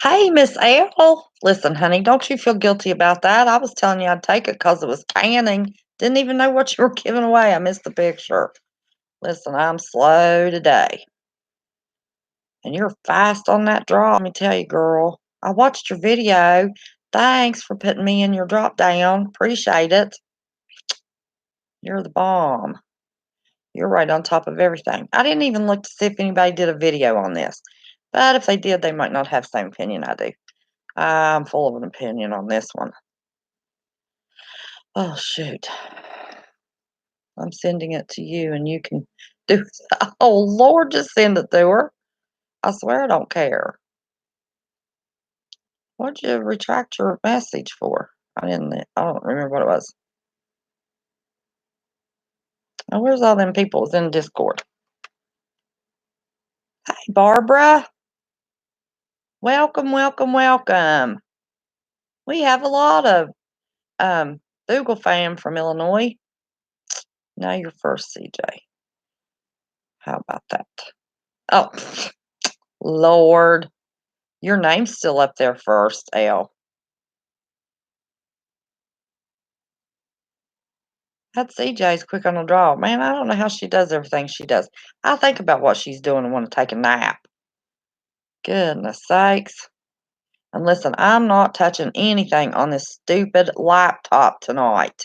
Hey, Miss L. Listen, honey, don't you feel guilty about that? I was telling you I'd take it because it was canning. Didn't even know what you were giving away. I missed the picture. Listen, I'm slow today. And you're fast on that draw, let me tell you, girl. I watched your video. Thanks for putting me in your drop down. Appreciate it. You're the bomb. You're right on top of everything. I didn't even look to see if anybody did a video on this. But if they did, they might not have the same opinion I do. I'm full of an opinion on this one. Oh, shoot. I'm sending it to you and you can do Oh, Lord, just send it to her. I swear I don't care. What'd you retract your message for? I don't remember what it was. Oh, where's all them people that's in Discord? Hey, Barbara. Welcome, welcome, welcome. We have a lot of Google fam from Illinois. Now you're first, CJ. How about that? Oh, Lord. Your name's still up there first, L. That CJ's quick on the draw. Man, I don't know how she does everything she does. I think about what she's doing and want to take a nap. Goodness sakes. And listen, I'm not touching anything on this stupid laptop tonight.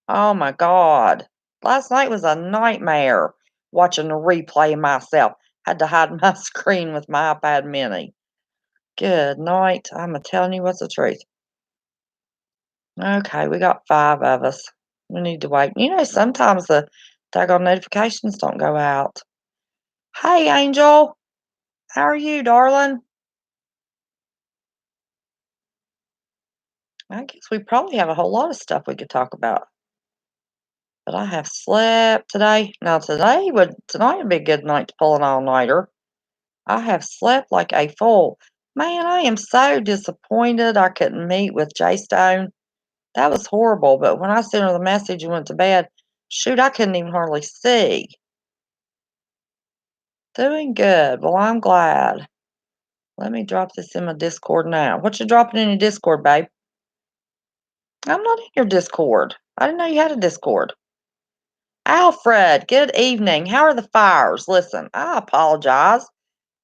Oh my God. Last night was a nightmare watching the replay of myself. Had to hide my screen with my iPad mini. Good night. I'm telling you what's the truth. Okay, we got 5 of us. We need to wait. Sometimes the daggone notifications don't go out. Hey, Angel. How are you, darling? I guess we probably have a whole lot of stuff we could talk about. But I have slept today. Now tonight would be a good night to pull an all-nighter. I have slept like a fool. Man, I am so disappointed I couldn't meet with Jay Stone. That was horrible. But when I sent her the message and went to bed, shoot, I couldn't even hardly see. Doing good. Well, I'm glad. Let me drop this in my Discord now. What you dropping in your Discord, babe? I'm not in your Discord. I didn't know you had a Discord. Alfred, good evening. How are the fires? Listen, I apologize.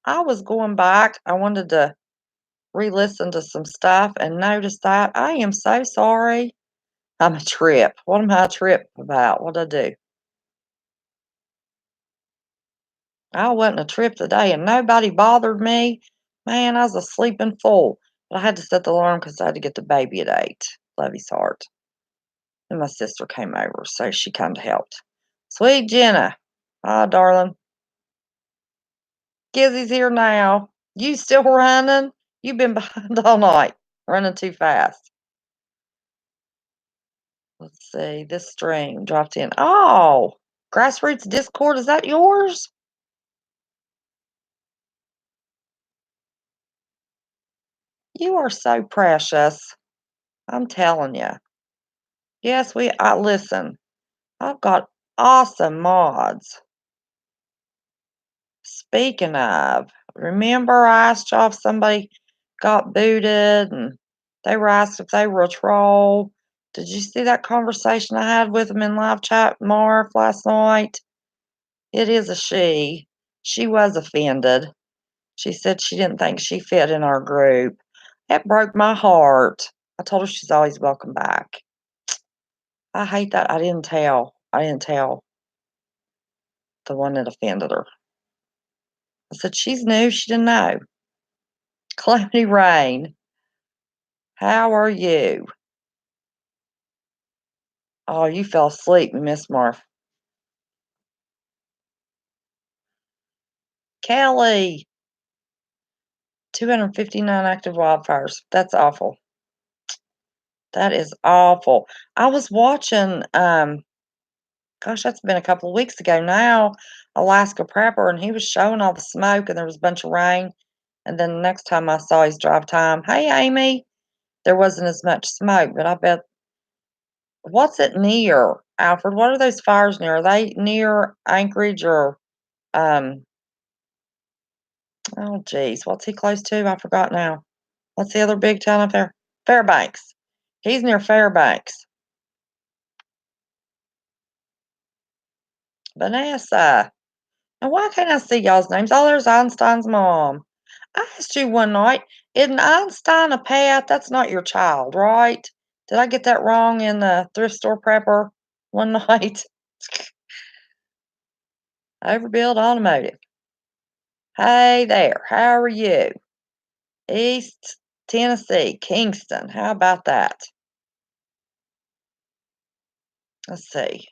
I was going back. I wanted to re-listen to some stuff and noticed that. I am so sorry. I'm a trip. What am I a trip about? What'd I do? I wasn't a trip today and nobody bothered me. Man, I was a sleeping fool. But I had to set the alarm because I had to get the baby at 8. Love his heart. And my sister came over, so she kind of helped. Sweet Jenna. Hi, darling. Kizzy's here now. You still running? You've been behind all night, running too fast. Let's see. This string dropped in. Oh, Grassroots Discord. Is that yours? You are so precious. I'm telling you. Yes, I listen. I've got awesome mods. Speaking of, remember I asked y'all if somebody got booted and they were asked if they were a troll. Did you see that conversation I had with them in live chat, Marv, last night? It is a she. She was offended. She said she didn't think she fit in our group. It broke my heart. I told her she's always welcome back. I hate that. I didn't tell. I didn't tell the one that offended her. I said, she's new. She didn't know. Calamity Rain, how are you? Oh, you fell asleep, Miss Marf. Kelly, 259 active wildfires. That's awful. That is awful. I was watching, gosh, that's been a couple of weeks ago now, Alaska Prepper, and he was showing all the smoke, and there was a bunch of rain. And then the next time I saw his drive time, hey, Amy, there wasn't as much smoke, but I bet, what's it near, Alfred? What are those fires near? Are they near Anchorage or, um, oh, geez, what's he close to? I forgot now. What's the other big town up there? Fairbanks. He's near Fairbanks. Vanessa. And why can't I see y'all's names? Oh, there's Einstein's mom. I asked you one night, isn't Einstein a pet? That's not your child, right? Did I get that wrong in the thrift store prepper one night? Overbuild Automotive. Hey there, how are you? East Tennessee, Kingston. How about that? Let's see.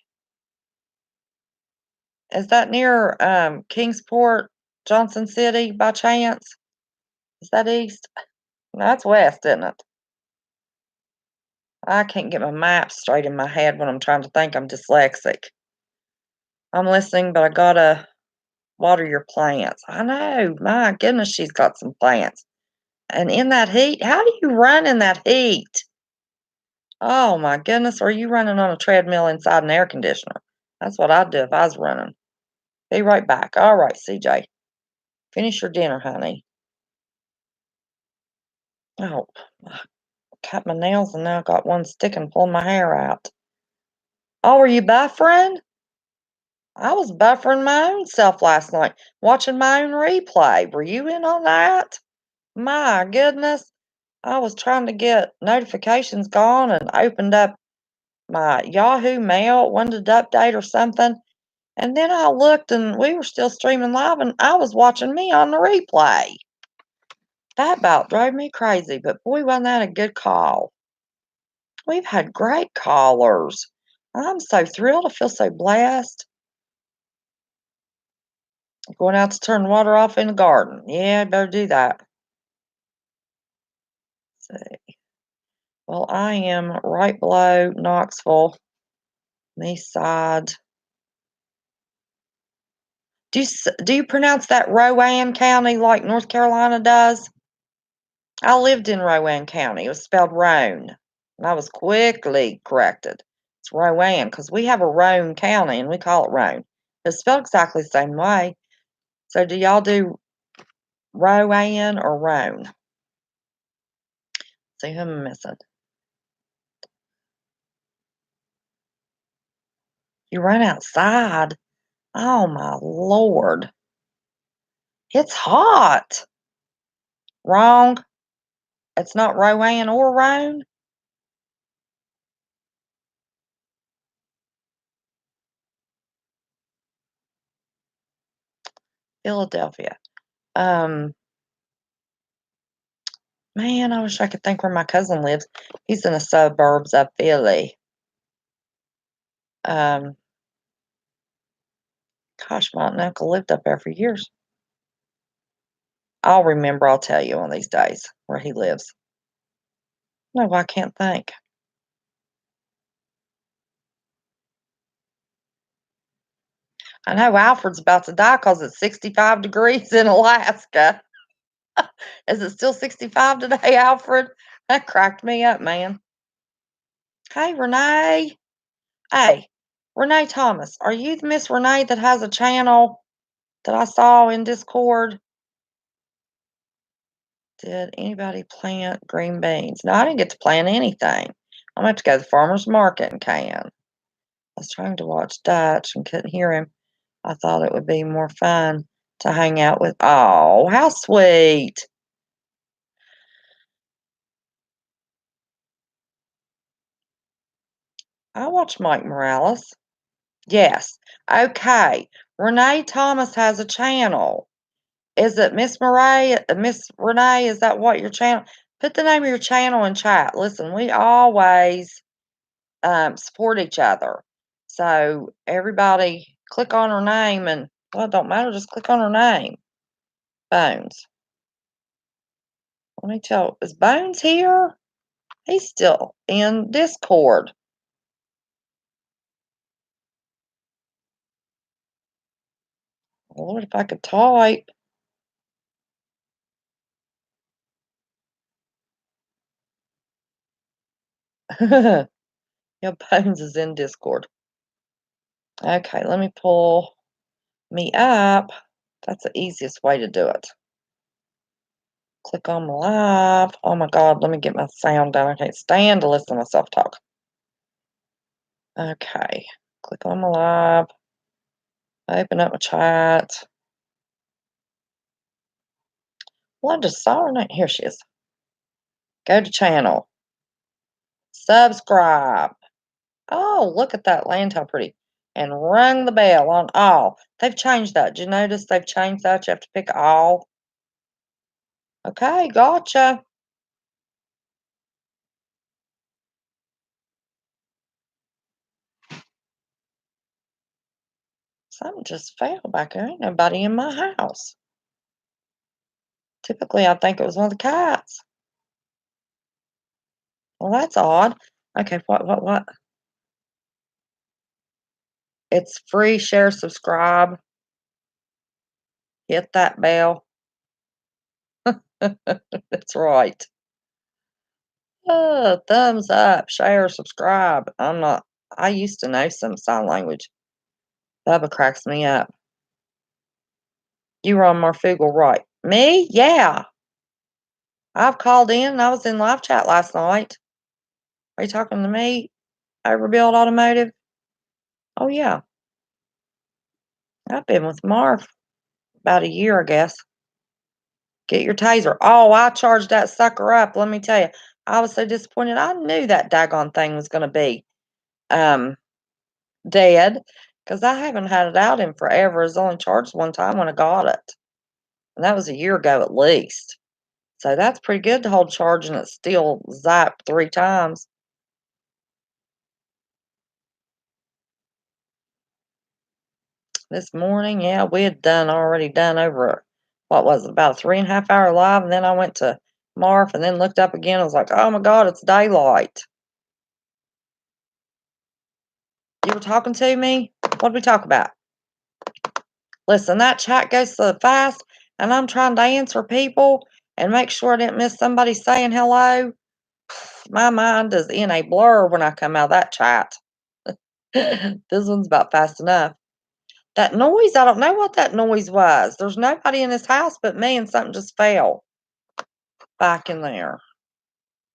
Is that near Kingsport, Johnson City by chance? Is that east? That's west, isn't it? I can't get my maps straight in my head when I'm trying to think. I'm dyslexic. I'm listening, but I gotta water your plants. I know. My goodness, she's got some plants. And in that heat, how do you run in that heat? Oh my goodness, are you running on a treadmill inside an air conditioner? That's what I'd do if I was running. Be right back. All right, CJ. Finish your dinner, honey. Oh, I cut my nails and now I got one sticking pulling my hair out. Oh, are you buffering? I was buffering my own self last night, watching my own replay. Were you in on that? My goodness. I was trying to get notifications gone and opened up my Yahoo Mail, wanted to update or something. And then I looked and we were still streaming live and I was watching me on the replay. That about drove me crazy, but boy, wasn't that a good call. We've had great callers. I'm so thrilled. I feel so blessed. Going out to turn water off in the garden. Yeah, I better do that. Let's see. Well, I am right below Knoxville, east side. Do you pronounce that Rowan County like North Carolina does? I lived in Rowan County. It was spelled Roan, and I was quickly corrected. It's Rowan because we have a Roan County and we call it Roan. It's spelled exactly the same way. So do y'all do Rowan or Roan? See who I'm missing. You run outside. Oh my Lord. It's hot. Wrong. It's not Rowan or Roan. Philadelphia. Um, man, I wish I could think where my cousin lives. He's in the suburbs of Philly. Um, gosh, my aunt and uncle lived up there for years. I'll remember. I'll tell you one of these days where he lives. No, I can't think. I know Alfred's about to die because it's 65 degrees in Alaska. Is it still 65 today, Alfred? That cracked me up, man. Hey, Renee. Hey, Renee Thomas. Are you the Miss Renee that has a channel that I saw in Discord? Did anybody plant green beans? No, I didn't get to plant anything. I'm gonna have to go to the farmer's market and can. I was trying to watch Dutch and couldn't hear him. I thought it would be more fun to hang out with. Oh, how sweet. I watch Mike Morales. Yes. Okay. Renee Thomas has a channel. Is it Miss Murray? Miss Renee, is that what your channel? Put the name of your channel in chat. Listen, we always support each other. So everybody click on her name and well, it don't matter, just click on her name. Bones. Let me tell, is Bones here? He's still in Discord. Lord, if I could type. Yeah, Bones is in Discord. Okay, let me pull me up. That's the easiest way to do it. Click on my live. Oh my God, let me get my sound down. I can't stand to listen to myself talk. Okay, click on my live. Open up my chat. Well, I just saw her name. Here she is. Go to channel. Subscribe. Oh, look at that land, how pretty. And ring the bell on all. They've changed that. Did you notice they've changed that? You have to pick all. Okay, gotcha. Something just fell back there. Ain't nobody in my house. Typically, I think it was one of the cats. Well, that's odd. Okay, what? It's free, share, subscribe. Hit that bell. That's right. Thumbs up, share, subscribe. I used to know some sign language. Bubba cracks me up. You were on Marfugal, right? Me? Yeah. I've called in and I was in live chat last night. Are you talking to me? Overbuild Automotive? Oh, yeah. I've been with Marv about a year, I guess. Get your taser. Oh, I charged that sucker up. Let me tell you. I was so disappointed. I knew that daggone thing was going to be um, dead because I haven't had it out in forever. It was only charged one time when I got it. And that was a year ago at least. So that's pretty good to hold charge and it still zapped 3 times. This morning, yeah, we had already done over, what was it, about a 3.5 hour live, and then I went to Marf and then looked up again. I was like, oh my God, it's daylight. You were talking to me? What did we talk about? Listen, that chat goes so fast, and I'm trying to answer people and make sure I didn't miss somebody saying hello. My mind is in a blur when I come out of that chat. This one's about fast enough. That noise, I don't know what that noise was. There's nobody in this house but me, and something just fell back in there.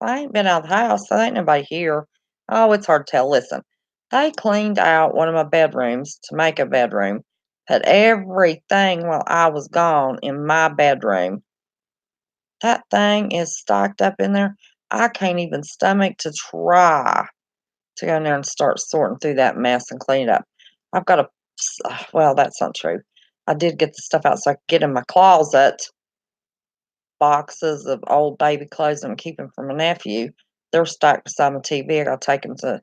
I ain't been out of the house, so ain't nobody here. Oh, it's hard to tell. Listen, they cleaned out one of my bedrooms to make a bedroom, put everything while I was gone in my bedroom. That thing is stocked up in there. I can't even stomach to try to go in there and start sorting through that mess and clean it up. I've got well, that's not true. I did get the stuff out so I could get in my closet. Boxes of old baby clothes I'm keeping from my nephew. They're stacked beside my TV. I gotta take them to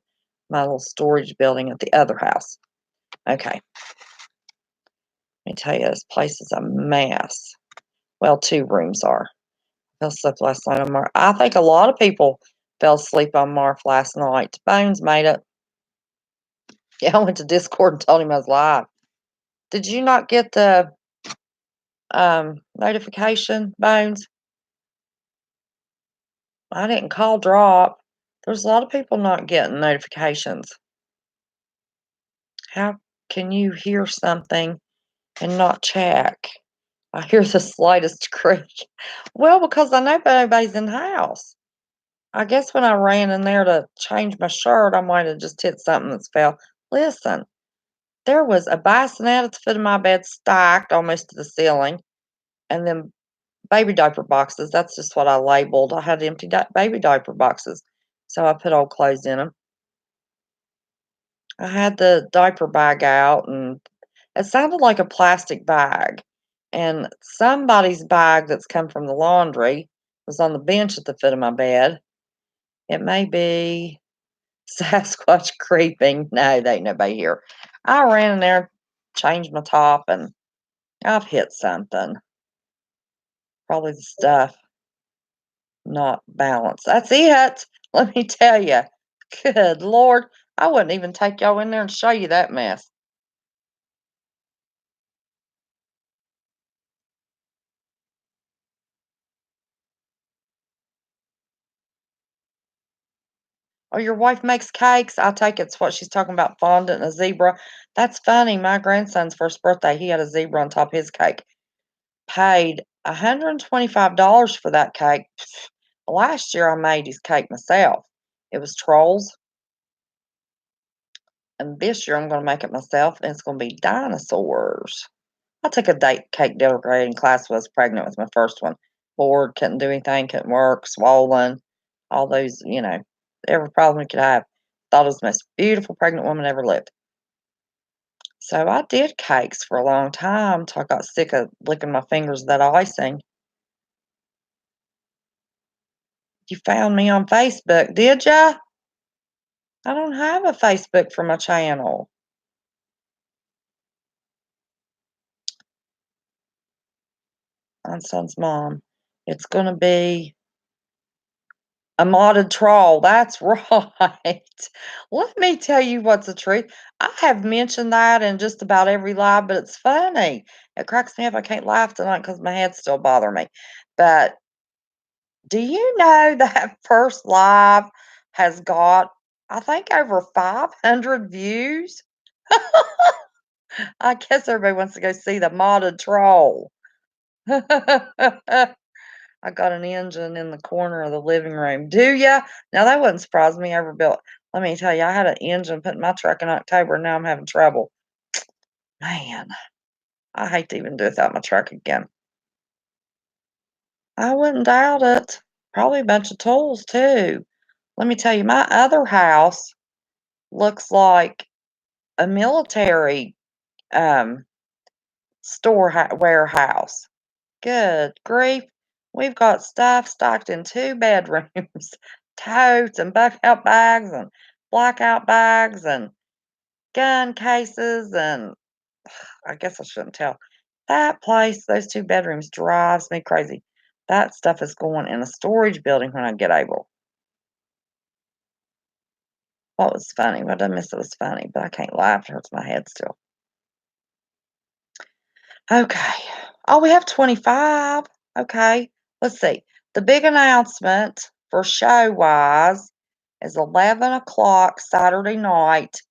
my little storage building at the other house. Okay. Let me tell you, this place is a mess. Well, 2 rooms are. I fell asleep last night on Marf. I think a lot of people fell asleep on Marf last night. Bones made it. Yeah, I went to Discord and told him I was live. Did you not get the notification, Bones? I didn't call drop. There's a lot of people not getting notifications. How can you hear something and not check? I hear the slightest creak. Well, because I know nobody's in the house. I guess when I ran in there to change my shirt, I might have just hit something that's fell. Listen, there was a bassinet at the foot of my bed stacked almost to the ceiling, and then baby diaper boxes. That's just what I labeled. I had empty baby diaper boxes, so I put old clothes in them. I had the diaper bag out, and it sounded like a plastic bag. And somebody's bag that's come from the laundry was on the bench at the foot of my bed. It may be Sasquatch creeping. No, they ain't nobody here. I ran in there, changed my top, and I've hit something. Probably the stuff not balanced. That's it. Let me tell you. Good Lord. I wouldn't even take y'all in there and show you that mess. Oh, your wife makes cakes? I take it's what she's talking about, fondant and a zebra. That's funny. My grandson's first birthday, he had a zebra on top of his cake. Paid $125 for that cake. Last year I made his cake myself. It was trolls, and this year I'm gonna make it myself, and it's gonna be dinosaurs. I took a date cake decorating class when I was pregnant with my first one. Bored, couldn't do anything, couldn't work, swollen, all those, every problem you could have. Thought it was the most beautiful pregnant woman ever lived. So I did cakes for a long time till I got sick of licking my fingers with that icing. You found me on Facebook, did ya? I don't have a Facebook for my channel. My son's mom. It's gonna be a modded troll, that's right. Let me tell you what's the truth. I have mentioned that in just about every live, but it's funny. It cracks me up. I can't laugh tonight because my head's still bothering me. But do you know that first live has got, I think, over 500 views? I guess everybody wants to go see the modded troll. I got an engine in the corner of the living room. Do ya? Now that wouldn't surprise me. I ever built. Let me tell you, I had an engine put in my truck in October, and now I'm having trouble. Man, I hate to even do without my truck again. I wouldn't doubt it. Probably a bunch of tools too. Let me tell you, my other house looks like a military um warehouse. Good grief. We've got stuff stocked in 2 bedrooms, totes and bucket bags and blackout bags and gun cases, and I guess I shouldn't tell. That place, those 2 bedrooms drives me crazy. That stuff is going in a storage building when I get able. What was funny? What did I miss that was funny? But I can't laugh, it hurts my head still. Okay. Oh, we have 25. Okay. Let's see. The big announcement for show-wise is 11 o'clock Saturday night.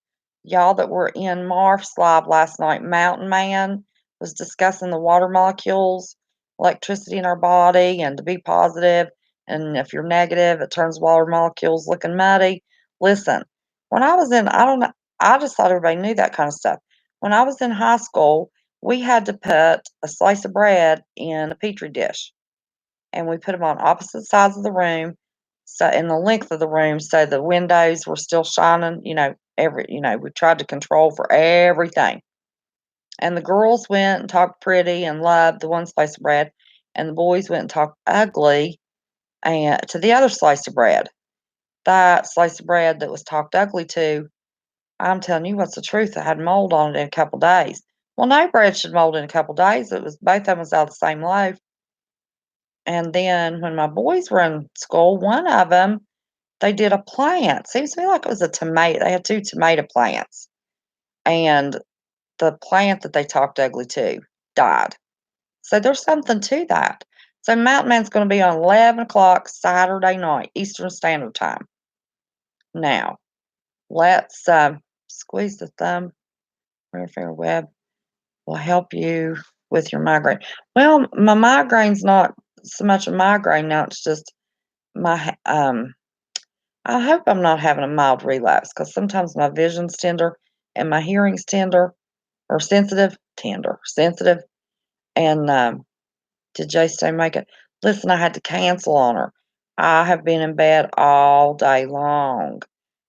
Y'all that were in Marf's live last night, Mountain Man was discussing the water molecules, electricity in our body, and to be positive, and if you're negative, it turns water molecules looking muddy. Listen, when I was in, I don't know, I just thought everybody knew that kind of stuff. When I was in high school, we had to put a slice of bread in a petri dish, and we put them on opposite sides of the room, so in the length of the room, so the windows were still shining, we tried to control for everything. And the girls went and talked pretty and loved the one slice of bread, and the boys went and talked ugly and to the other slice of bread. That slice of bread that was talked ugly to, I'm telling you what's the truth, it had mold on it in a couple days. Well, no bread should mold in a couple days. It was both of them was out of the same loaf. And then when my boys were in school, one of them, they did a plant. Seems to me like it was a tomato. They had 2 tomato plants, and the plant that they talked ugly to died. So there's something to that. So Mountain Man's gonna be on 11 o'clock Saturday night, Eastern Standard Time. Now, let's, squeeze the thumb, ring finger web will help you with your migraine. Well, my migraine's not so much a migraine now, it's just my, I hope I'm not having a mild relapse because sometimes my vision's tender and my hearing's sensitive. And did Jay Stay make it? Listen, I had to cancel on her. I have been in bed all day long.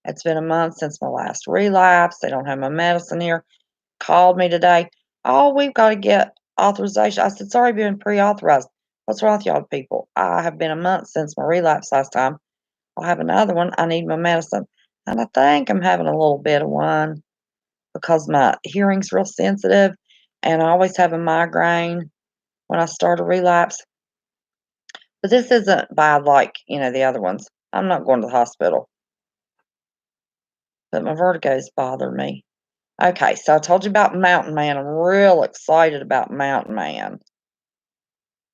It's been a month since my last relapse. They don't have my medicine here. Called me today. Oh, we've got to get authorization. I said, sorry, been pre authorized. What's wrong with y'all people? I have been a month since my relapse last time. I'll have another one. I need my medicine. And I think I'm having a little bit of one because my hearing's real sensitive and I always have a migraine when I start a relapse. But this isn't bad like, the other ones. I'm not going to the hospital, but my vertigo's bother me. Okay, so I told you about Mountain Man. I'm real excited about Mountain Man.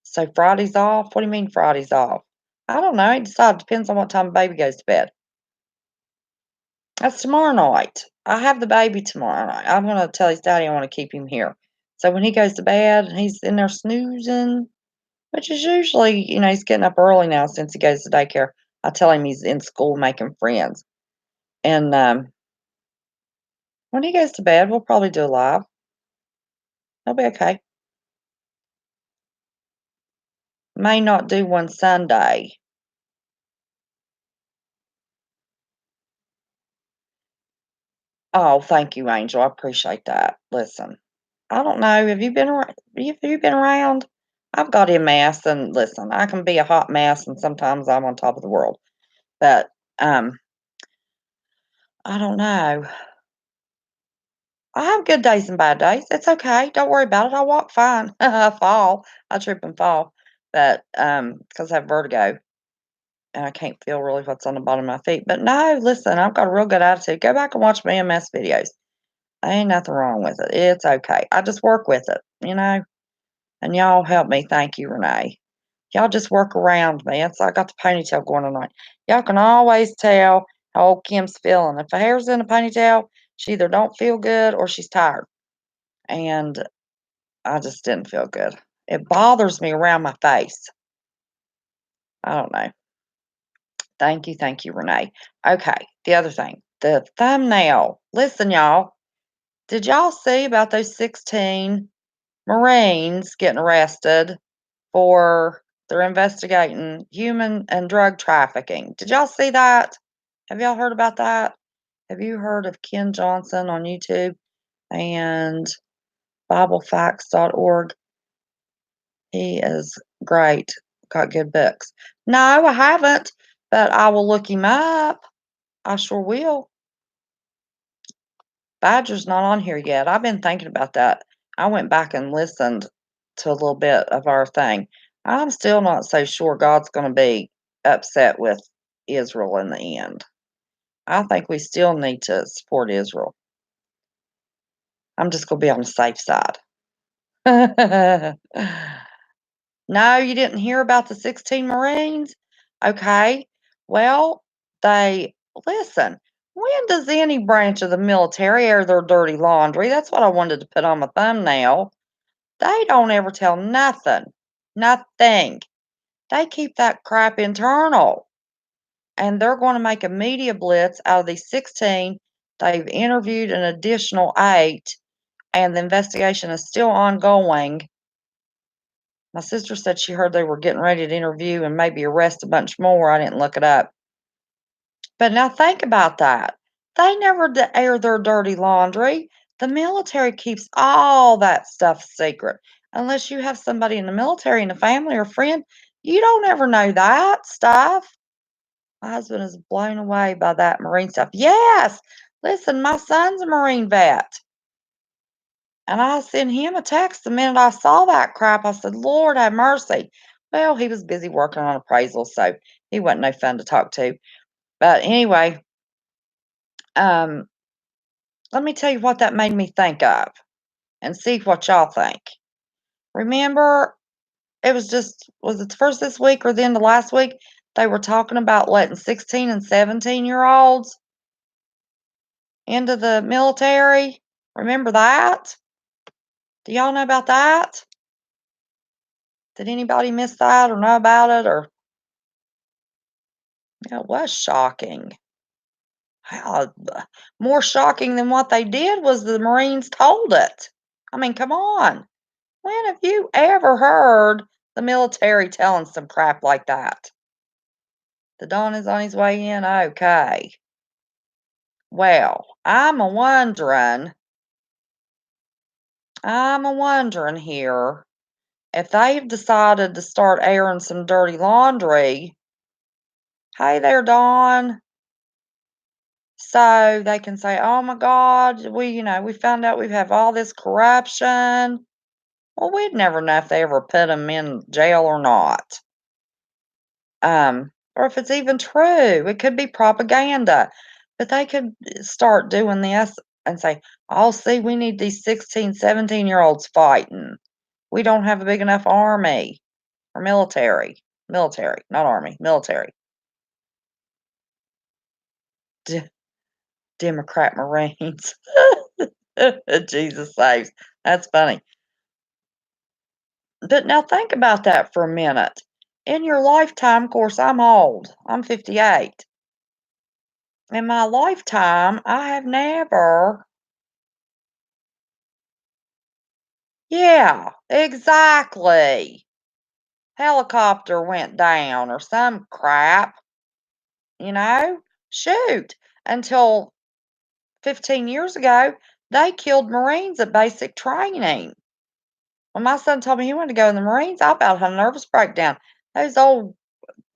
So Friday's off? What do you mean Friday's off? I don't know. It decides. Depends on what time baby goes to bed. That's tomorrow night. I have the baby tomorrow night. I'm gonna tell his daddy I wanna keep him here. So when he goes to bed and he's in there snoozing, which is usually, he's getting up early now since he goes to daycare. I tell him he's in school making friends. And when he goes to bed, we'll probably do a live. He'll be okay. May not do one Sunday. Oh, thank you, Angel. I appreciate that. Listen, I don't know. Have you been around? I've got MS, and listen, I can be a hot mess, and sometimes I'm on top of the world. But um, I don't know. I have good days and bad days. It's okay. Don't worry about it. I walk fine. I fall. I trip and fall. But because I have vertigo and I can't feel really what's on the bottom of my feet. But no, listen, I've got a real good attitude. Go back and watch my MS videos. Ain't nothing wrong with it. It's okay. I just work with it. And y'all help me. Thank you, Renee. Y'all just work around me. It's I got the ponytail going tonight. Y'all can always tell how old Kim's feeling. If the hair's in a ponytail, she either don't feel good or she's tired. And I just didn't feel good. It bothers me around my face. I don't know. Thank you, Renee. Okay, the other thing, the thumbnail. Listen, y'all. Did y'all see about those 16 Marines getting arrested for they're investigating human and drug trafficking? Did y'all see that? Have y'all heard about that? Have you heard of Ken Johnson on YouTube and BibleFacts.org? He is great. Got good books. No, I haven't, but I will look him up. I sure will. Badger's not on here yet. I've been thinking about that. I went back and listened to a little bit of our thing. I'm still not so sure God's going to be upset with Israel in the end. I think we still need to support Israel. I'm just going to be on the safe side. No, you didn't hear about the 16 Marines? Okay. Well, they listen. When does any branch of the military air their dirty laundry? That's what I wanted to put on my thumbnail. They don't ever tell nothing. Nothing. They keep that crap internal. And they're going to make a media blitz out of these 16. They've interviewed an additional 8, and the investigation is still ongoing. My sister said she heard they were getting ready to interview and maybe arrest a bunch more. I didn't look it up. But now think about that. They never air their dirty laundry. The military keeps all that stuff secret. Unless you have somebody in the military and a family or friend, you don't ever know that stuff. My husband is blown away by that Marine stuff. Yes. Listen, my son's a Marine vet. And I sent him a text the minute I saw that crap. I said, Lord have mercy. Well, he was busy working on appraisal, so he wasn't no fun to talk to. But anyway, um, let me tell you what that made me think of and see what y'all think. Remember, was it first this week or the end of last week? They were talking about letting 16 and 17-year-olds into the military. Remember that? Do y'all know about that? Did anybody miss that or know about it? Or it was shocking. How more shocking than what they did was the Marines told it. I mean, come on. When have you ever heard the military telling some crap like that? The Don is on his way in? Okay. Well, I'm a wondering here if they've decided to start airing some dirty laundry. Hey there, Don. So they can say, "Oh my God, we found out we have all this corruption." Well, we'd never know if they ever put them in jail or not. Or if it's even true. It could be propaganda. But they could start doing this and say, "Oh, see, we need these 16, 17-year-olds fighting. We don't have a big enough army or military. Military, not army, military." D- Democrat Marines. Jesus saves. That's funny. But now think about that for a minute. In your lifetime, of course, I'm old. I'm 58. In my lifetime, I have never. Yeah, exactly. Helicopter went down or some crap, you know? Shoot. Until 15 years ago, they killed Marines at basic training. When my son told me he wanted to go in the Marines, I about had a nervous breakdown. Those old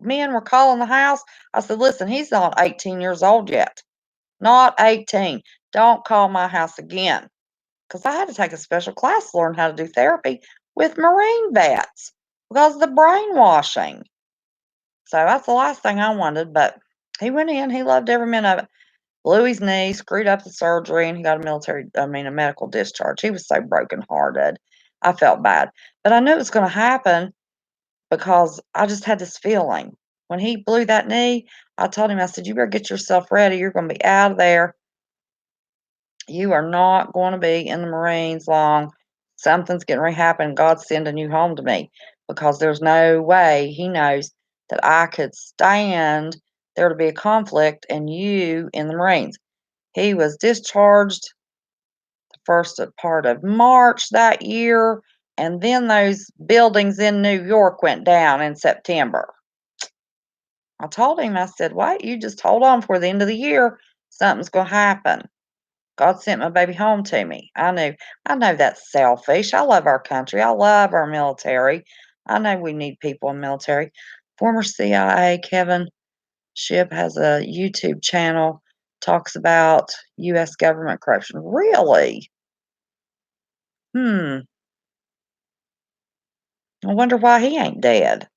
men were calling the house. I said, listen, he's not 18 years old yet. Not 18. Don't call my house again. Because I had to take a special class to learn how to do therapy with Marine vets because of the brainwashing. So that's the last thing I wanted. But he went in, he loved every minute of it. Blew his knee, screwed up the surgery, and he got a medical discharge. He was so brokenhearted. I felt bad. But I knew it was going to happen because I just had this feeling. When he blew that knee, I told him, I said, you better get yourself ready. You're going to be out of there. You are not going to be in the Marines long. Something's getting ready to happen. God's sending you home to me because there's no way he knows that I could stand there to be a conflict and you in the Marines. He was discharged the first part of March that year, and then those buildings in New York went down in September. I told him, I said, wait, you just hold on for the end of the year. Something's going to happen. God sent my baby home to me. I know that's selfish. I love our country. I love our military. I know we need people in the military. Former CIA Kevin Shipp has a YouTube channel, talks about US government corruption. Really? Hmm. I wonder why he ain't dead.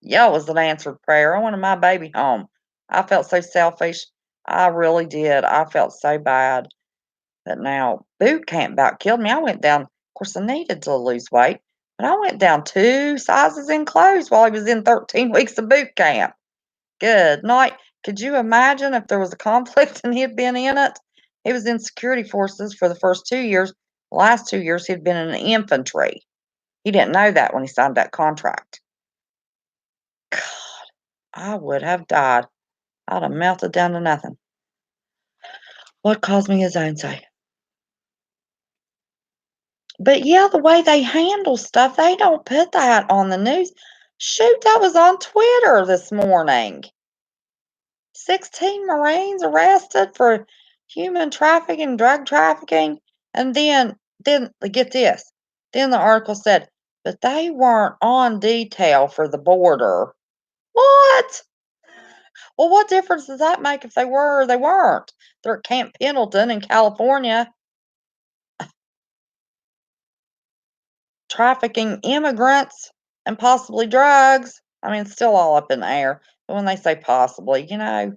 Yeah, it was an answered prayer. I wanted my baby home. I felt so selfish. I really did. I felt so bad. But now boot camp about killed me. I went down, of course, I needed to lose weight, but I went down 2 sizes in clothes while I was in 13 weeks of boot camp. Good night. Could you imagine if there was a conflict and he had been in it? He was in security forces for the first 2 years. The last 2 years, he'd been in the infantry. He didn't know that when he signed that contract. God, I would have died. I'd have melted down to nothing. What caused me his own say. But yeah, the way they handle stuff, they don't put that on the news. Shoot, that was on Twitter this morning. 16 Marines arrested for human trafficking, drug trafficking, and then get this. Then the article said, but they weren't on detail for the border. What? Well, what difference does that make if they were or they weren't? They're at Camp Pendleton in California trafficking immigrants and possibly drugs. I mean, it's still all up in the air. But when they say possibly. But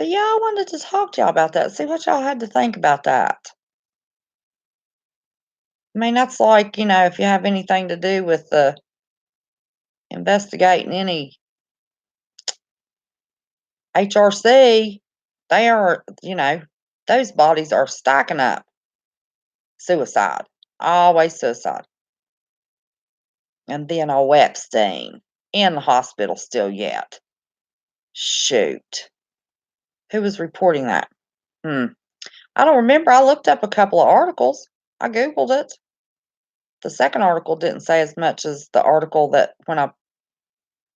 yeah, I wanted to talk to y'all about that. See what y'all had to think about that. I mean, that's like, if you have anything to do with investigating any HRC, they are, those bodies are stacking up. Suicide. Always suicide. And then old Epstein in the hospital still yet. Shoot. Who was reporting that? Hmm. I don't remember. I looked up a couple of articles. I Googled it. The second article didn't say as much as the article that when I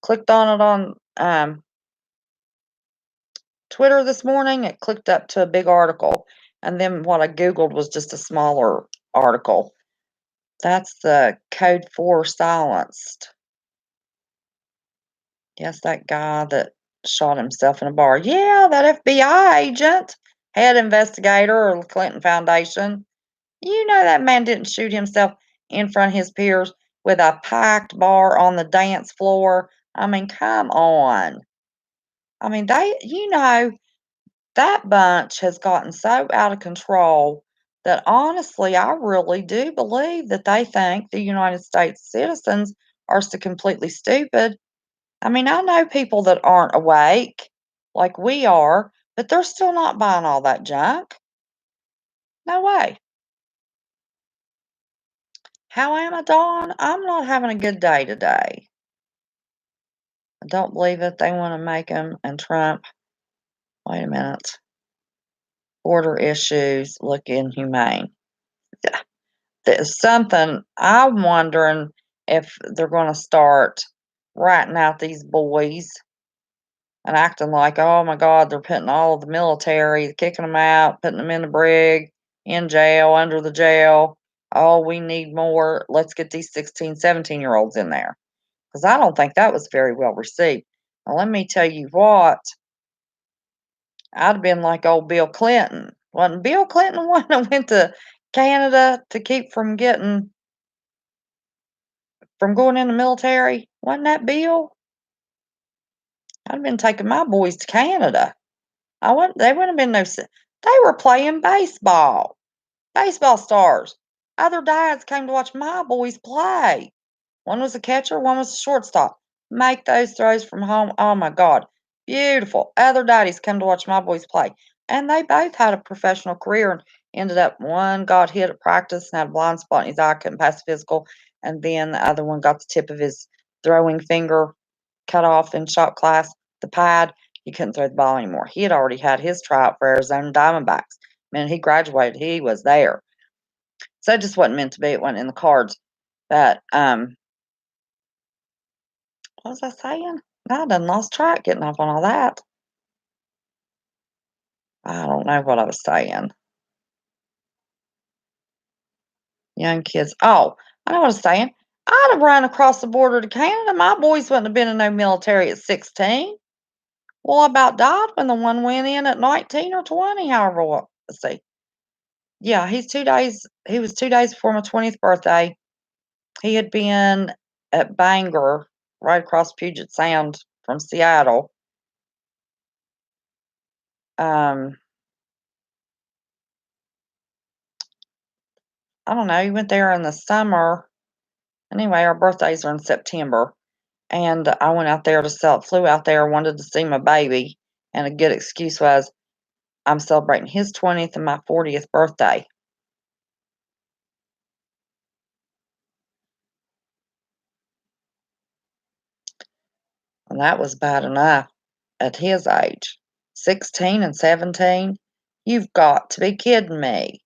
clicked on it on Twitter this morning, it clicked up to a big article. And then what I Googled was just a smaller article. That's the code for silenced. Yes, that guy that shot himself in a bar. Yeah, that FBI agent, head investigator of the Clinton Foundation. You know that man didn't shoot himself in front of his peers with a packed bar on the dance floor. I mean, come on. I mean, that bunch has gotten so out of control that honestly, I really do believe that they think the United States citizens are so completely stupid. I mean, I know people that aren't awake like we are, but they're still not buying all that junk. No way. How am I, Dawn? I'm not having a good day today. I don't believe it. They want to make him and Trump. Wait a minute. Border issues look inhumane. Yeah, there's something. I'm wondering if they're going to start ratting out these boys and acting like, oh my God, they're putting all of the military, kicking them out, putting them in the brig, in jail, under the jail. Oh, we need more. Let's get these 16, 17-year-olds in there. Because I don't think that was very well received. Now, let me tell you what, I'd have been like old Bill Clinton. Wasn't Bill Clinton the one that went to Canada to keep from going in the military? Wasn't that Bill? I'd have been taking my boys to Canada. I wouldn't. They wouldn't have been They were playing baseball. Baseball stars. Other dads came to watch my boys play. One was a catcher, one was a shortstop. Make those throws from home. Oh my God. Beautiful. Other daddies come to watch my boys play. And they both had a professional career and ended up one got hit at practice and had a blind spot in his eye, couldn't pass physical. And then the other one got the tip of his throwing finger cut off in shop class, the pad. He couldn't throw the ball anymore. He had already had his tryout for Arizona Diamondbacks. Man, he graduated, he was there. So it just wasn't meant to be. It wasn't in the cards. But what was I saying? I done lost track getting off on all that. I don't know what I was saying. Young kids. Oh, I know what I was saying. I'd have run across the border to Canada. My boys wouldn't have been in no military at 16. Well, I about died when the one went in at 19 or 20, however, let's see. Yeah, he was 2 days before my 20th birthday. He had been at Bangor, right across Puget Sound from Seattle. Um, I don't know, he went there in the summer. Anyway, our birthdays are in September, and I went out there flew out there, wanted to see my baby, and a good excuse was I'm celebrating his 20th and my 40th birthday. And that was bad enough at his age. 16 and 17? You've got to be kidding me.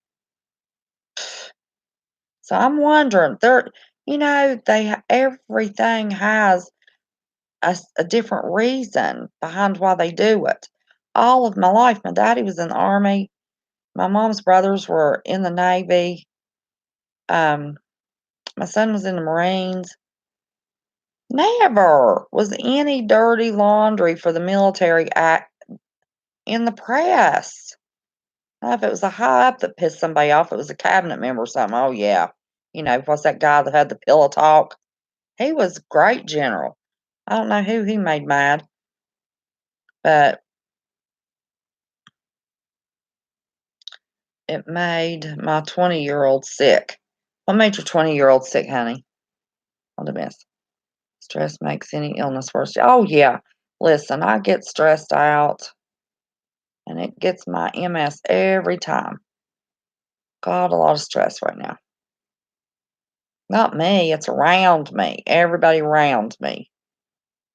So I'm wondering, everything has a different reason behind why they do it. All of my life, my daddy was in the Army. My mom's brothers were in the Navy. Um, my son was in the Marines. Never was any dirty laundry for the military act in the press. Now, if it was a high up that pissed somebody off, it was a cabinet member or something. Oh yeah, what's that guy that had the pillow talk? He was a great general. I don't know who he made mad, but it made my 20-year-old sick. What made your 20-year-old sick, honey? What a miss. Stress makes any illness worse. Oh, yeah. Listen, I get stressed out, and it gets my MS every time. Got a lot of stress right now. Not me, it's around me. Everybody around me.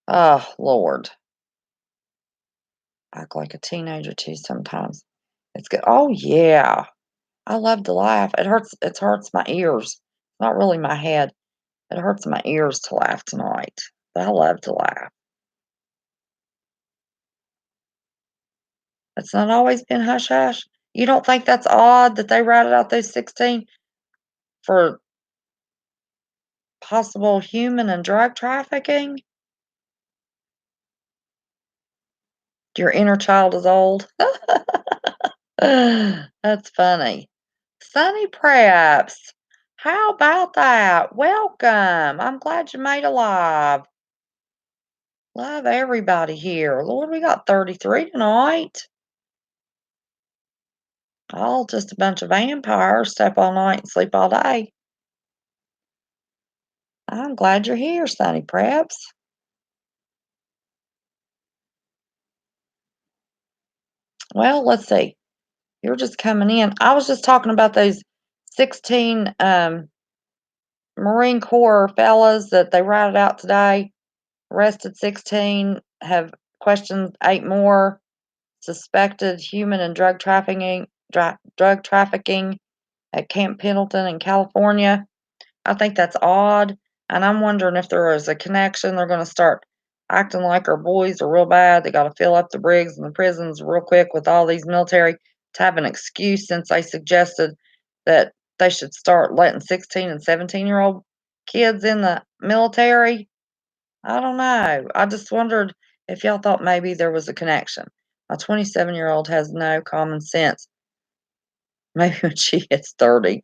Oh, Lord. Act like a teenager too sometimes. It's good. Oh, yeah. I love to laugh. It hurts my ears. Not really my head. It hurts my ears to laugh tonight. But I love to laugh. It's not always been hush hush. You don't think that's odd that they ratted out those 16 for possible human and drug trafficking? Your inner child is old. That's funny. Sunny Preps. How about that? Welcome. I'm glad you made it live. Love everybody here. Lord, we got 33 tonight. All just a bunch of vampires, stay up all night and sleep all day. I'm glad you're here, Sunny Preps. Well, let's see. You're just coming in. I was just talking about those 16 Marine Corps fellas that they routed out today, arrested 16, have questioned 8 more, suspected human and drug trafficking at Camp Pendleton in California. I think that's odd, and I'm wondering if there is a connection. They're gonna start acting like our boys are real bad. They gotta fill up the brigs and the prisons real quick with all these military to have an excuse since they suggested that they should start letting 16 and 17-year-old kids in the military. I don't know. I just wondered if y'all thought maybe there was a connection. A 27-year-old has no common sense. Maybe when she hits 30.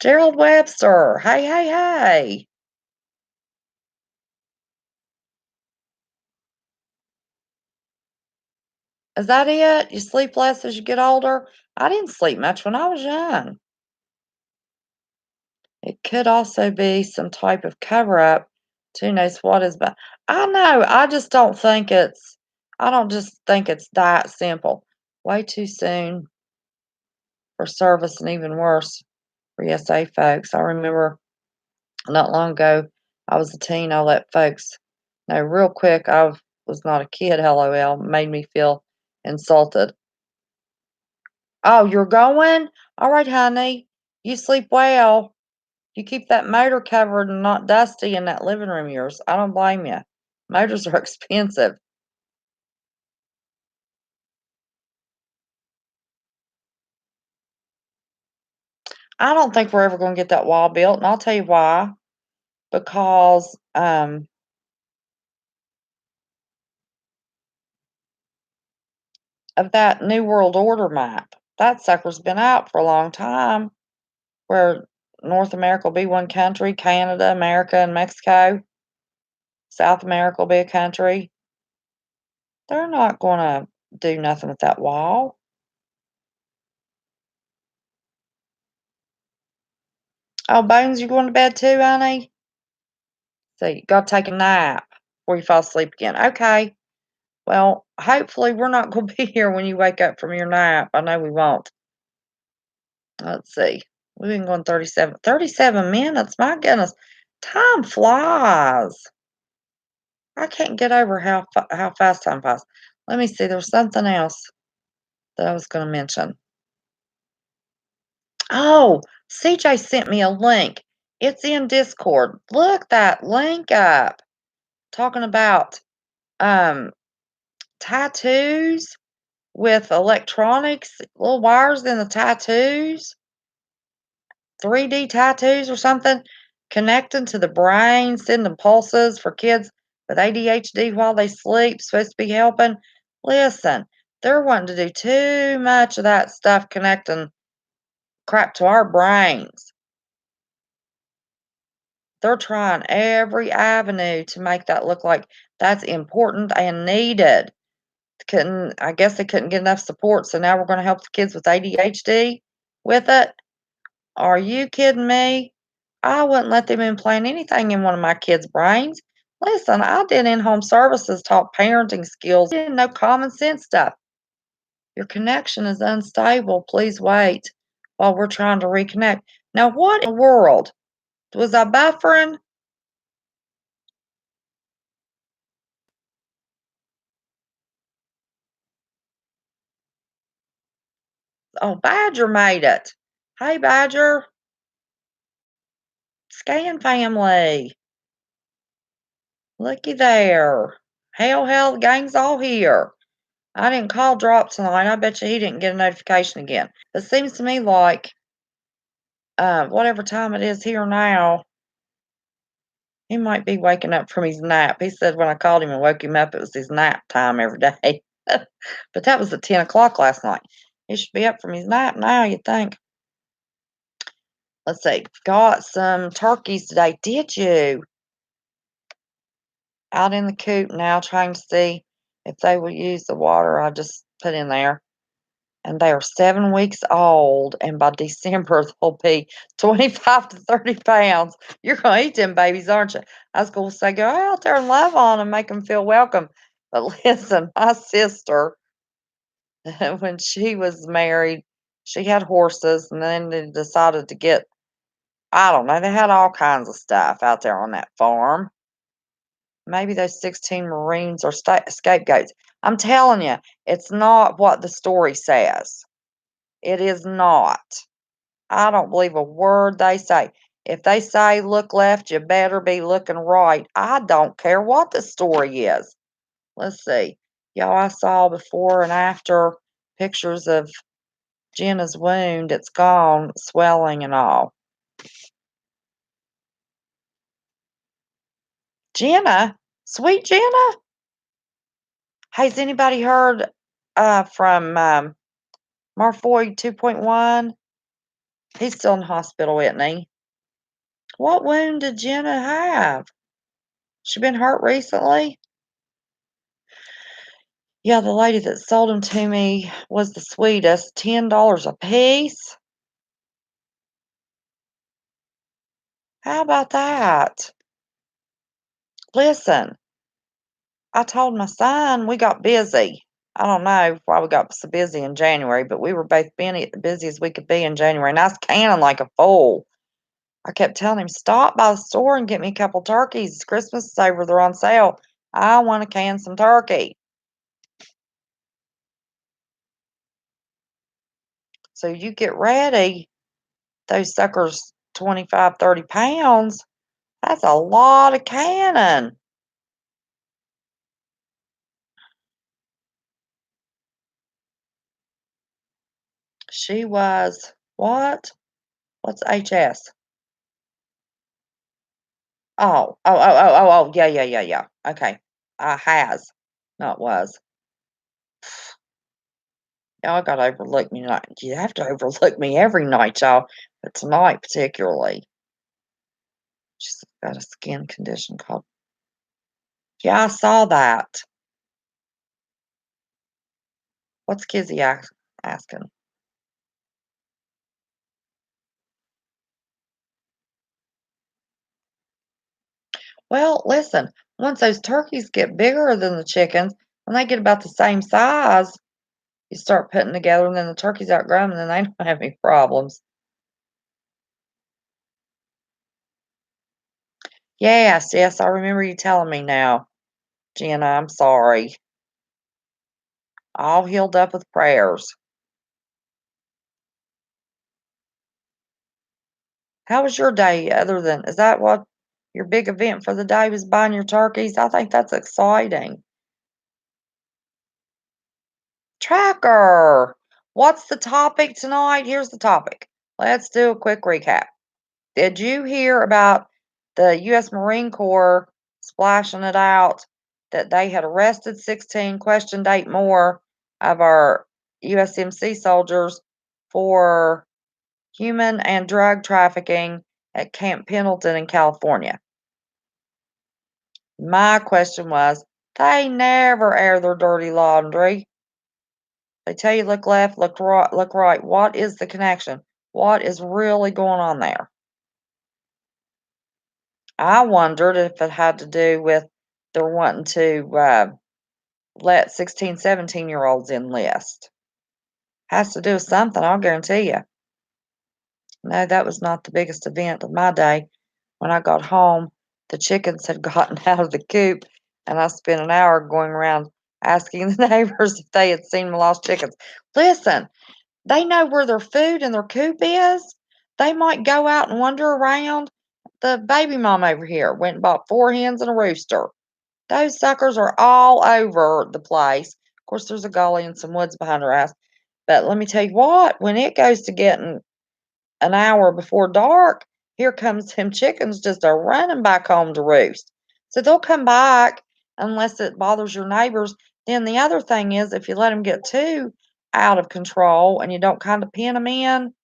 Gerald Webster. Hey, hey, hey. Is that it? You sleep less as you get older? I didn't sleep much when I was young. It could also be some type of cover up. Who knows what is, but I know. I don't just think it's that simple. Way too soon for service and even worse for ESA folks. I remember not long ago, I was a teen. I let folks know real quick I was not a kid, LOL, made me feel insulted. Oh, you're going? All right, honey. You sleep well. You keep that motor covered and not dusty in that living room of yours. I don't blame you. Motors are expensive. I don't think we're ever going to get that wall built, and I'll tell you why. Because of that New World Order map. That sucker's been out for a long time, where North America will be one country, Canada, America, and Mexico. South America will be a country. They're not going to do nothing with that wall. Oh, Bones, you going to bed too, honey? So you got to take a nap before you fall asleep again. Okay. Well, hopefully we're not going to be here when you wake up from your nap. I know we won't. Let's see. We've been going 37 minutes. My goodness. Time flies. I can't get over how fast time flies. Let me see. There's something else that I was going to mention. Oh, CJ sent me a link. It's in Discord. Look that link up. Talking about um tattoos with electronics, little wires in the tattoos, 3D tattoos or something, connecting to the brain, sending pulses for kids with ADHD while they sleep, supposed to be helping. Listen, they're wanting to do too much of that stuff connecting crap to our brains. They're trying every avenue to make that look like that's important and needed. Couldn't I guess they couldn't get enough support, so now we're gonna help the kids with ADHD with it? Are you kidding me? I wouldn't let them implant anything in one of my kids' brains. Listen, I did in-home services, taught parenting skills, didn't know common sense stuff. Your connection is unstable. Please wait while we're trying to reconnect. Now, what in the world? Was I buffering? Oh, Badger made it. Hey, Badger. Scan family. Looky there. Hell, the gang's all here. I didn't call Drop tonight. I bet you he didn't get a notification again. It seems to me like, whatever time it is here now, he might be waking up from his nap. He said when I called him and woke him up, it was his nap time every day. But that was at 10 o'clock last night. He should be up from his nap now, you'd think. Let's see. Got some turkeys today. Did you? Out in the coop now trying to see if they will use the water I just put in there. And they are 7 weeks old, and by December, they'll be 25 to 30 pounds. You're gonna eat them babies, aren't you? I was gonna say, go out there and love on them, make them feel welcome. But listen, my sister, when she was married, She had horses, and then they decided to get, I don't know, they had all kinds of stuff out there on that farm. Maybe those 16 Marines are scapegoats. I'm telling you, it's not what the story says. It is not. I don't believe a word they say. If they say look left, you better be looking right. I don't care what the story is. Let's see. Y'all, I saw before and after pictures of Jenna's wound. It's gone, swelling and all. Jenna? Sweet Jenna? Has anybody heard from Marfoy 2.1? He's still in the hospital, isn't he? What wound did Jenna have? She been hurt recently? Yeah, the lady that sold them to me was the sweetest. $10 a piece? How about that? Listen, I told my son we got busy. I don't know why we got so busy in January, but we were both busy as we could be in January, and I was canning like a fool. I kept telling him, stop by the store and get me a couple turkeys. Christmas is over, they're on sale. I want to can some turkey. So you get ready. Those suckers, 25, 30 pounds. That's a lot of canning. She was what? What's HS? Yeah, yeah, yeah, yeah. Okay. Has. Not was. Y'all gotta overlook me night. You have to overlook me every night, y'all. But tonight particularly. She's got a skin condition called. Yeah, I saw that. What's Kizzy asking? Well, listen, once those turkeys get bigger than the chickens, when they get about the same size, you start putting together, and then the turkeys outgrow them, and then they don't have any problems. Yes, yes, I remember you telling me now, Jenna. I'm sorry. All healed up with prayers. How was your day other than, is that what your big event for the day was, buying your turkeys? I think that's exciting. Tracker. What's the topic tonight? Here's the topic. Let's do a quick recap. Did you hear about the U.S. Marine Corps splashing it out that they had arrested 16, questioned 8 more of our USMC soldiers for human and drug trafficking at Camp Pendleton in California? My question was, they never air their dirty laundry. They tell you look left, look right, look right. What is the connection? What is really going on there? I wondered if it had to do with they're wanting to let 16, 17-year-olds enlist. Has to do with something, I'll guarantee you. No, that was not the biggest event of my day. When I got home, the chickens had gotten out of the coop, and I spent an hour going around asking the neighbors if they had seen my lost chickens. Listen, they know where their food and their coop is. They might go out and wander around. The baby mom over here went and bought 4 hens and a rooster. Those suckers are all over the place. Of course, there's a gully and some woods behind her house. But let me tell you what, when it goes to getting an hour before dark, here comes them chickens just a running back home to roost. So they'll come back unless it bothers your neighbors. Then the other thing is, if you let them get too out of control and you don't kind of pin them in,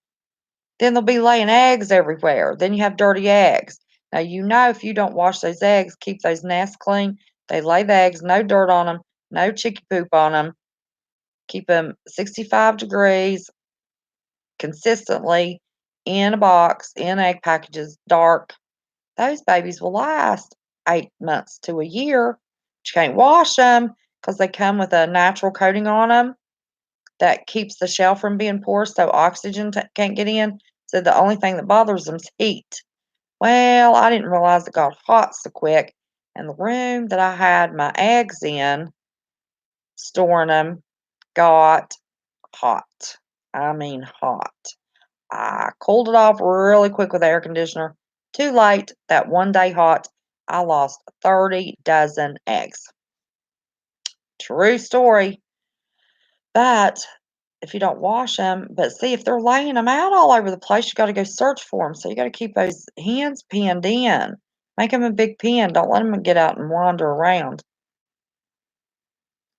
then they'll be laying eggs everywhere. Then you have dirty eggs. Now, you know, if you don't wash those eggs, keep those nests clean, they lay the eggs, no dirt on them, no chicky poop on them. Keep them 65 degrees consistently in a box, in egg packages, dark. Those babies will last 8 months to a year. But you can't wash them because they come with a natural coating on them. that keeps the shell from being porous so oxygen can't get in. So the only thing that bothers them is heat. Well, I didn't realize it got hot so quick, and the room that I had my eggs in, storing them, got hot. I mean hot. I cooled it off really quick with the air conditioner. Too late. That one day hot, I lost 30 dozen eggs. True story. But if you don't wash them, but see, if they're laying them out all over the place, you got to go search for them. So you got to keep those hens penned in. Make them a big pen. Don't let them get out and wander around.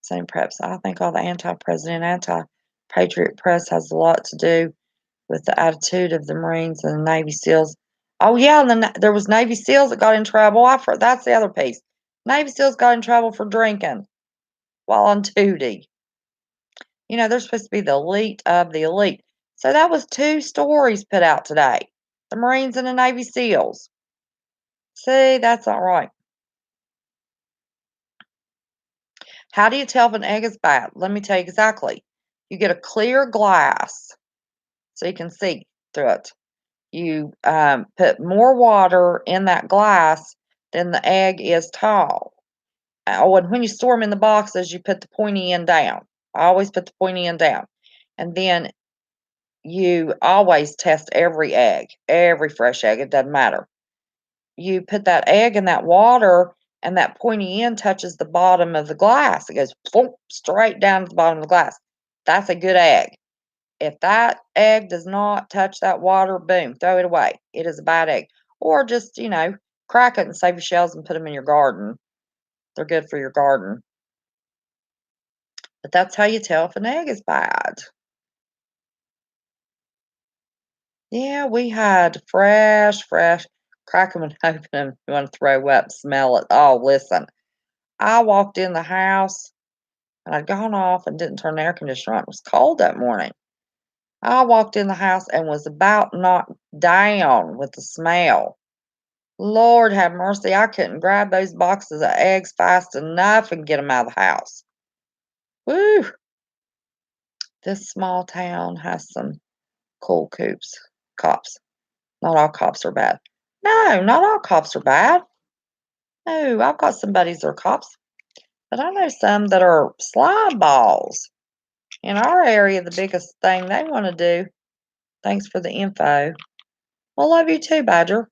Same perhaps. I think all the anti-president, anti-patriot press has a lot to do with the attitude of the Marines and the Navy SEALs. Oh yeah, and then there was Navy SEALs that got in trouble. That's the other piece. Navy SEALs got in trouble for drinking while on duty. You know, they're supposed to be the elite of the elite. So that was two stories put out today. The Marines and the Navy SEALs. See, that's not right. How do you tell if an egg is bad? Let me tell you exactly. You get a clear glass so you can see through it. You put more water in that glass than the egg is tall. Oh, and when you store them in the boxes, you put the pointy end down. I always put the pointy end down. And then you always test every egg, every fresh egg, it doesn't matter. You put that egg in that water, and that pointy end touches the bottom of the glass. It goes plump, straight down to the bottom of the glass. That's a good egg. If that egg does not touch that water, boom, throw it away. It is a bad egg. Or just, crack it and save your shells and put them in your garden. They're good for your garden. But that's how you tell if an egg is bad. Yeah, we had fresh, crack them and open them. You want to throw up, smell it. Oh, listen. I walked in the house and I'd gone off and didn't turn the air conditioner on. It was cold that morning. I walked in the house and was about knocked down with the smell. Lord have mercy, I couldn't grab those boxes of eggs fast enough and get them out of the house. Woo! This small town has some cool cops. Not all cops are bad. No, not all cops are bad. No, I've got some buddies that are cops, but I know some that are slime balls. In our area, the biggest thing they want to do, thanks for the info. Well, love you too, Badger.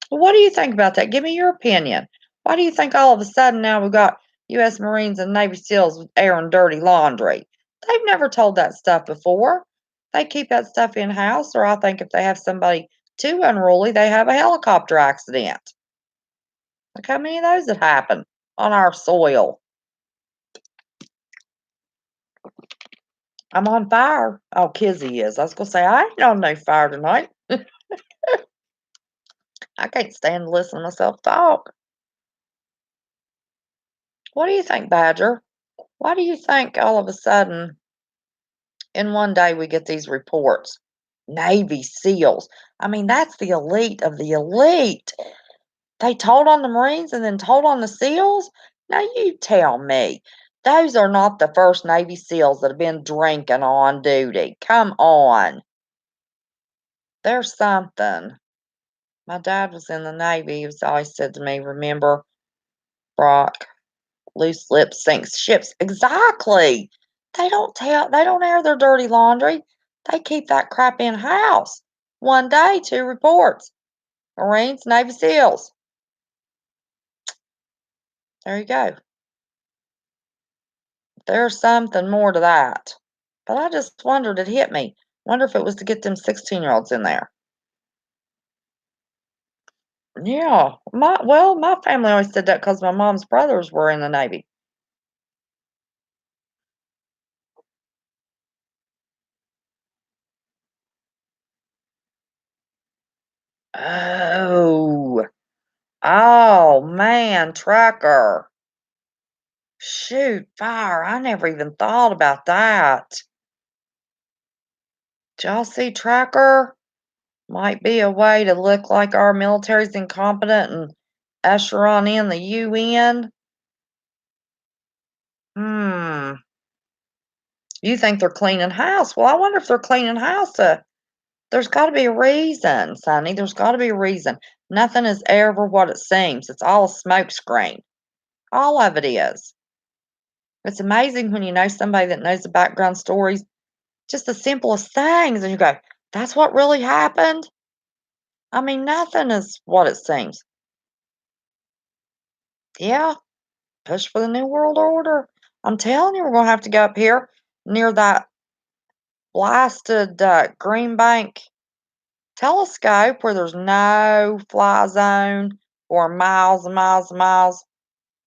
Well, what do you think about that? Give me your opinion. Why do you think all of a sudden now we've got U.S. Marines and Navy SEALs airing dirty laundry? They've never told that stuff before. They keep that stuff in house, or I think if they have somebody too unruly, they have a helicopter accident. Look how many of those have happened on our soil. I'm on fire. Oh, Kizzy is. I was going to say, I ain't on no fire tonight. I can't stand to listen to myself talk. What do you think, Badger? Why do you think all of a sudden in one day we get these reports? Navy SEALs. I mean, that's the elite of the elite. They told on the Marines and then told on the SEALs? Now you tell me. Those are not the first Navy SEALs that have been drinking on duty. Come on. There's something. My dad was in the Navy. He was always said to me, remember, Brock, loose lips sinks ships. Exactly. They don't air their dirty laundry. They keep that crap in house. One day, two reports. Marines, Navy SEALs. There you go. There's something more to that. But I just wondered, it hit me. Wonder if it was to get them 16-year-olds in there. Yeah. My family always did that because my mom's brothers were in the Navy. Oh. Oh man, trucker. Shoot, fire. I never even thought about that. Did y'all see tracker? Might be a way to look like our military's incompetent and usher on in the UN. Hmm. You think they're cleaning house. Well, I wonder if they're cleaning house to there's gotta be a reason, Sonny, there's gotta be a reason. Nothing is ever what it seems. It's all a smokescreen. All of it is. It's amazing when you know somebody that knows the background stories, just the simplest things, and you go, "That's what really happened?" I mean, nothing is what it seems. Yeah, push for the New World Order. I'm telling you, we're gonna have to go up here near that blasted, Green Bank telescope where there's no fly zone for miles and miles and miles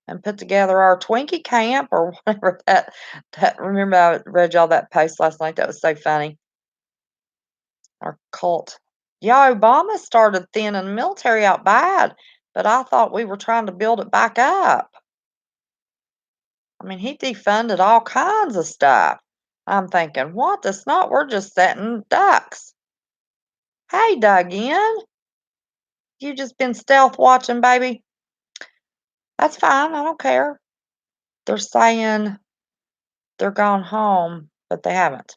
and put together our Twinkie camp or whatever that remember I read y'all that post last night, that was so funny. Our cult. Yeah, Obama started thinning the military out bad, but I thought we were trying to build it back up. I mean, he defunded all kinds of stuff. I'm thinking, what the snot? We're just setting ducks. Hey, Duggan, you just been stealth watching, baby. That's fine. I don't care. They're saying they're gone home, but they haven't.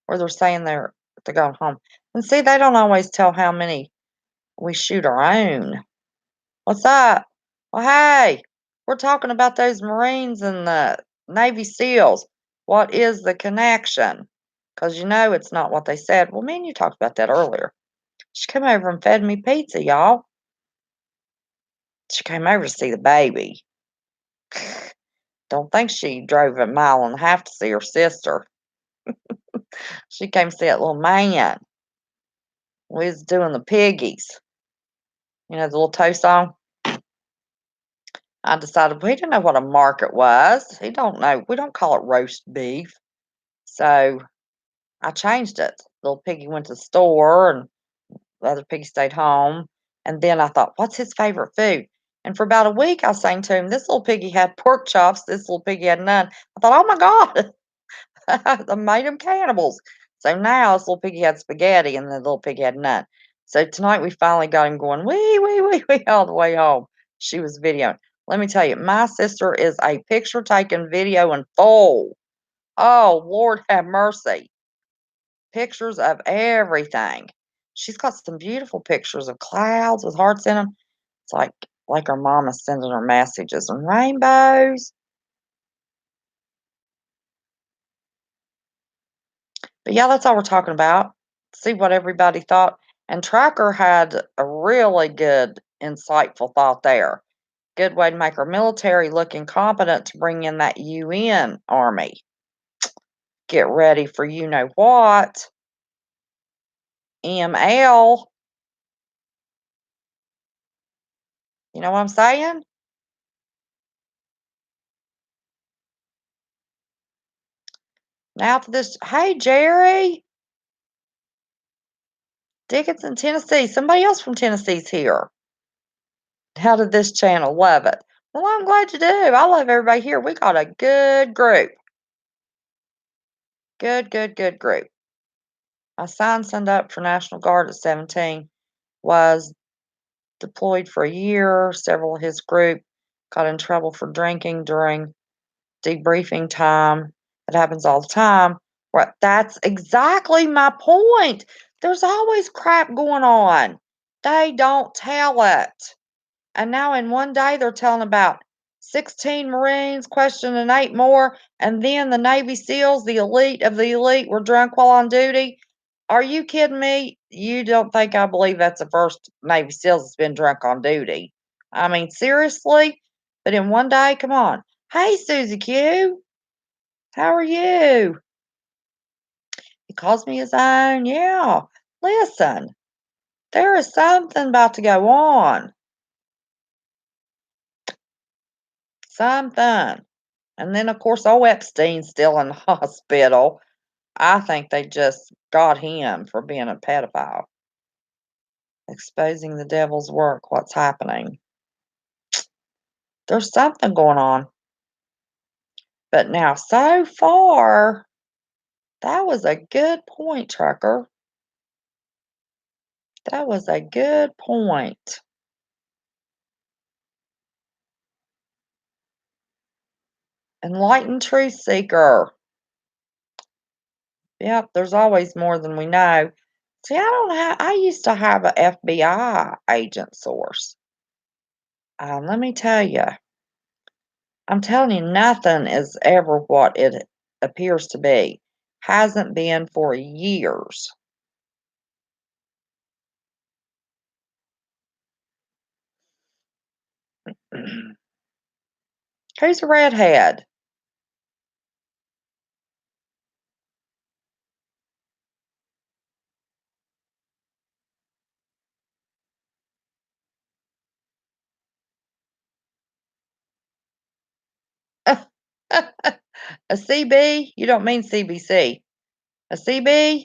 Or they're saying they're going home. And see, they don't always tell how many we shoot our own. What's up? Well, hey, we're talking about those Marines and the Navy SEALs. What is the connection? Because you know it's not what they said. Well, me and you talked about that earlier. She came over and fed me pizza, y'all. She came over to see the baby. Don't think she drove a mile and a half to see her sister. She came to see that little man. We was doing the piggies. You know, the little toe song. I decided we didn't know what a market was. He don't know. We don't call it roast beef. So I changed it. Little piggy went to the store and the other piggy stayed home. And then I thought, what's his favorite food? And for about a week, I was saying to him, this little piggy had pork chops. This little piggy had none. I thought, oh my God, I made them cannibals. So now this little piggy had spaghetti and the little piggy had none. So tonight we finally got him going, wee, wee, wee, wee, all the way home. She was videoing. Let me tell you, my sister is a picture taking video in full. Oh, Lord have mercy. Pictures of everything. She's got some beautiful pictures of clouds with hearts in them. It's like her mama's sending her messages and rainbows. But yeah, that's all we're talking about. See what everybody thought. And Tracker had a really good, insightful thought there. Good way to make our military look incompetent to bring in that UN army. Get ready for you know what. ML. You know what I'm saying? Now to this. Hey, Jerry. Dickinson, Tennessee. Somebody else from Tennessee's here. How did this channel? Love it. Well, I'm glad you do. I love everybody here. We got a good group. Good, good, good group. My son signed up for National Guard at 17, was deployed for a year. Several of his group got in trouble for drinking during debriefing time. It happens all the time. Right, that's exactly my point. There's always crap going on. They don't tell it. And now in one day, they're telling about 16 Marines, questioning 8 more, and then the Navy SEALs, the elite of the elite, were drunk while on duty. Are you kidding me? You don't think I believe that's the first Navy SEALs that's been drunk on duty? I mean, seriously? But in one day, come on. Hey, Susie Q, how are you? He calls me his own. Yeah. Listen, there is something about to go on. Something. And then, of course, old Epstein's still in the hospital. I think they just got him for being a pedophile. Exposing the devil's work. What's happening? There's something going on. But now, so far, that was a good point, Trucker. That was a good point. Enlightened truth seeker. Yep, there's always more than we know. See, I used to have a FBI agent source. Let me tell you, I'm telling you, nothing is ever what it appears to be. Hasn't been for years. Who's a redhead? A CB? You don't mean CBC. A CB?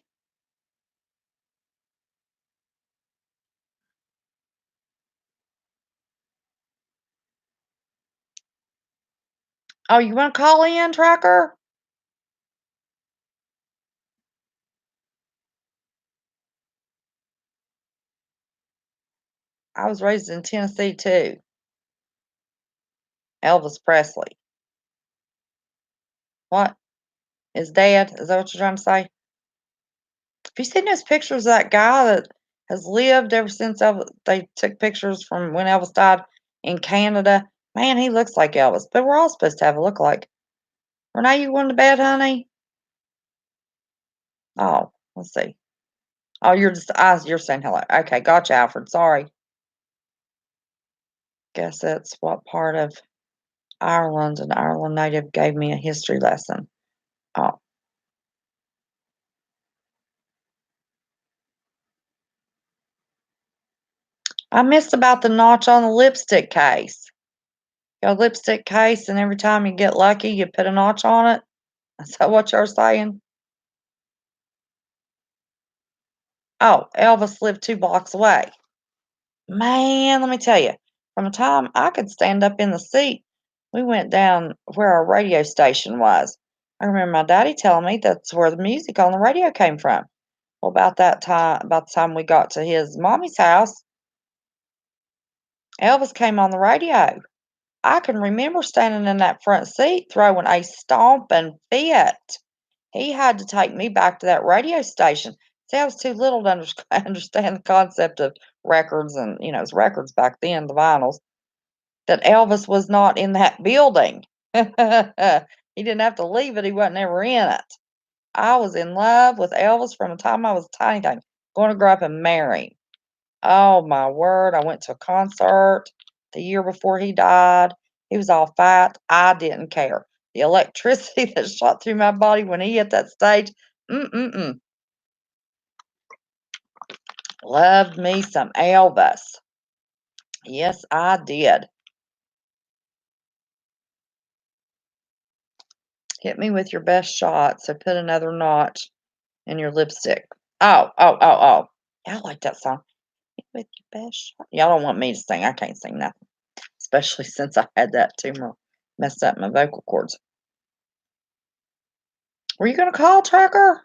Oh, you want to call in, Tracker? I was raised in Tennessee too. Elvis Presley. What? Is dead? Is that what you're trying to say? Have you seen those pictures of that guy that has lived ever since they took pictures from when Elvis died in Canada? Man, he looks like Elvis, but we're all supposed to have a look like. Renee, you going to bed, honey? Oh, let's see. Oh, you're saying hello. Okay, gotcha, Alfred. Sorry. Guess that's what part of Ireland an Ireland native gave me a history lesson. Oh, I missed about the notch on the lipstick case. Got a lipstick case, and every time you get lucky, you put a notch on it. Is that what you're saying? Oh, Elvis lived 2 blocks away. Man, let me tell you, from the time I could stand up in the seat, we went down where our radio station was. I remember my daddy telling me that's where the music on the radio came from. Well, about the time we got to his mommy's house, Elvis came on the radio. I can remember standing in that front seat throwing a stomping fit. He had to take me back to that radio station. See, I was too little to understand the concept of records and, it was records back then, the vinyls, that Elvis was not in that building. He didn't have to leave it, he wasn't ever in it. I was in love with Elvis from the time I was a tiny thing, going to grow up and marry him. Oh my word, I went to a concert the year before he died. He was all fat. I didn't care. The electricity that shot through my body when he hit that stage, mm-mm-mm. Loved me some Elvis. Yes, I did. Hit me with your best shot, so put another notch in your lipstick. Oh, oh, oh, oh. Yeah, I like that song. Hit me with your best shot. Y'all don't want me to sing. I can't sing nothing, especially since I had that tumor messed up my vocal cords. Were you gonna call, Tracker?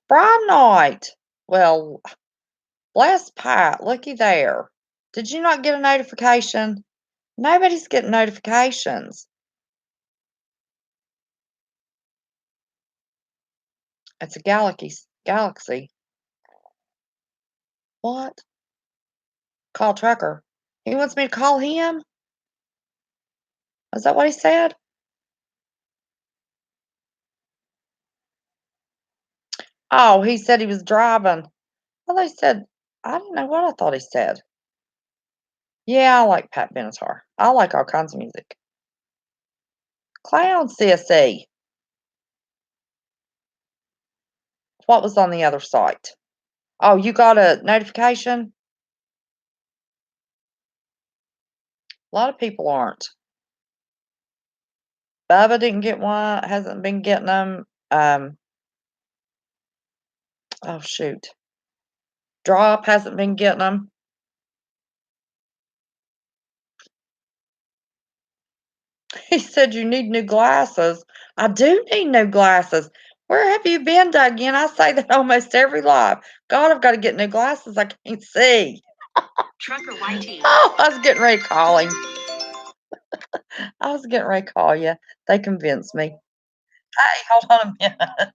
Prom night. Well, bless Pat. Looky there. Did you not get a notification? Nobody's getting notifications. It's a galaxy. What? Call Tracker. He wants me to call him? Is that what he said? Oh, he said he was driving. Well, they said, I don't know what I thought he said. Yeah, I like Pat Benatar. I like all kinds of music. Clown CSE. What was on the other site? Oh, you got a notification? A lot of people aren't. Bubba didn't get one, hasn't been getting them. Oh shoot. Drop hasn't been getting them. He said you need new glasses. I do need new glasses. Where have you been, Dougie? I say that almost every live. God, I've got to get new glasses. I can't see. Trucker YT. Oh, I was getting ready to call him. I was getting ready to call you. They convinced me. Hey, hold on a minute.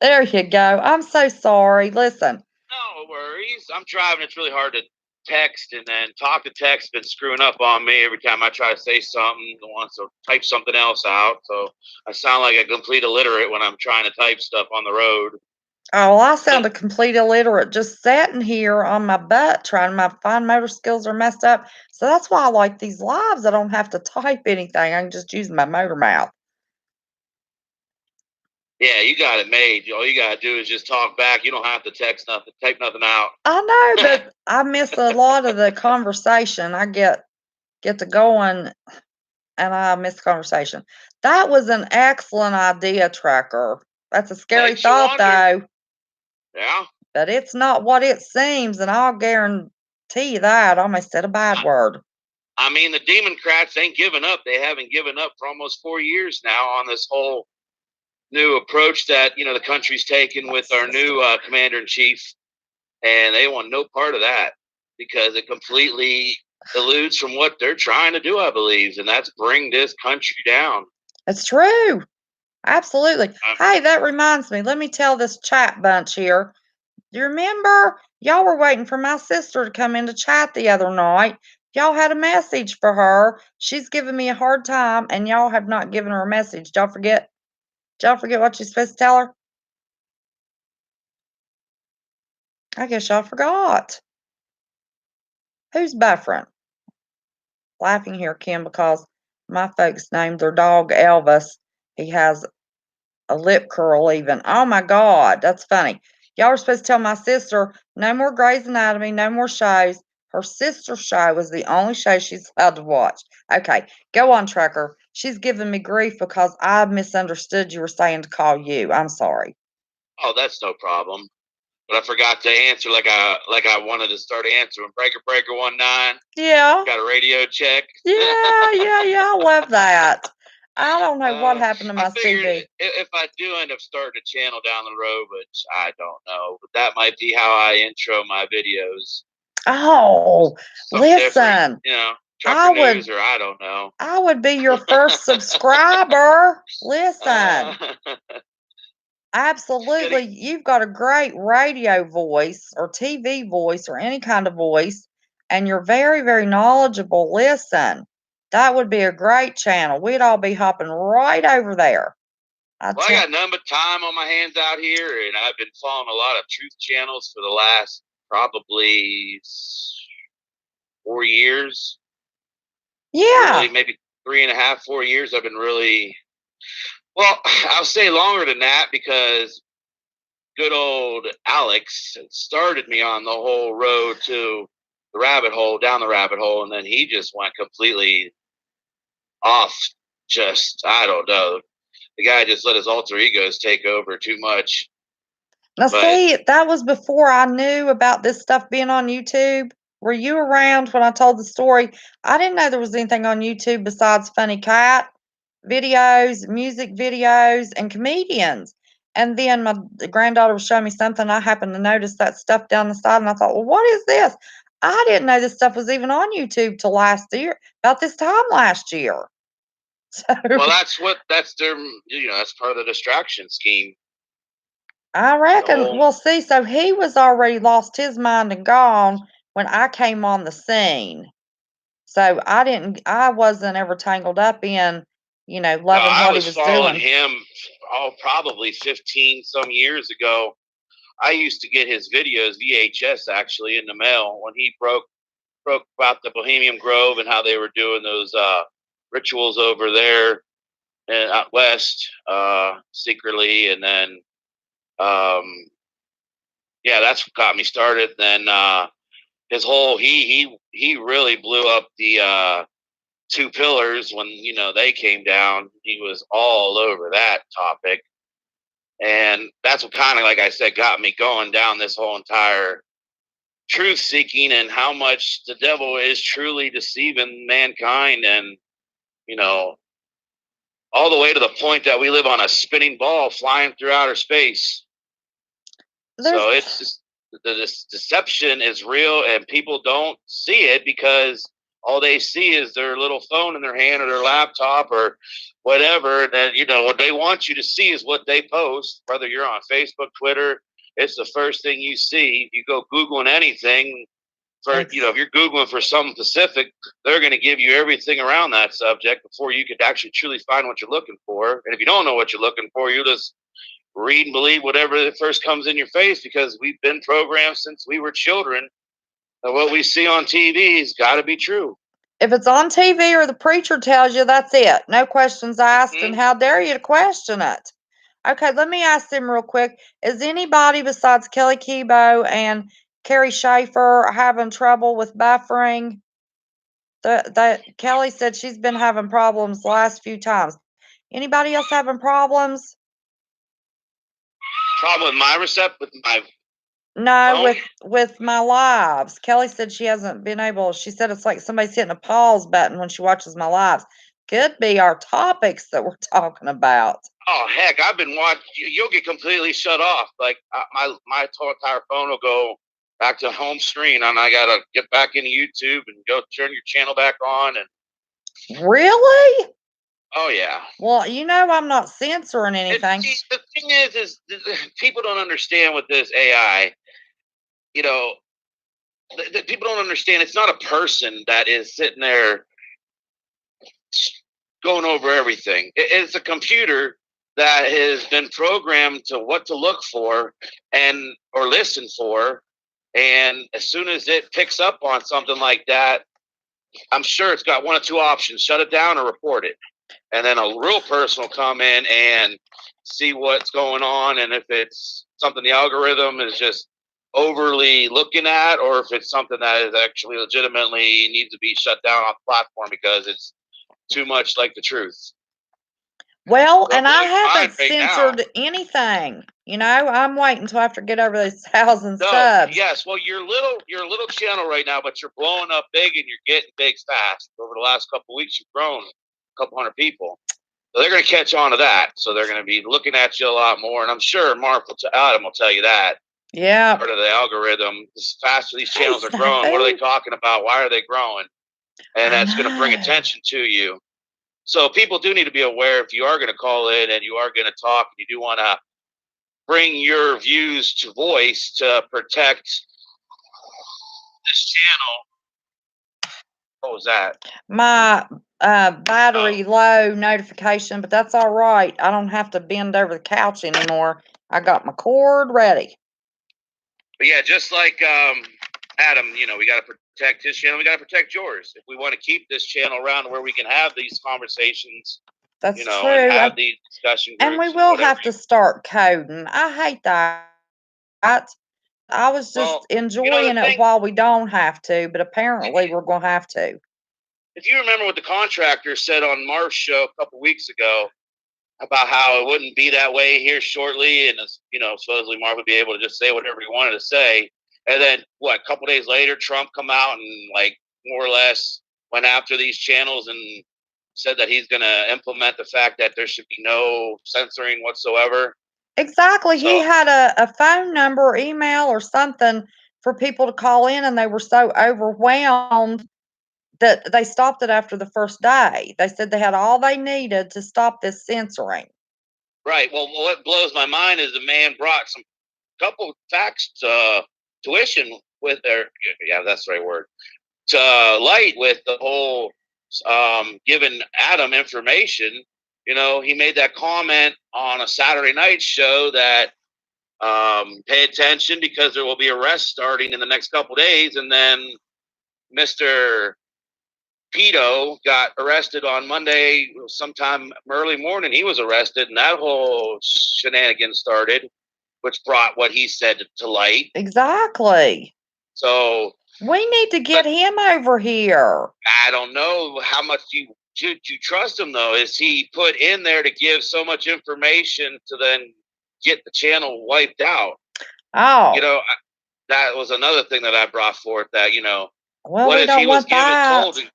There you go. I'm so sorry. Listen. No worries. I'm driving. It's really hard to text, and then talk to text been screwing up on me every time I try to say something. It wants to type something else out, so I sound like a complete illiterate when I'm trying to type stuff on the road. Oh, well, I sound a complete illiterate just sitting here on my butt trying. My fine motor skills are messed up. So that's why I like these lives. I don't have to type anything. I can just use my motor mouth. Yeah, you got it made. All you gotta do is just talk back. You don't have to text nothing, type nothing out. I know, but I miss a lot of the conversation. I get to going and I miss the conversation. That was an excellent idea, Tracker. That's a scary Makes you thought, wonder. though. Yeah. But it's not what it seems, and I'll guarantee you that. I almost said a bad word. I mean, the Democrats ain't giving up. They haven't given up for almost 4 years now on this whole new approach that the country's taken with our new commander in chief, and they want no part of that because it completely eludes from what they're trying to do, I believe, and that's bring this country down. It's true. Absolutely. Hey, that reminds me. Let me tell this chat bunch here. Do you remember y'all were waiting for my sister to come in to chat the other night? Y'all had a message for her. She's giving me a hard time, and y'all have not given her a message. Don't forget. Don't forget what you're supposed to tell her. I guess y'all forgot. Who's buffering? Laughing here, Kim, because my folks named their dog Elvis. He has a lip curl even. Oh my God, that's funny. Y'all were supposed to tell my sister no more Grey's Anatomy, no more shows. Her sister's show was the only show she's allowed to watch. Okay, go on, Trucker. She's giving me grief because I misunderstood you were saying to call you. I'm sorry. Oh, that's no problem. But I forgot to answer like I wanted to start answering. Breaker 19. Yeah. Got a radio check. Yeah. I love that. I don't know what happened to my I figured CD. if I do end up starting a channel down the road, which I don't know, but that might be how I intro my videos. Oh, Something listen. different, trucker news, or I don't know. I would be your first subscriber. Listen. Absolutely. You've got a great radio voice or TV voice or any kind of voice, and you're very, very knowledgeable. Listen, that would be a great channel. We'd all be hopping right over there. I got none but time on my hands out here, and I've been following a lot of truth channels for the last probably 4 years. Yeah. Really, maybe 3.5, 4 years. I've been really, well, I'll say longer than that because good old Alex started me on the whole road to the rabbit hole, down the rabbit hole, and then he just went completely off. Just, I don't know. The guy just let his alter egos take over too much. Now, see, that was before I knew about this stuff being on YouTube. Were you around when I told the story? I didn't know there was anything on YouTube besides funny cat videos, music videos, and comedians. And then my granddaughter was showing me something. I happened to notice that stuff down the side, and I thought, well, what is this? I didn't know this stuff was even on YouTube till last year, about this time last year. So, well, that's their, that's part of the distraction scheme. I reckon. Well, see, so he was already lost his mind and gone when I came on the scene. So I wasn't ever tangled up in, loving what he was doing. I was following him, probably 15 some years ago. I used to get his videos, VHS actually, in the mail when he broke about the Bohemian Grove and how they were doing those rituals over there and out west secretly, and then that's what got me started. Then his whole he really blew up the two pillars when they came down. He was all over that topic, and that's what kind of, like I said, got me going down this whole entire truth seeking and how much the devil is truly deceiving mankind, and all the way to the point that we live on a spinning ball flying through outer space. So it's just, this deception is real, and people don't see it because all they see is their little phone in their hand or their laptop or whatever. That, what they want you to see is what they post, whether you're on Facebook, Twitter. It's the first thing you see. If you go Googling anything, if you're Googling for something specific, they're going to give you everything around that subject before you could actually truly find what you're looking for. And if you don't know what you're looking for, you just read and believe whatever first comes in your face, because we've been programmed since we were children that what we see on TV has got to be true. If it's on TV or the preacher tells you, that's it. No questions asked, and how dare you to question it? Okay, let me ask them real quick. Is anybody besides Kelly Kebo and Carrie Schaefer having trouble with buffering? Kelly said she's been having problems the last few times. Anybody else having problems? Problem with my with my No, with my lives. Kelly said she hasn't been able. She said it's like somebody's hitting a pause button when she watches my lives. Could be our topics that we're talking about. Oh heck, I've been watching. You'll get completely shut off. Like my entire phone will go back to home screen, and I gotta get back into YouTube and go turn your channel back on. And really? Oh yeah. Well, I'm not censoring anything. The thing is people don't understand with this AI. People don't understand. It's not a person that is sitting there going over everything. It's a computer that has been programmed to what to look for or listen for, and as soon as it picks up on something like that, I'm sure it's got one of two options: shut it down or report it. And then a real person will come in and see what's going on, and if it's something the algorithm is just overly looking at, or if it's something that is actually legitimately needs to be shut down off the platform because it's too much like the truth. Well, and I haven't censored anything. I'm waiting until after I get over those 1,000 subs. Yes, well, you're a little channel right now, but you're blowing up big and you're getting big fast. Over the last couple of weeks, you've grown a couple hundred people. So they're going to catch on to that. So they're going to be looking at you a lot more. And I'm sure Adam will tell you that. Yeah. Part of the algorithm. The faster these channels are growing, what are they talking about? Why are they growing? And that's going to bring attention to you. So people do need to be aware, if you are going to call in and you are going to talk, and you do want to bring your views to voice to protect this channel. What was that? My battery low notification, but that's all right. I don't have to bend over the couch anymore. I got my cord ready. But yeah, just like Adam, we got to protect his channel. We got to protect yours. If we want to keep this channel around where we can have these conversations, that's true, and have these discussion groups, and we will have to start coding. I hate that. I was just enjoying it while we don't have to, but apparently we're going to have to. If you remember what the contractor said on Marv's show a couple weeks ago about how it wouldn't be that way here shortly, and supposedly Marv would be able to just say whatever he wanted to say, and then a couple days later, Trump come out and more or less went after these channels and said that he's going to implement the fact that there should be no censoring whatsoever. Exactly. So, he had a phone number or email or something for people to call in, and they were so overwhelmed that they stopped it after the first day. They said they had all they needed to stop this censoring. Right. Well, what blows my mind is the man brought couple facts to tuition with that's the right word, to light with the whole giving Adam information. He made that comment on a Saturday night show that pay attention because there will be arrests starting in the next couple days, and then Mr. Pito got arrested on Monday sometime early morning. He was arrested, and that whole shenanigan started, which brought what he said to light. Exactly. So we need to get him over here. I don't know how much you trust him, though. Is he put in there to give so much information to then get the channel wiped out? Oh. That was another thing that I brought forth, that, well, what if he was told to,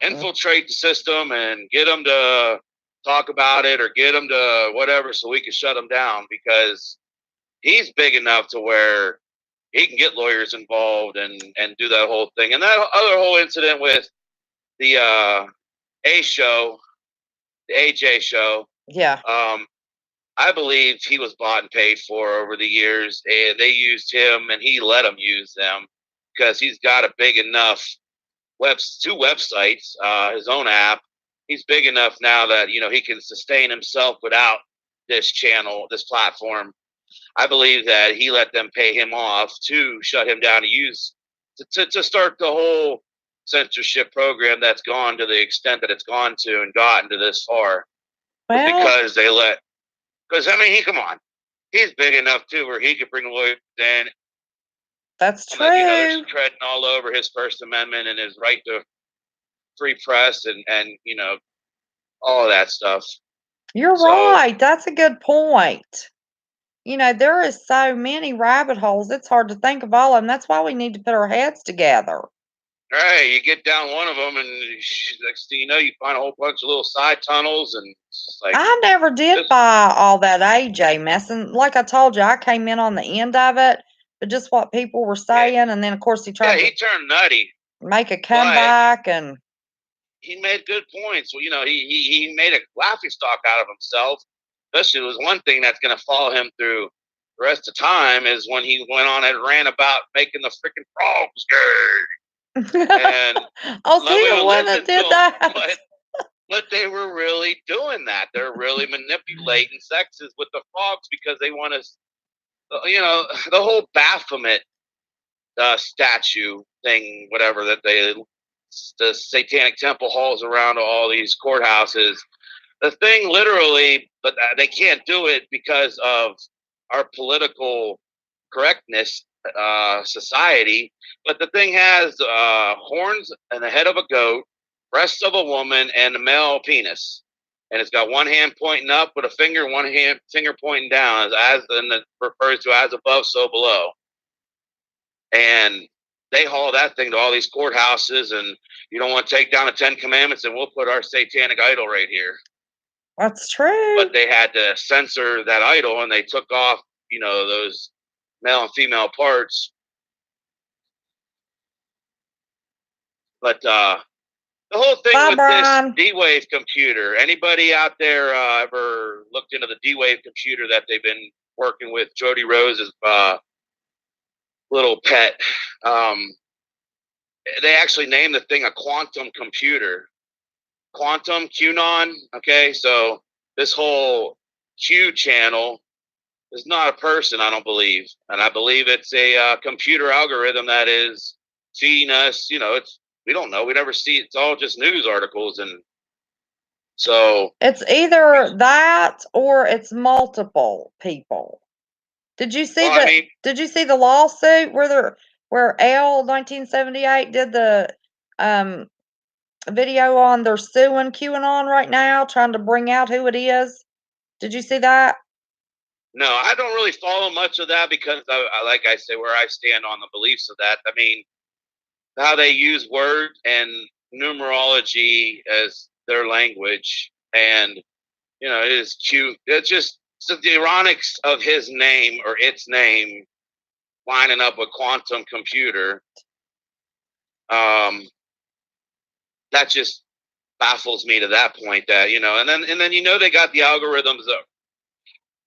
infiltrate the system and get them to talk about it or get them to whatever so we can shut him down, because he's big enough to where he can get lawyers involved and do that whole thing. And that other whole incident with the A show, the AJ show, Yeah. I believe he was bought and paid for over the years, and they used him, and he let them use them because he's got a big enough two websites, his own app. He's big enough now that he can sustain himself without this channel, this platform. I believe that he let them pay him off to shut him down to use to start the whole censorship program that's gone to the extent that it's gone to and gotten to this far. Well, Because they let, because I mean, come on, he's big enough too where he could bring lawyers in. that's And that, they're true. just treading all over his First Amendment and his right to free press and all of that stuff. You're So, right. That's a good point. There is so many rabbit holes. It's hard to think of all of them. That's why we need to put our heads together. right, you get down one of them, and next thing you know, you find a whole bunch of little side tunnels, and it's like, I never did this, buy all that AJ mess, and like I told you, I came in on the end of it, but just what people were yeah, saying, and then of course he yeah, tried he to turned nutty, make a but comeback, and he made good points. Well, he made a laughing stock out of himself. Especially, it was one thing that's going to follow him through the rest of time is when he went on and ran about making the freaking frogs gay. And oh, we see the would one listen that to did him, that. but they were really doing that. They're really manipulating sexes with the frogs because they want to, the whole Baphomet statue thing, whatever that the satanic temple halls around all these courthouses. The thing literally, but they can't do it because of our political correctness society. But the thing has horns and the head of a goat, breasts of a woman, and a male penis. And it's got one hand pointing up with a finger, one hand finger pointing down, and it refers to as above, so below. And they haul that thing to all these courthouses, and you don't want to take down the 10 Commandments, and we'll put our satanic idol right here. That's true. But they had to censor that idol, and they took off, those male and female parts. But the whole thing Bye, with this Brian. D-Wave computer, anybody out there ever looked into the D-Wave computer that they've been working with Jody Rose's little pet? They actually named the thing a quantum computer. Quantum QAnon. Okay, so this whole Q channel is not a person, I don't believe, and I believe it's a computer algorithm that is feeding us. We don't know. We never see. It's all just news articles, and so It's either that or it's multiple people. Did you see well, I the mean, did you see the lawsuit where L 1978 did the um video on they're suing QAnon right now, trying to bring out who it is? Did you see that? no, I don't really follow much of that because, like I say, where I stand on the beliefs of that. I mean, how they use word and numerology as their language, and it is cute. It's just the ironics of his name or its name lining up with quantum computer. That just baffles me to that point. That and then they got the algorithms,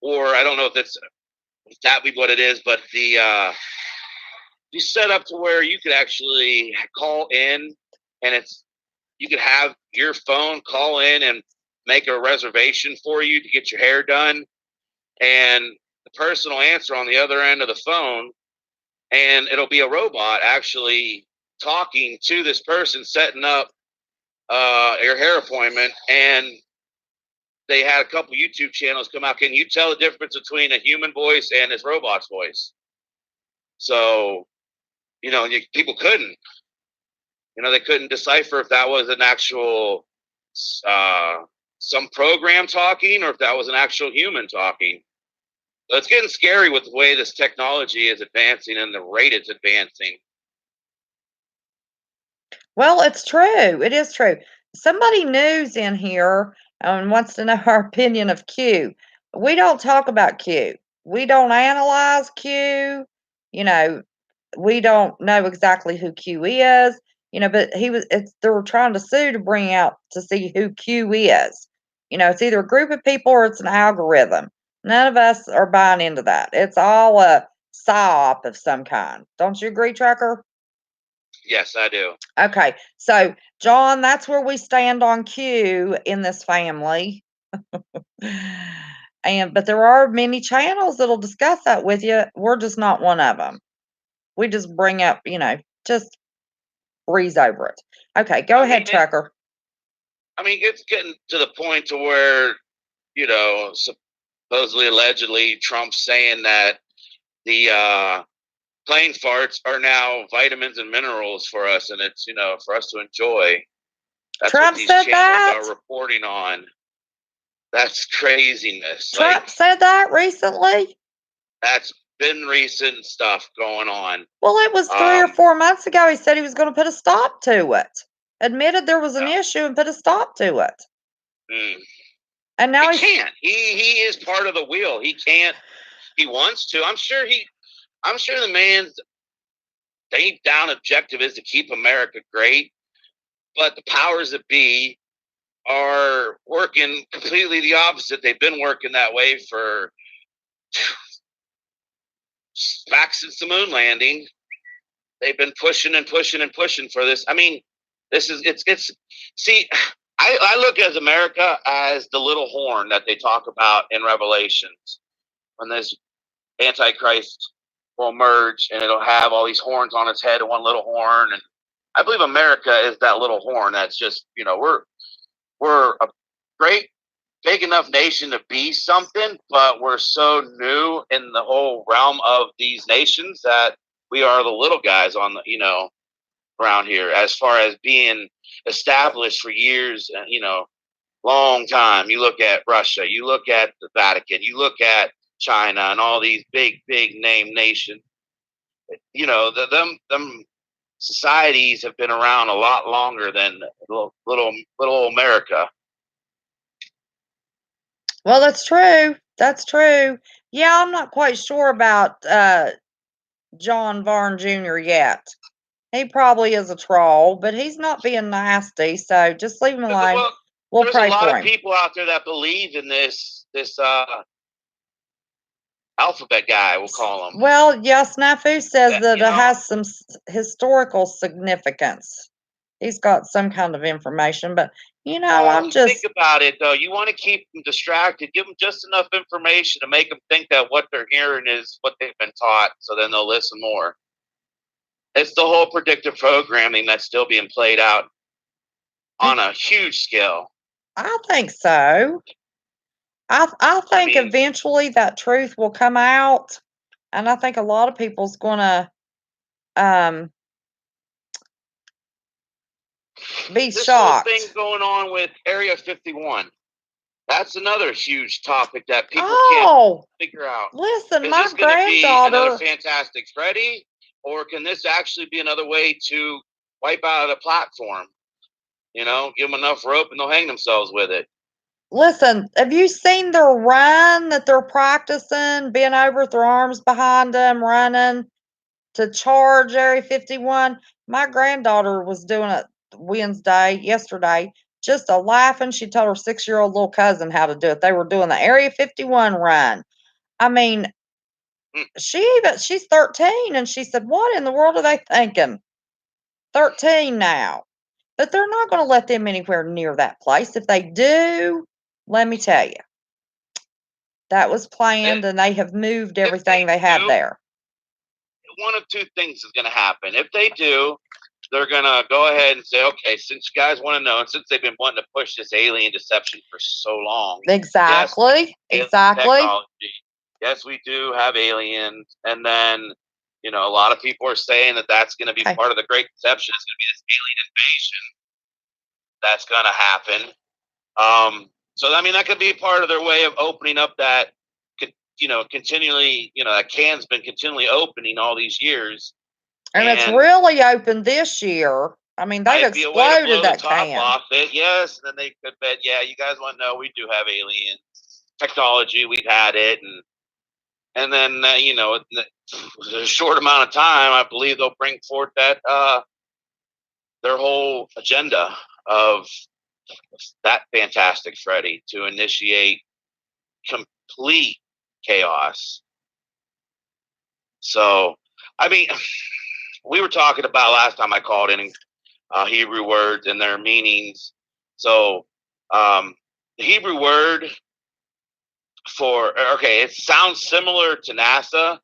or I don't know if that be what it is, but the you set up to where you could actually call in, and you could have your phone call in and make a reservation for you to get your hair done, and the person will answer on the other end of the phone, and it'll be a robot actually talking to this person setting up your hair appointment. And they had a couple YouTube channels come out. Can you tell the difference between a human voice and this robot's voice? So people couldn't. They couldn't decipher if that was an actual some program talking or if that was an actual human talking. So it's getting scary with the way this technology is advancing and the rate it's advancing. Well, it's true. It is true. Somebody new's in here and wants to know our opinion of Q. We don't talk about Q. We don't analyze Q. we don't know exactly who Q is, but they were trying to sue to bring out to see who Q is. It's either a group of people or it's an algorithm. None of us are buying into that. It's all a psyop of some kind. Don't you agree, Trucker? Yes, I do. Okay, so John, that's where we stand on Q in this family. But there are many channels that'll discuss that with you. We're just not one of them. We just bring up, just breeze over it. Okay, go ahead, Trucker. It's getting to the point to where, supposedly, allegedly, Trump's saying that the plane farts are now vitamins and minerals for us, and it's, for us to enjoy. That's Trump what these said channels that? are reporting on. That's craziness. Trump said that recently? That's been recent stuff going on. Well, it was 3 or 4 months ago. He said he was going to put a stop to it. Admitted there was an issue and put a stop to it. And now he can't. He is part of the wheel. He can't. He wants to. I'm sure the man's deep down objective is to keep America great, but the powers that be are working completely the opposite. They've been working that way for back since the moon landing. They've been pushing and pushing and pushing for this. See, I look at America as the little horn that they talk about in Revelations, when this Antichrist will emerge and it'll have all these horns on its head and one little horn. And I believe America is that little horn. That's just, we're a great, big enough nation to be something, but we're so new in the whole realm of these nations that we are the little guys on the, around here, as far as being established for years, long time. You look at Russia, you look at the Vatican, you look at China and all these big name nations. Them societies have been around a lot longer than little America. Well, that's true. That's true. Yeah, I'm not quite sure about John Varn Jr. yet. He probably is a troll, but he's not being nasty, so just leave him alone. We'll pray for him. There's a lot of people out there that believe in this alphabet guy, we'll call him. Well, yeah, Snafu says that it has some historical significance. He's got some kind of information, but I'm just... Think about it, though. You want to keep them distracted. Give them just enough information to make them think that what they're hearing is what they've been taught, so then they'll listen more. It's the whole predictive programming that's still being played out on a huge scale. I think so. I think eventually that truth will come out, and I think a lot of people's gonna be shocked. This whole thing going on with Area 51. That's another huge topic that people can't figure out. Listen, my granddaughter... Is this going to be another Fantastic Freddy, or can this actually be another way to wipe out the platform? Give them enough rope and they'll hang themselves with it. Listen, have you seen their run that they're practicing, bent over with their arms behind them, running to charge Area 51? My granddaughter was doing it yesterday, just laughing. She told her 6-year-old little cousin how to do it. They were doing the Area 51 run. She's 13, and she said, what in the world are they thinking? 13 now. But they're not going to let them anywhere near that place. If they do, let me tell you, that was planned, and they have moved everything they had there. One of two things is going to happen. If they do, they're going to go ahead and say, okay, since you guys want to know, and since they've been wanting to push this alien deception for so long. Exactly. Yes, we do have aliens. And then, a lot of people are saying that that's going to be part of the Great Deception. It's going to be this alien invasion that's going to happen. So, that could be part of their way of opening up that, continually, that can's been continually opening all these years. And it's really opened this year. They've exploded that can. Off it, yes. And then they could bet, yeah, you guys want to know, we do have alien technology. We've had it. And then, a short amount of time, I believe they'll bring forth that their whole agenda of that Fantastic Freddy to initiate complete chaos. So, I mean, we were talking about last time I called in Hebrew words and their meanings. So, the Hebrew word it sounds similar to NASA,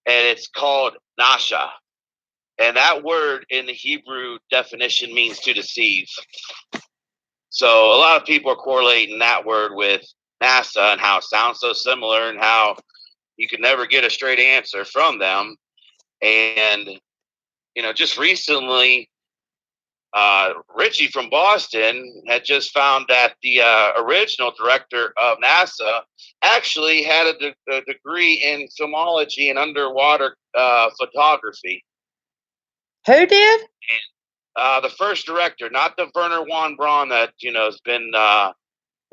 and it's called Nasha. And that word in the Hebrew definition means to deceive. So a lot of people are correlating that word with NASA and how it sounds so similar and how you can never get a straight answer from them. And, just recently, Richie from Boston had just found that the original director of NASA actually had a degree in filmology and underwater photography. Who did? The first director, not the Werner von Braun that has been the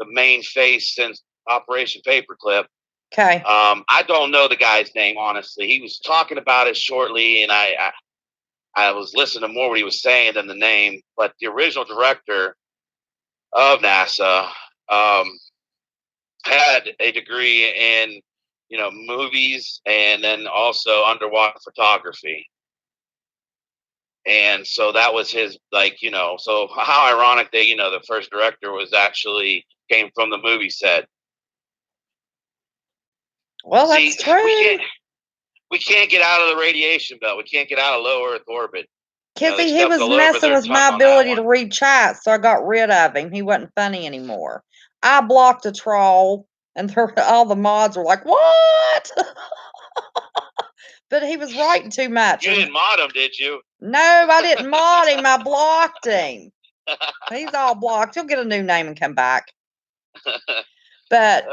main face since Operation Paperclip. Okay. I don't know the guy's name, honestly. He was talking about it shortly, and I was listening to more what he was saying than the name. But the original director of NASA had a degree in movies and then also underwater photography. And so that was his, so how ironic that, the first director came from the movie set. Well, that's true. We can't get out of the radiation belt. We can't get out of low Earth orbit. Kizzy, he was messing with my ability to read chat, so I got rid of him. He wasn't funny anymore. I blocked a troll, and all the mods were like, what? But he was writing too much. You didn't mod him, did you? No, I didn't mod him. I blocked him. He's all blocked. He'll get a new name and come back. But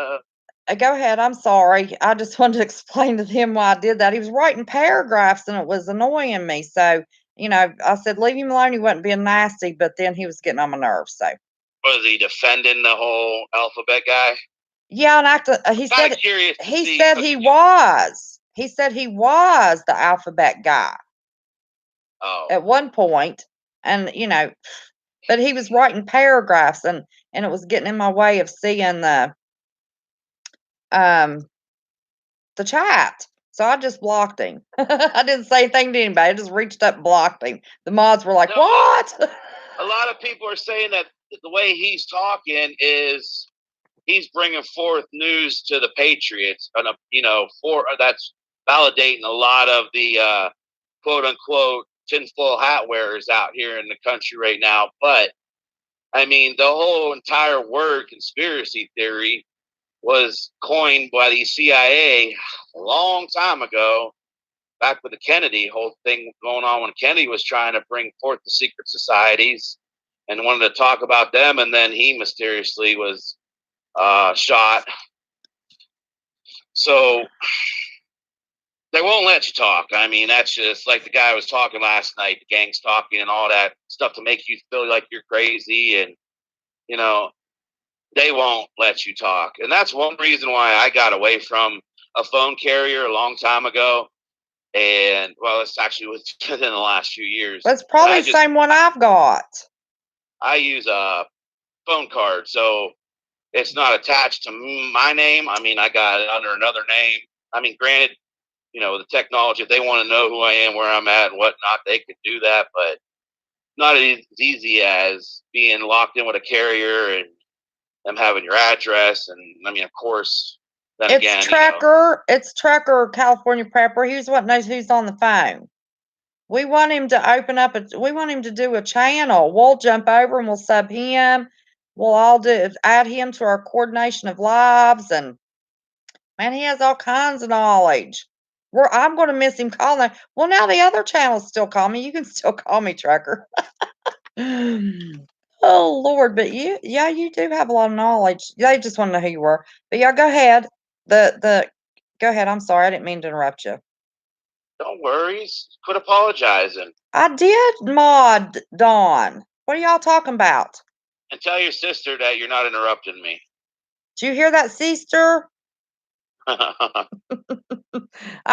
go ahead. I'm sorry. I just wanted to explain to him why I did that. He was writing paragraphs, and it was annoying me. So, I said, leave him alone. He wasn't being nasty, but then he was getting on my nerves. So, was he defending the whole alphabet guy? Yeah, and he said he was. He said he was the alphabet guy. Oh. At one point, and but he was writing paragraphs, and it was getting in my way of seeing the chat. So I just blocked him. I didn't say anything to anybody. I just reached up and blocked him. The mods were like, no, "What?" A lot of people are saying that the way he's talking is he's bringing forth news to the Patriots, and that's validating a lot of the quote unquote tinfoil hat wearers out here in the country right now. But I mean, the whole entire word conspiracy theory was coined by the CIA a long time ago, back with the Kennedy whole thing going on when Kennedy was trying to bring forth the secret societies and wanted to talk about them, and then he mysteriously was shot. So they won't let you talk. I mean, that's just like the guy was talking last night, the gang's talking and all that stuff to make you feel like you're crazy, and they won't let you talk. And that's one reason why I got away from a phone carrier a long time ago. And well, it's actually within the last few years. That's probably the same one I've got. I use a phone card, so it's not attached to my name. I mean, I got it under another name. I mean, granted, the technology, if they want to know who I am, where I'm at, and whatnot, they could do that, but not as easy as being locked in with a carrier and them having your address. And I mean, of course, then it's again, Tracker. It's Tracker, California Prepper. He's what knows who's on the phone. We want him to open up. We want him to do a channel. We'll jump over and we'll sub him. We'll all add him to our coordination of lives, and man, he has all kinds of knowledge. I'm going to miss him calling. Well, now the other channels still call me. You can still call me Tracker. Oh Lord, but you do have a lot of knowledge. They just want to know who you were. But yeah, go ahead. Go ahead. I'm sorry, I didn't mean to interrupt you. Don't worry. Quit apologizing. I did mod Dawn. What are y'all talking about? And tell your sister that you're not interrupting me. Did you hear that, sister? I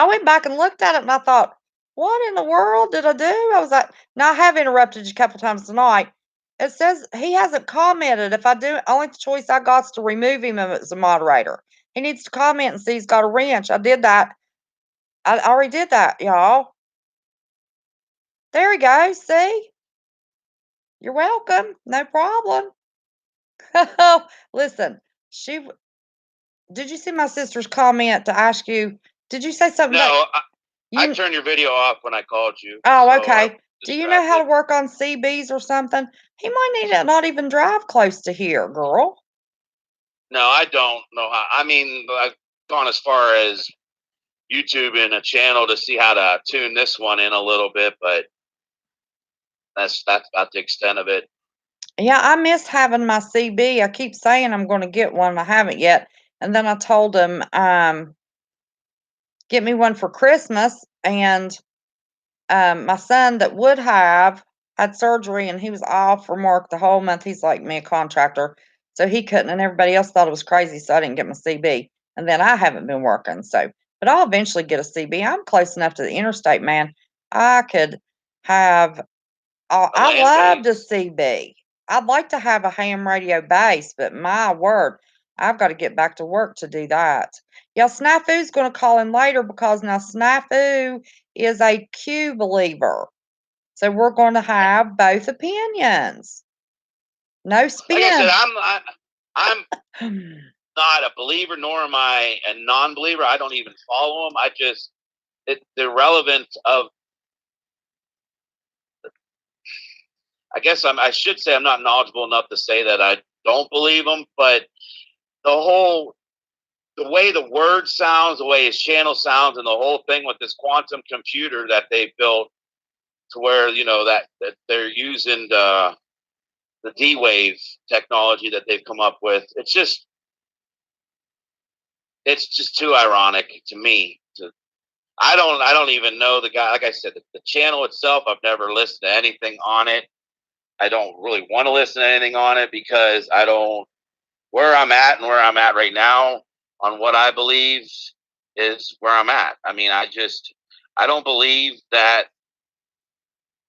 went back and looked at it and I thought, what in the world did I do? I was like, now I have interrupted you a couple times tonight. It says he hasn't commented. If I do, only choice I got is to remove him as a moderator. He needs to comment and see he's got a wrench. I did that. I already did that, y'all. There he goes. See? You're welcome. No problem. Listen, she did you see my sister's comment to ask you? Did you say something about No, I you? turned your video off when I called you, Oh, so I was okay. Do you know how distracted. to work on CBs or something? He might need to not even drive close to here, girl. No, I don't know how. I mean, I've gone as far as YouTube in a channel to see how to tune this one in a little bit, but that's about the extent of it. Yeah, I miss having my CB. I keep saying I'm going to get one. I haven't yet. And then I told him, get me one for Christmas. And my son that would have had surgery and he was off from work the whole month. He's like me, a contractor. So he couldn't, and everybody else thought it was crazy. So I didn't get my CB. And then I haven't been working. So, but I'll eventually get a CB. I'm close enough to the interstate, man. I could have, A I land love the base. CB. I'd like to have a ham radio base, but my word, I've got to get back to work to do that. Yeah, Snafu's going to call in later because now Snafu is a Q believer. So we're going to have both opinions. No Like I said, spin. I'm not a believer, nor am I a non-believer. I don't even follow them. I just the relevance of. I guess I should say I'm not knowledgeable enough to say that I don't believe them, but the way the word sounds, the way his channel sounds, and the whole thing with this quantum computer that they built to where that they're using the D wave technology that they've come up with. It's just too ironic to me. I don't even know the guy. Like I said, the channel itself, I've never listened to anything on it. I don't really want to listen to anything on it because I don't where I'm at and where I'm at right now on what I believe is where I'm at. I mean, I don't believe that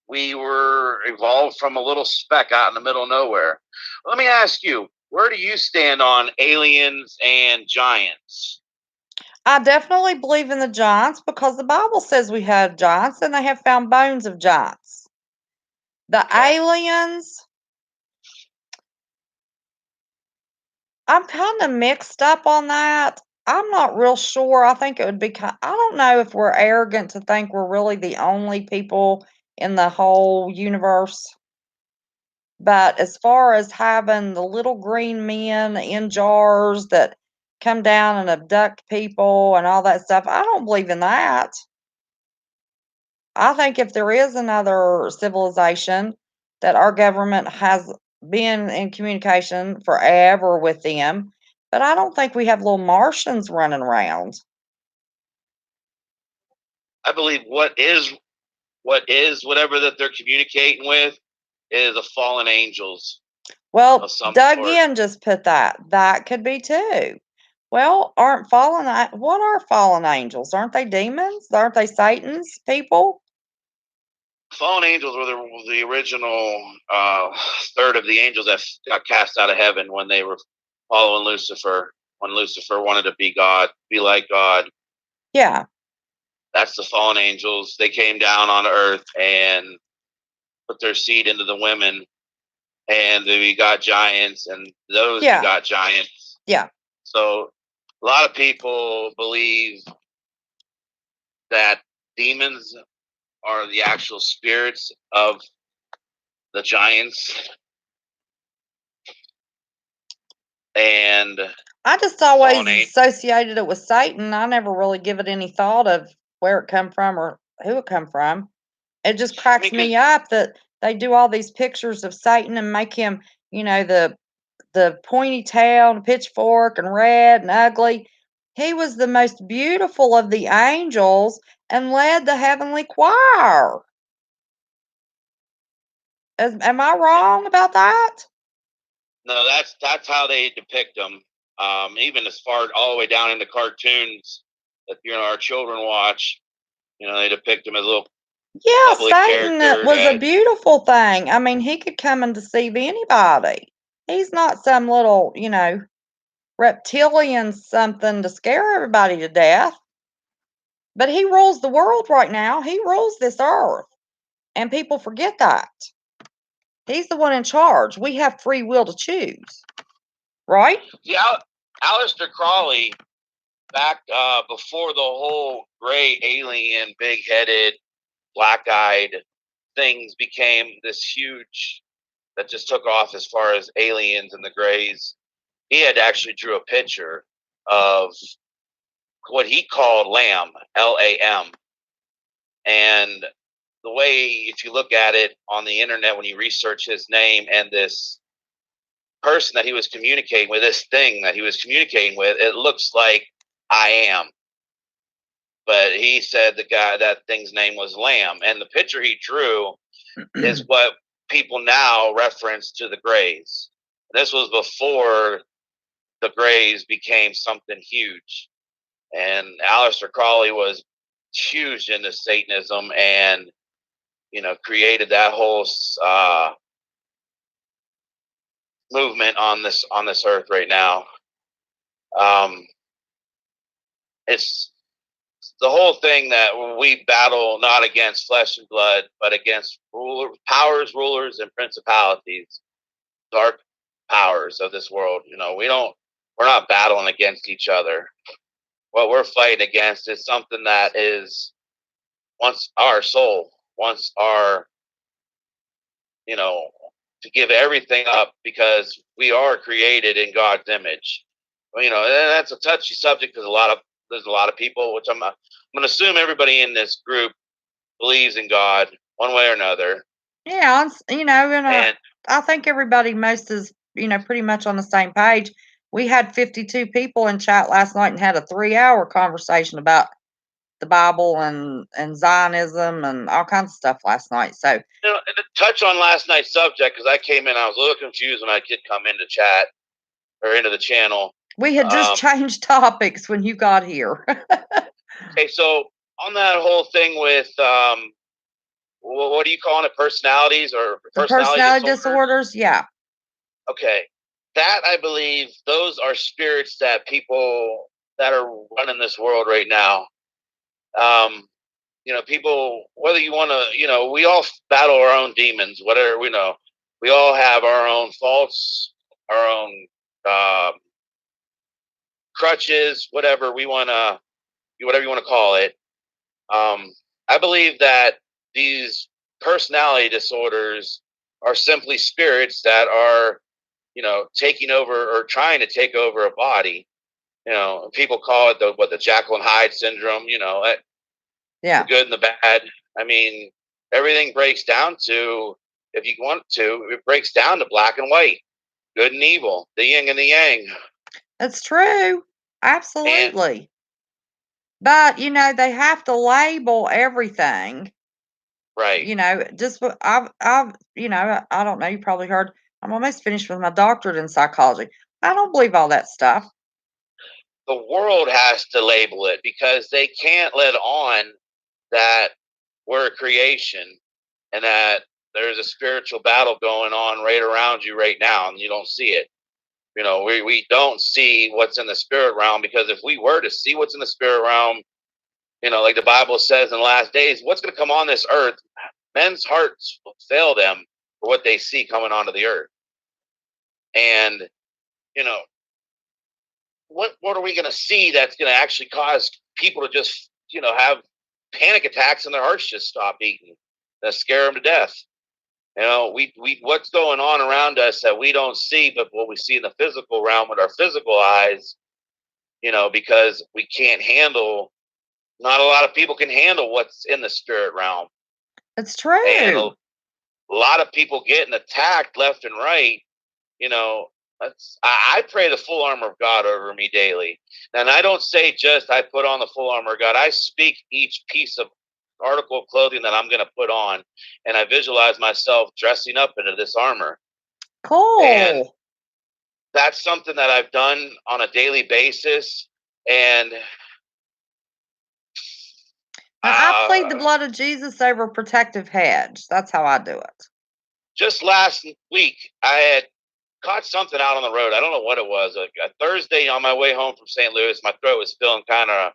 we were evolved from a little speck out in the middle of nowhere. Let me ask you, where do you stand on aliens and giants? I definitely believe in the giants because the Bible says we have giants and they have found bones of giants. The Okay. aliens, I'm kind of mixed up on that. I'm not real sure. I think it would be I don't know if we're arrogant to think we're really the only people in the whole universe. But as far as having the little green men in jars that come down and abduct people and all that stuff, I don't believe in that. I think if there is another civilization that our government has been in communication forever with them, but I don't think we have little Martians running around. I believe what is whatever that they're communicating with is a fallen angels Well, of some Doug sort. Yen just put that. That could be too. Well, aren't what are fallen angels? Aren't they demons? Aren't they Satan's people? Fallen angels were the original third of the angels that got cast out of heaven when they were following Lucifer. When Lucifer wanted to be God, be like God, Yeah. that's the fallen angels. They came down on earth and put their seed into the women, and we got giants, and those Yeah. begot giants. Yeah. So a lot of people believe that demons are the actual spirits of the giants, and I just the always fallen angels. associated it with Satan. I never really give it any thought of where it come from or who it come from. It just I cracks mean, because me up that they do all these pictures of Satan and make him, the pointy tail and pitchfork and red and ugly. He was the most beautiful of the angels and led the heavenly choir. Am I wrong about that? no, that's how they depict them. Even as far all the way down into cartoons that our children watch. They depict him as a little Yeah, lovely Satan character was a that beautiful thing. I mean, he could come and deceive anybody. He's not some little, reptilian something to scare everybody to death. But he rules the world right now. He rules this earth. And people forget that. He's the one in charge. We have free will to choose, right? yeah, Aleister Crowley back before the whole gray alien, big-headed, black-eyed things became this huge that just took off as far as aliens and the grays. He had actually drew a picture of what he called Lamb, Lam, and the way, if you look at it on the internet, when you research his name and this person that he was communicating with, this thing that he was communicating with, it looks like I am. But he said that thing's name was Lamb, and the picture he drew is what people now reference to the Greys. This was before the Greys became something huge, and Aleister Crowley was huge into Satanism, and created that whole movement on this earth right now. It's the whole thing that we battle not against flesh and blood, but against powers, rulers, and principalities, dark powers of this world. We're not battling against each other. What we're fighting against is something that is once our soul, once our, to give everything up because we are created in God's image. And that's a touchy subject because there's a lot of people, which I'm going to assume everybody in this group believes in God one way or another. Yeah, I think everybody most is, pretty much on the same page. We had 52 people in chat last night and had a 3-hour conversation about the Bible and Zionism and all kinds of stuff last night. So, to touch on last night's subject, because I came in, I was a little confused when I did come into chat or into the channel. We had just changed topics when you got here. Okay, so on that whole thing with what are you calling it? Personalities or personality disorders? Yeah. Okay, that I believe those are spirits that people that are running this world right now. People, whether you want to, we all battle our own demons. Whatever we all have our own faults, our own crutches, whatever you want to call it. I believe that these personality disorders are simply spirits that are, taking over or trying to take over a body. People call it the Jekyll and Hyde syndrome. Yeah. The good and the bad. I mean, everything breaks down to, if you want to, it breaks down to black and white, good and evil, the yin and the yang. That's true. Absolutely. But, they have to label everything. Right. Just I've, I don't know, you probably heard, I'm almost finished with my doctorate in psychology. I don't believe all that stuff. The world has to label it because they can't let on that we're a creation and that there's a spiritual battle going on right around you right now and you don't see it. We don't see what's in the spirit realm, because if we were to see what's in the spirit realm, like the Bible says in the last days, what's going to come on this earth, men's hearts will fail them for what they see coming onto the earth. And, what are we going to see that's going to actually cause people to just, have panic attacks and their hearts just stop beating, that scare them to death? We what's going on around us that we don't see, but what we see in the physical realm with our physical eyes, because we can't handle, not a lot of people can handle what's in the spirit realm. It's true. And a lot of people getting attacked left and right. I pray the full armor of God over me daily. And I don't say just I put on the full armor of God. I speak each piece of article of clothing that I'm going to put on, and I visualize myself dressing up into this armor. Cool. And that's something that I've done on a daily basis. And Now, I plead the blood of Jesus over a protective hedge. That's how I do it. just last week, I had caught something out on the road. I don't know what it was. A Thursday on my way home from St. Louis, my throat was feeling kind of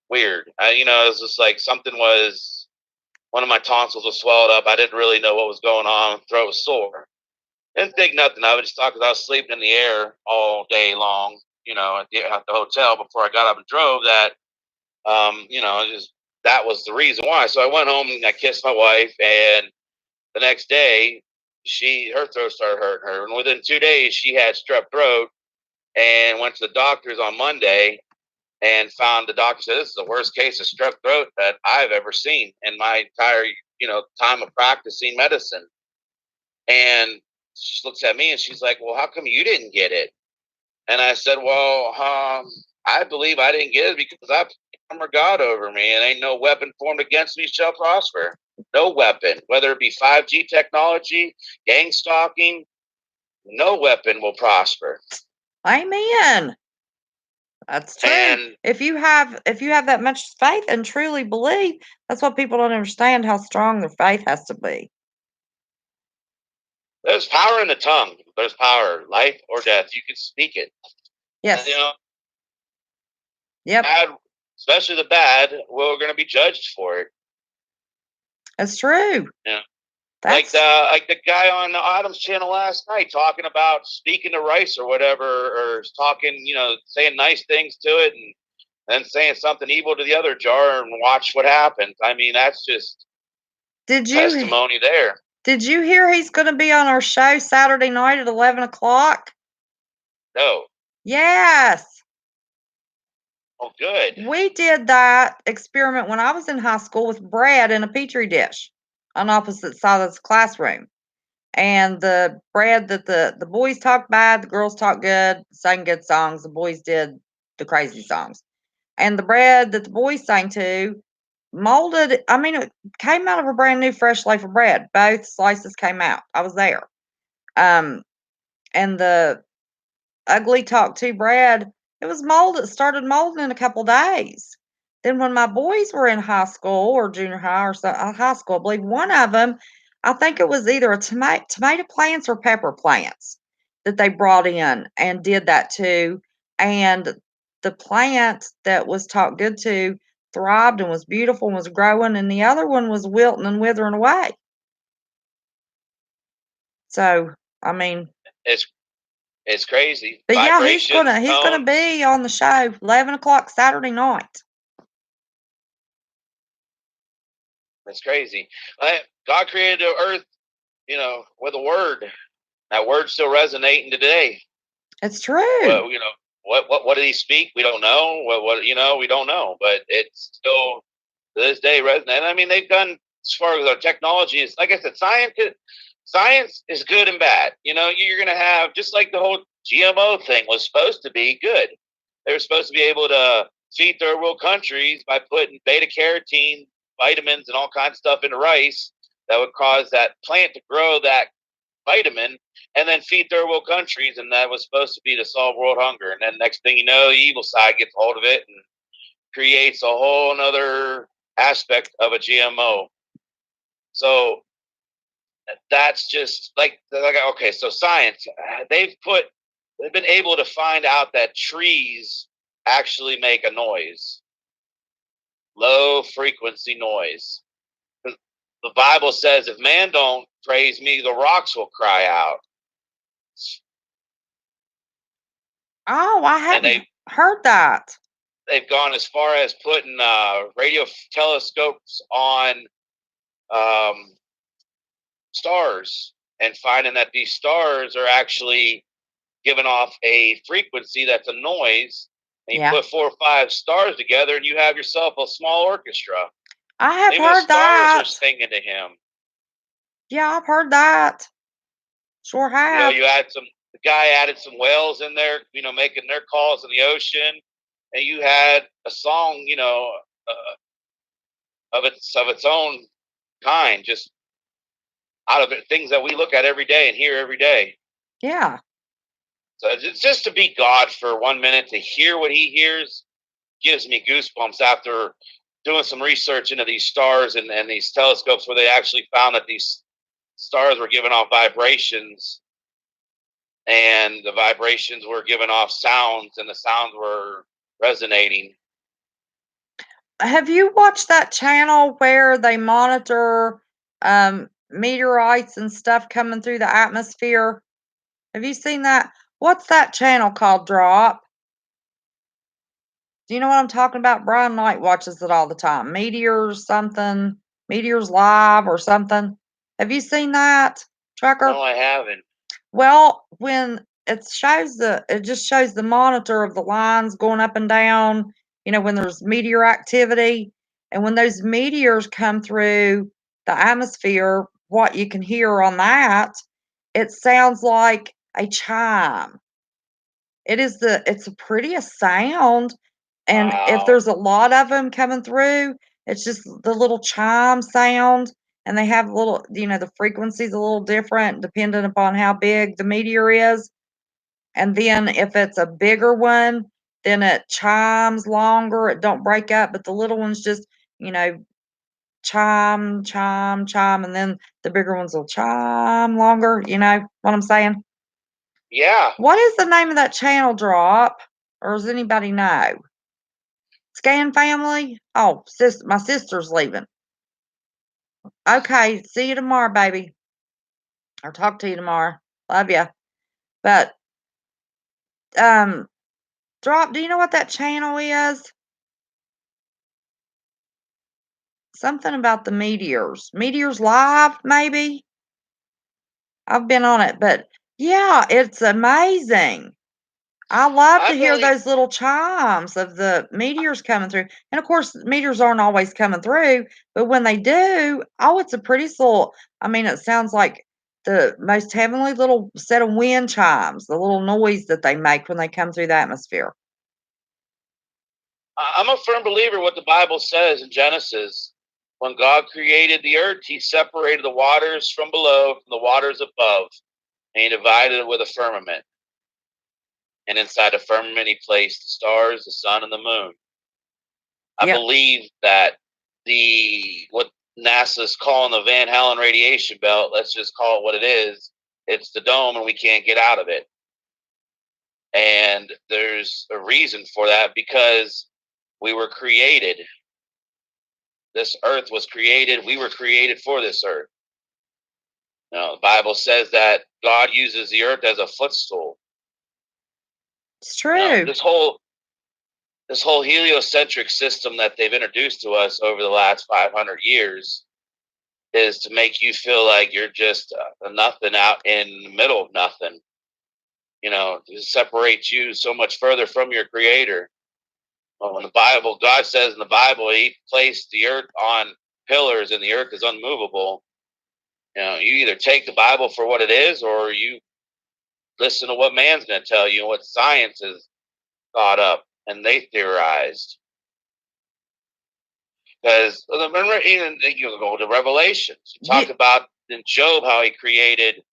weird. It was just like one of my tonsils was swelled up. I didn't really know what was going on. Throat was sore. Didn't think nothing of it. Just thought because I was sleeping in the air all day long, at the hotel before I got up and drove that, just that was the reason why. So I went home and I kissed my wife, and the next day, her throat started hurting her, and within 2 days she had strep throat, and went to the doctors on Monday, and found the doctor said this is the worst case of strep throat that I've ever seen in my entire time of practicing medicine. And she looks at me and she's like, "Well, how come you didn't get it?" And I said, "Well, I believe I didn't get it because I've armor God over me, and ain't no weapon formed against me shall prosper. No weapon, whether it be 5G technology, gang stalking, no weapon will prosper." Amen. That's true. And If you have that much faith and truly believe, that's what people don't understand, how strong their faith has to be. there's power in the tongue. There's power, life or death. You can speak it. Yes. And, Yep. bad, especially the bad, we're going to be judged for it. That's true. Yeah. That's Like the guy on Adam's channel last night talking about speaking to rice or whatever, or talking, saying nice things to it, and then saying something evil to the other jar, and watch what happens. I mean, that's just testimony there. Did you hear he's going to be on our show Saturday night at 11:00? No. Yes. Oh, good. We did that experiment when I was in high school with bread in a petri dish on opposite sides of the classroom. And the bread that the boys talked bad, the girls talked good, sang good songs. The boys did the crazy songs. And the bread that the boys sang to molded, I mean, it came out of a brand new fresh loaf of bread. Both slices came out. I was there. And the ugly talk to bread, it was molded, it started molding in a couple days. Then when my boys were in high school or junior high or high school, I believe one of them, I think it was either a tomato plants or pepper plants that they brought in and did that too. And the plant that was talked good to thrived and was beautiful and was growing, and the other one was wilting and withering away. So, I mean, it's crazy. but yeah, he's Vibrations, gonna be on the show 11:00 Saturday night. It's crazy. God created the earth, with a word. That word's still resonating today. It's true. Well, what did he speak? We don't know. We don't know. But it's still to this day resonating. I mean, they've done as far as our technology is. Like I said, science is good and bad. You're going to have, just like the whole GMO thing was supposed to be good. They were supposed to be able to feed third world countries by putting beta carotene, vitamins, and all kinds of stuff into rice that would cause that plant to grow that vitamin and then feed third world countries, and that was supposed to be to solve world hunger. And then next thing you know, the evil side gets hold of it and creates a whole another aspect of a GMO. So that's just like okay, so science, they've been able to find out that trees actually make a noise, low frequency noise. The Bible says if man don't praise me, the rocks will cry out. Oh, I hadn't heard that. They've gone as far as putting radio telescopes on stars and finding that these stars are actually giving off a frequency that's a noise. And you put 4 or 5 stars together, and you have yourself a small orchestra. I have Maybe heard the stars that. are singing to him. Yeah, I've heard that. Sure have. The guy added some whales in there, making their calls in the ocean, and you had a song, of its own kind, just out of it, things that we look at every day and hear every day. Yeah. So it's just to be God for 1 minute, to hear what he hears, gives me goosebumps after doing some research into these stars and these telescopes where they actually found that these stars were giving off vibrations, and the vibrations were giving off sounds, and the sounds were resonating. Have you watched that channel where they monitor, meteorites and stuff coming through the atmosphere? Have you seen that? What's that channel called, Drop? Do you know what I'm talking about? Brian Knight watches it all the time. Meteors something, Meteors Live or something. Have you seen that, Trucker? No, I haven't. Well, when it just shows the monitor of the lines going up and down, when there's meteor activity, and when those meteors come through the atmosphere, what you can hear on that, it sounds like a chime. It's the prettiest sound, and if Wow. there's a lot of them coming through, it's just the little chime sound, and they have little the frequency's a little different depending upon how big the meteor is, and then if it's a bigger one, then it chimes longer, it don't break up, but the little ones just, you know, chime, chime, chime, and then the bigger ones will chime longer, you know what I'm saying? Yeah. What is the name of that channel, Drop? Or does anybody know? Scan Family? Oh, my sister's leaving. Okay, see you tomorrow, baby. Or talk to you tomorrow. Love ya. But, um, Drop, do you know what that channel is? Something about the meteors. Meteors Live, maybe? I've been on it, but yeah, it's amazing. I love to I've hear only those little chimes of the meteors coming through, and, of course, meteors aren't always coming through, but when they do, oh, it's a pretty little it sounds like the most heavenly little set of wind chimes, the little noise that they make when they come through the atmosphere. I'm a firm believer what the Bible says in Genesis. When God created the earth, he separated the waters from below from the waters above, and he divided it with a firmament. And inside the firmament, he placed the stars, the sun, and the moon. I Yep. believe that what NASA's calling the Van Allen radiation belt, let's just call it what it is. It's the dome, and we can't get out of it. And there's a reason for that, because we were created. This earth was created. We were created for this earth. The Bible says that God uses the earth as a footstool. It's true. This whole heliocentric system that they've introduced to us over the last 500 years is to make you feel like you're just a nothing out in the middle of nothing. To separate you so much further from your creator. Well, when God says in the Bible, he placed the earth on pillars and the earth is unmovable. You either take the Bible for what it is, or you listen to what man's going to tell you and what science has thought up and they theorized. Because remember, even you go to Revelations, you talk Ye about in Job how he created,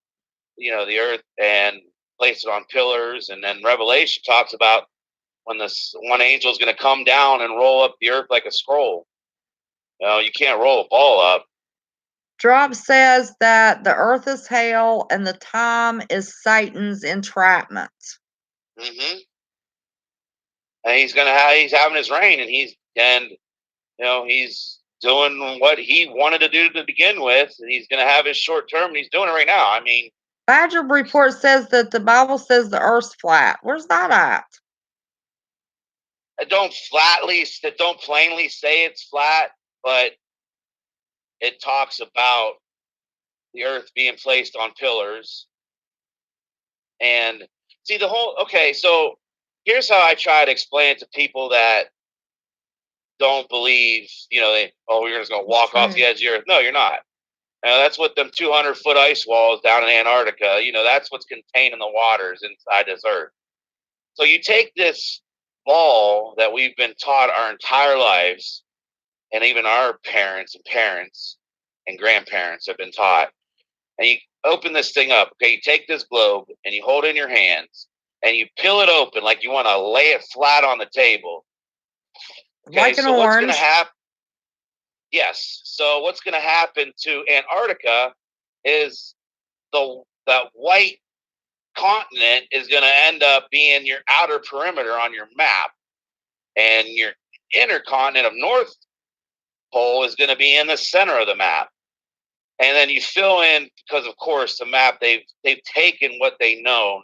the earth and placed it on pillars, and then Revelation talks about when this one angel is going to come down and roll up the earth like a scroll. You can't roll a ball up. Drop says that the earth is hell and the time is Satan's entrapment. Hmm. And he's having his reign, and he's doing what he wanted to do to begin with, and he's going to have his short term, and he's doing it right now. I mean, Badger report says that the Bible says the earth's flat. Where's that at? I don't plainly say it's flat, but it talks about the earth being placed on pillars. And see so here's how I try to explain it to people that don't believe, you're just going to walk off the edge of the earth. No, you're not. That's what them 200-foot ice walls down in Antarctica, that's what's contained in the waters inside this earth. So you take this ball that we've been taught our entire lives, and even our parents and grandparents have been taught, and you open this thing up. Okay, you take this globe and you hold it in your hands, and you peel it open like you want to lay it flat on the table. Okay, Like an so what's going to orange. happen? Yes. So what's going to happen to Antarctica is that white continent is going to end up being your outer perimeter on your map, and your inner continent of North Pole is going to be in the center of the map. And then you fill in, because of course the map, they've taken what they know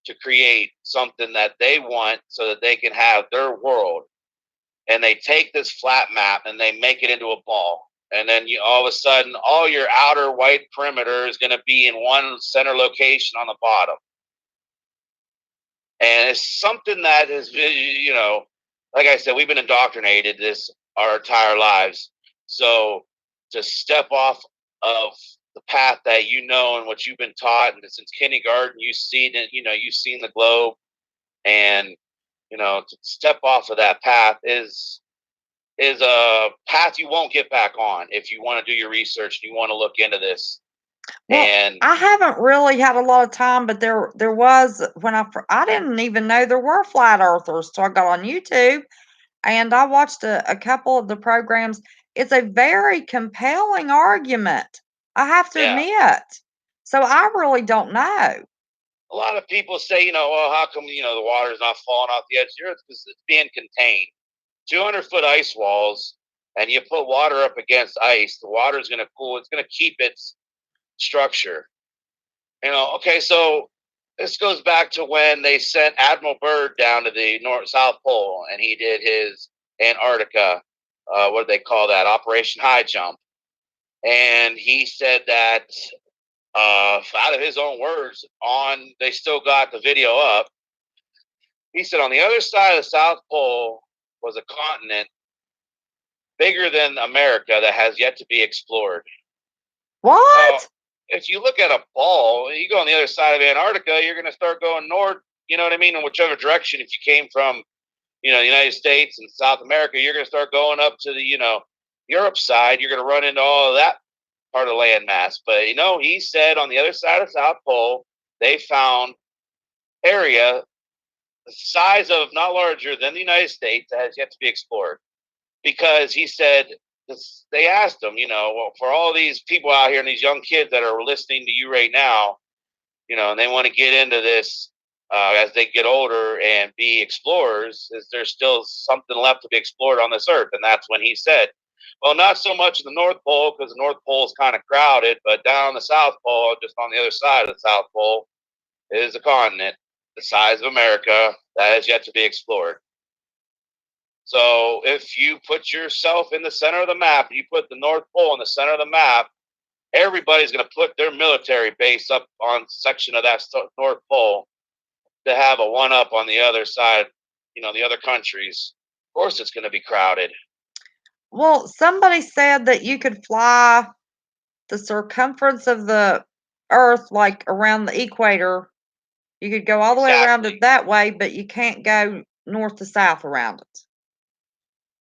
to create something that they want so that they can have their world. And they take this flat map and they make it into a ball. And then you all of a sudden, all your outer white perimeter is going to be in one center location on the bottom. And it's something that is, like I said, we've been indoctrinated this our entire lives. So to step off of the path that you know and what you've been taught, and since kindergarten, you've seen it. You've seen the globe, and to step off of that path is a path you won't get back on if you want to do your research and you want to look into this. Well, And I haven't really had a lot of time, but there was when I didn't even know there were flat earthers, so I got on YouTube and I watched a couple of the programs. It's a very compelling argument, I have to yeah, admit. So I really don't know. a lot of people say, well, how come the water's not falling off the edge of the earth? Because it's being contained. 200-foot ice walls, and you put water up against ice, the water is going to cool. It's going to keep its structure. Okay, so this goes back to when they sent Admiral Byrd down to the South Pole, and he did his Antarctica. What do they call that? Operation High Jump. And he said that, out of his own words, they still got the video up. He said on the other side of the South Pole was a continent bigger than America that has yet to be explored. Now, What? if you look at a ball, you go on the other side of Antarctica, you're going to start going north. You know what I mean? In whichever direction. If you came from, the United States and South America, you're going to start going up to the, Europe side. You're going to run into all of that part of landmass. But he said on the other side of the South Pole, they found area the size of not larger than the United States that has yet to be explored. Because he said they asked him, well, for all these people out here and these young kids that are listening to you right now, and they want to get into this as they get older and be explorers, is there still something left to be explored on this earth? And that's when he said, well, not so much the North Pole, because the North Pole is kind of crowded, but down the South Pole, just on the other side of the South Pole, is a continent the size of America that has yet to be explored. So if you put yourself in the center of the map, you put the North Pole in the center of the map, everybody's going to put their military base up on section of that North Pole to have a one-up on the other side, the other countries. Of course it's going to be crowded. Well, somebody said that you could fly the circumference of the earth like around the equator. You could go all the way around it Exactly. that way, but you can't go north to south around it.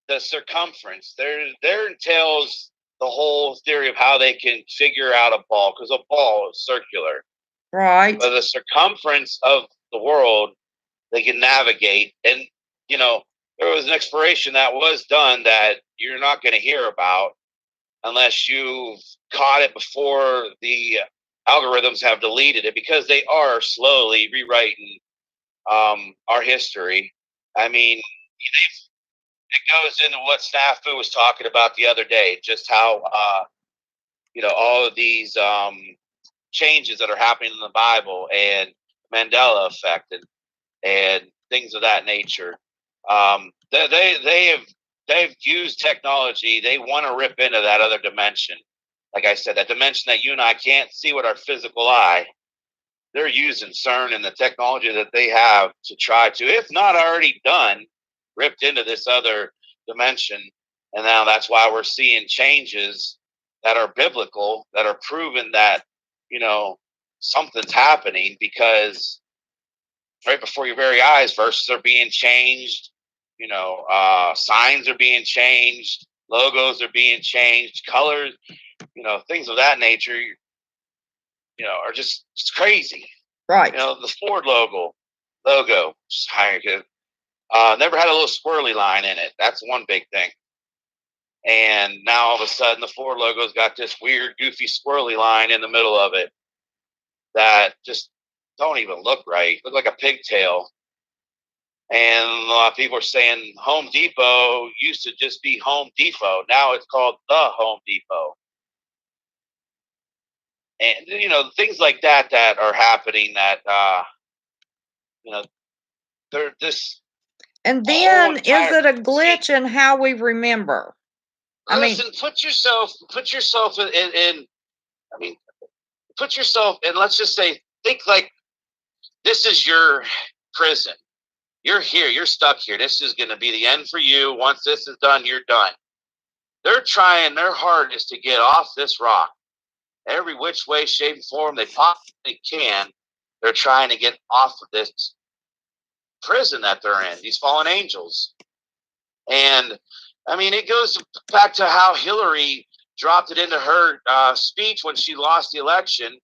The circumference, there entails the whole theory of how they can figure out a ball, because a ball is circular. Right. But the circumference of the world, they can navigate. And, there was an exploration that was done that you're not going to hear about unless you've caught it before the algorithms have deleted it, because they are slowly rewriting our history. I mean, it goes into what Snafu was talking about the other day, just how, all of these changes that are happening in the Bible and Mandela effect and things of that nature. They've used technology. They want to rip into that other dimension. Like I said, that dimension that you and I can't see with our physical eye. They're using CERN and the technology that they have to try to, if not already done, ripped into this other dimension. And now that's why we're seeing changes that are biblical, that are proven that, something's happening, because right before your very eyes, verses are being changed, signs are being changed, logos are being changed, colors, things of that nature, are just crazy. Right. The Ford logo, logo. Never had a little squirrely line in it. That's one big thing. And now all of a sudden the Ford logo's got this weird, goofy, squirrely line in the middle of it that just don't even look right. Look like a pigtail. And a lot of people are saying Home Depot used to just be Home Depot. Now it's called the Home Depot. And, things like that are happening that, they're this. And then is it a glitch in how we remember? Listen, put yourself in, put yourself in, let's just say, think like this is your prison. You're here. You're stuck here. This is going to be the end for you. Once this is done, you're done. They're trying their hardest to get off this rock. Every which way, shape, and form they possibly can. They're trying to get off of this prison that they're in, these fallen angels. And, it goes back to how Hillary dropped it into her speech when she lost the election.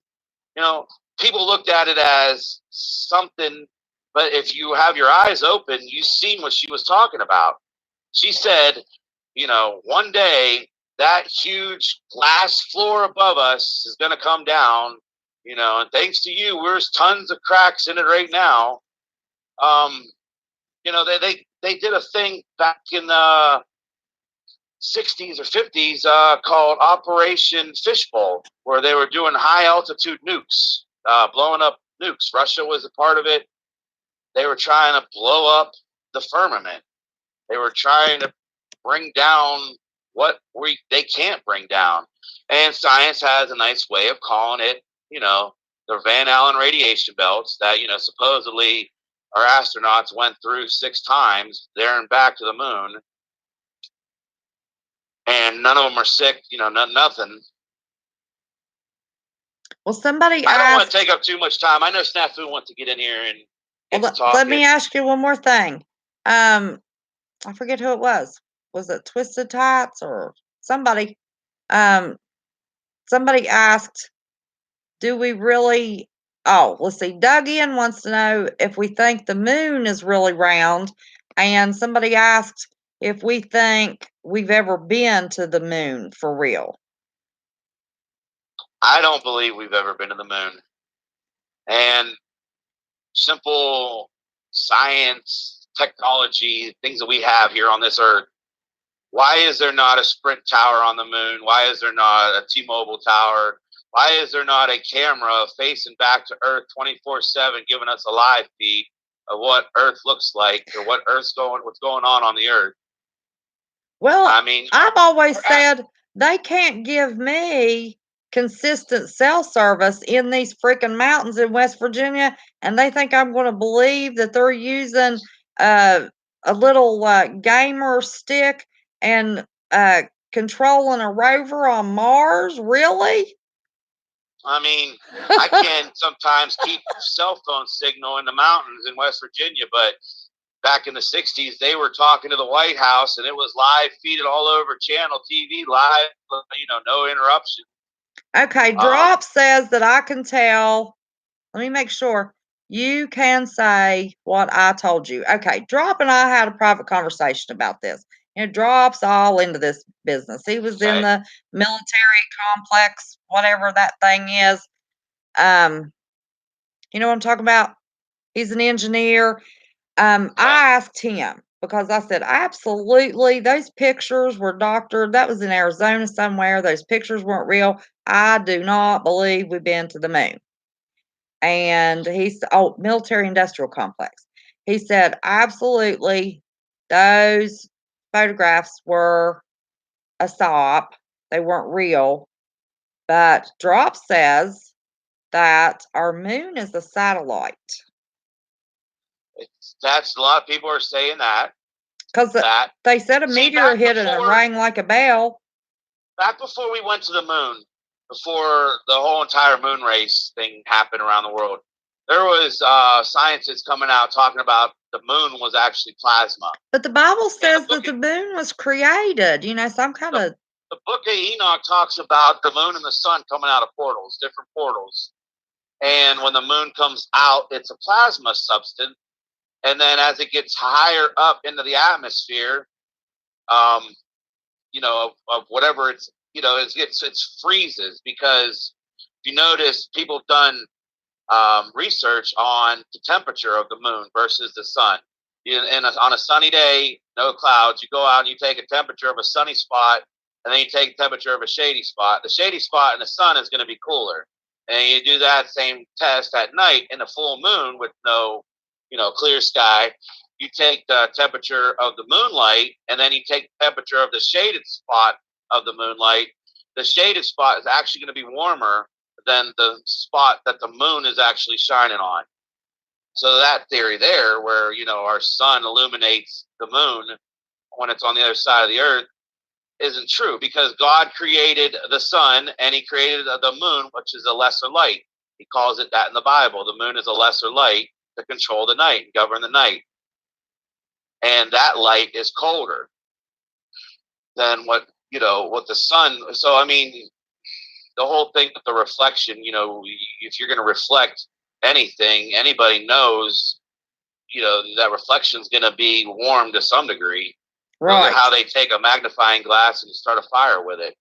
People looked at it as something, but if you have your eyes open, you've seen what she was talking about. She said, one day that huge glass floor above us is going to come down, and thanks to you, there's tons of cracks in it right now. They did a thing back in the 60s or 50s called Operation Fishbowl, where they were doing high altitude nukes, blowing up nukes. Russia was a part of it. They were trying to blow up the firmament. They were trying to bring down what they can't bring down. And science has a nice way of calling it, the Van Allen radiation belts that, supposedly our astronauts went through 6 times there and back to the moon. And none of them are sick, nothing. Well, somebody I don't want to take up too much time. I know Snafu wants to get in here and let me ask you one more thing. I forget who it was. Was it Twisted Tots or somebody? Somebody asked, do we really... Oh, let's see. Doug Ian wants to know if we think the moon is really round. And somebody asked if we think we've ever been to the moon for real. I don't believe we've ever been to the moon. And simple science, technology, things that we have here on this earth. Why is there not a Sprint tower on the moon? Why is there not a T-Mobile tower? Why is there not a camera facing back to Earth 24/7 giving us a live feed of what Earth looks like or what's going on the Earth? Well, I've always said they can't give me consistent cell service in these freaking mountains in West Virginia, and they think I'm going to believe that they're using a little gamer stick and controlling a rover on Mars? Really? I can sometimes keep cell phone signal in the mountains in West Virginia, but back in the 60s, they were talking to the White House, and it was live feeded all over channel TV, live, no interruption. Okay, Drop says that I can tell. Let me make sure. You can say what I told you. Okay, Drop and I had a private conversation about this. Drop's all into this business. He was in the military complex, whatever that thing is. You know what I'm talking about? He's an engineer. I asked him because I said, absolutely, those pictures were doctored. That was in Arizona somewhere. Those pictures weren't real. I do not believe we've been to the moon. And he's, military industrial complex. He said, absolutely, those photographs were a sop. They weren't real. But Drop says that our moon is a satellite. That's a lot of people are saying that. Because they said a meteor hit it and it rang like a bell. Back before we went to the moon, before the whole entire moon race thing happened around the world, there was scientists coming out talking about the moon was actually plasma. But the Bible says that the moon was created, some kind of... The book of Enoch talks about the moon and the sun coming out of portals, different portals. And when the moon comes out, it's a plasma substance and then as it gets higher up into the atmosphere, um, of whatever it's, it's freezes because if you notice, people have done research on the temperature of the moon versus the sun. On a sunny day, no clouds, you go out and you take a temperature of a sunny spot, and then you take a temperature of a shady spot. The shady spot in the sun is going to be cooler. And you do that same test at night in a full moon with no, clear sky. You take the temperature of the moonlight, and then you take the temperature of the shaded spot of the moonlight. The shaded spot is actually going to be warmer than the spot that the moon is actually shining on. So that theory there, where our sun illuminates the moon when it's on the other side of the earth, isn't true because God created the sun and He created the moon, which is a lesser light. He calls it that in the Bible. The moon is a lesser light to control the night and govern the night, and that light is colder than what the sun. So I mean, the whole thing with the reflection, if you're going to reflect anything, anybody knows, that reflection is going to be warm to some degree. Right. How they take a magnifying glass and start a fire with it.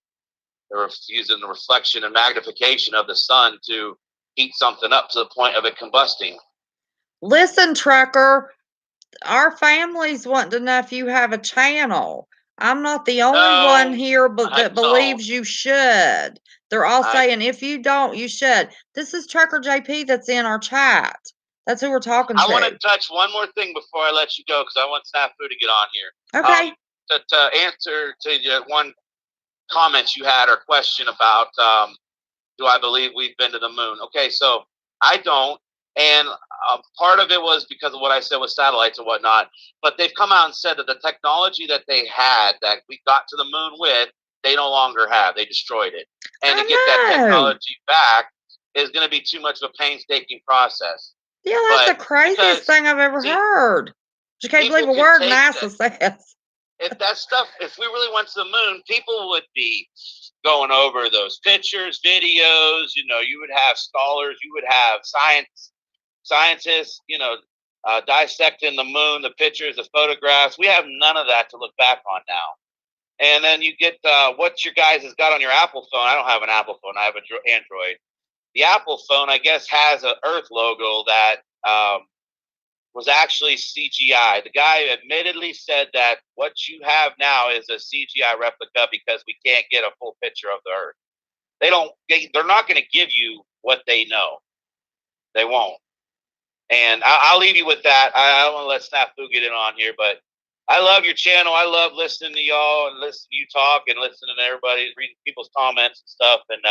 They're using the reflection and magnification of the sun to heat something up to the point of it combusting. Listen, trucker, our family's wanting to know if you have a channel. I'm not the only one No, here I that don't. believes you should. They're all I saying if you don't, you should. This is Trucker JP that's in our chat. That's who we're talking I want to to. touch one more thing before I let you go because I want Snafu to get on here. Okay. To answer to one comment you had or question about do I believe we've been to the moon? Okay, so I don't. And part of it was because of what I said with satellites and whatnot. But they've come out and said that the technology that they had that we got to the moon with, they no longer have. They destroyed it. And to get that technology back is going to be too much of a painstaking process. Yeah, that's the craziest thing I've ever heard. You can't believe a word NASA says. If we really went to the moon, people would be going over those pictures, videos. You would have scholars, you would have scientists, dissecting the moon, the pictures, the photographs. We have none of that to look back on now. And then you get what your guys has got on your Apple phone. I don't have an Apple phone. I have an Android. The Apple phone, I guess, has an Earth logo that was actually CGI. The guy admittedly said that what you have now is a CGI replica because we can't get a full picture of the Earth. They're not going to give you what they know. They won't. And I'll leave you with that. I don't want to let Snafu get in on here, but I love your channel. I love listening to y'all and listening to you talk and listening to everybody, reading people's comments and stuff. And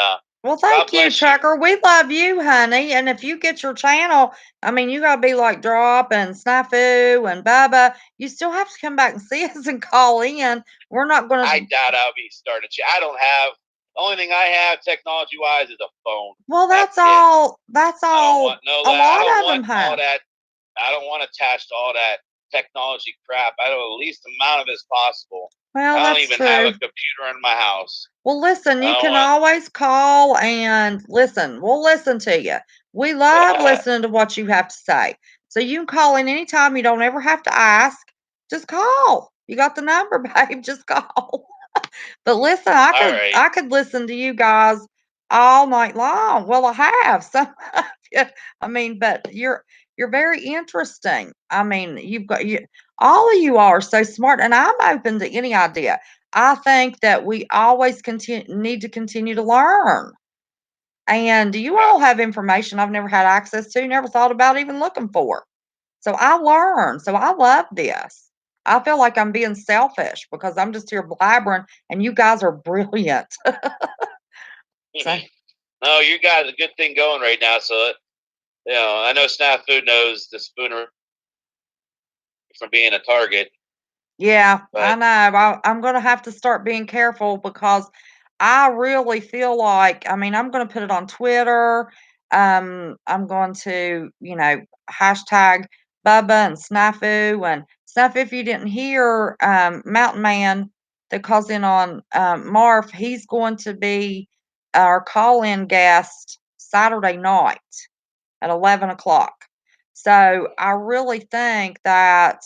well, thank you, Trucker. We love you, honey. And if you get your channel, I mean, you gotta be like Drop and Snafu and Bubba. You still have to come back and see us and call in. We're not gonna. I doubt I'll be starting. I don't have. The only thing I have technology wise is a phone. Well, that's all. That's all. I don't want a lot of them have. All that. I don't want attached to all that technology crap. I know the least amount of it as possible. Well, I don't even have a computer in my house. Well, listen, you can always call and listen. We'll listen to you. We love listening to what you have to say. So you can call in anytime. You don't ever have to ask. Just call. You got the number, babe. Just call. But listen, I could listen to you guys all night long. Well, I have some of you. I mean, but you're very interesting. I mean, all of you are so smart, and I'm open to any idea. I think that we always need to continue to learn. And you all have information I've never had access to, never thought about even looking for. So I learn. So I love this. I feel like I'm being selfish because I'm just here blabbering and you guys are brilliant. So. No, you got a good thing going right now. So, I know Snafu knows the Spooner from being a target. Yeah, I know. I'm going to have to start being careful because I really feel like, I mean, I'm going to put it on Twitter. I'm going to, hashtag Bubba and Snafu and Snafu. If you didn't hear, Mountain Man that calls in on Marv, he's going to be our call-in guest Saturday night at 11 o'clock. So I really think that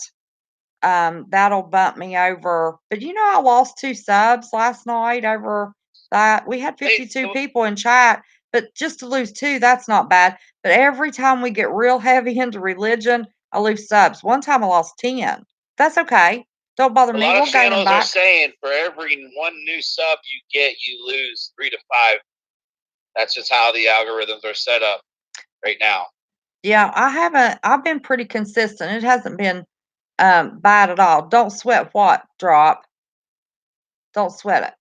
that'll bump me over. But I lost 2 subs last night over that. We had Hey, 52 people in chat, but just to lose 2, that's not bad. But every time we get real heavy into religion, I lose subs. One time I lost 10. That's okay. Don't bother a me. lot of We'll gain them channels are back. saying for every one new sub you get, you lose 3 to 5. That's just how the algorithms are set up right now. Yeah, I've been pretty consistent. It hasn't been bad at all. Don't sweat what drop. Don't sweat it.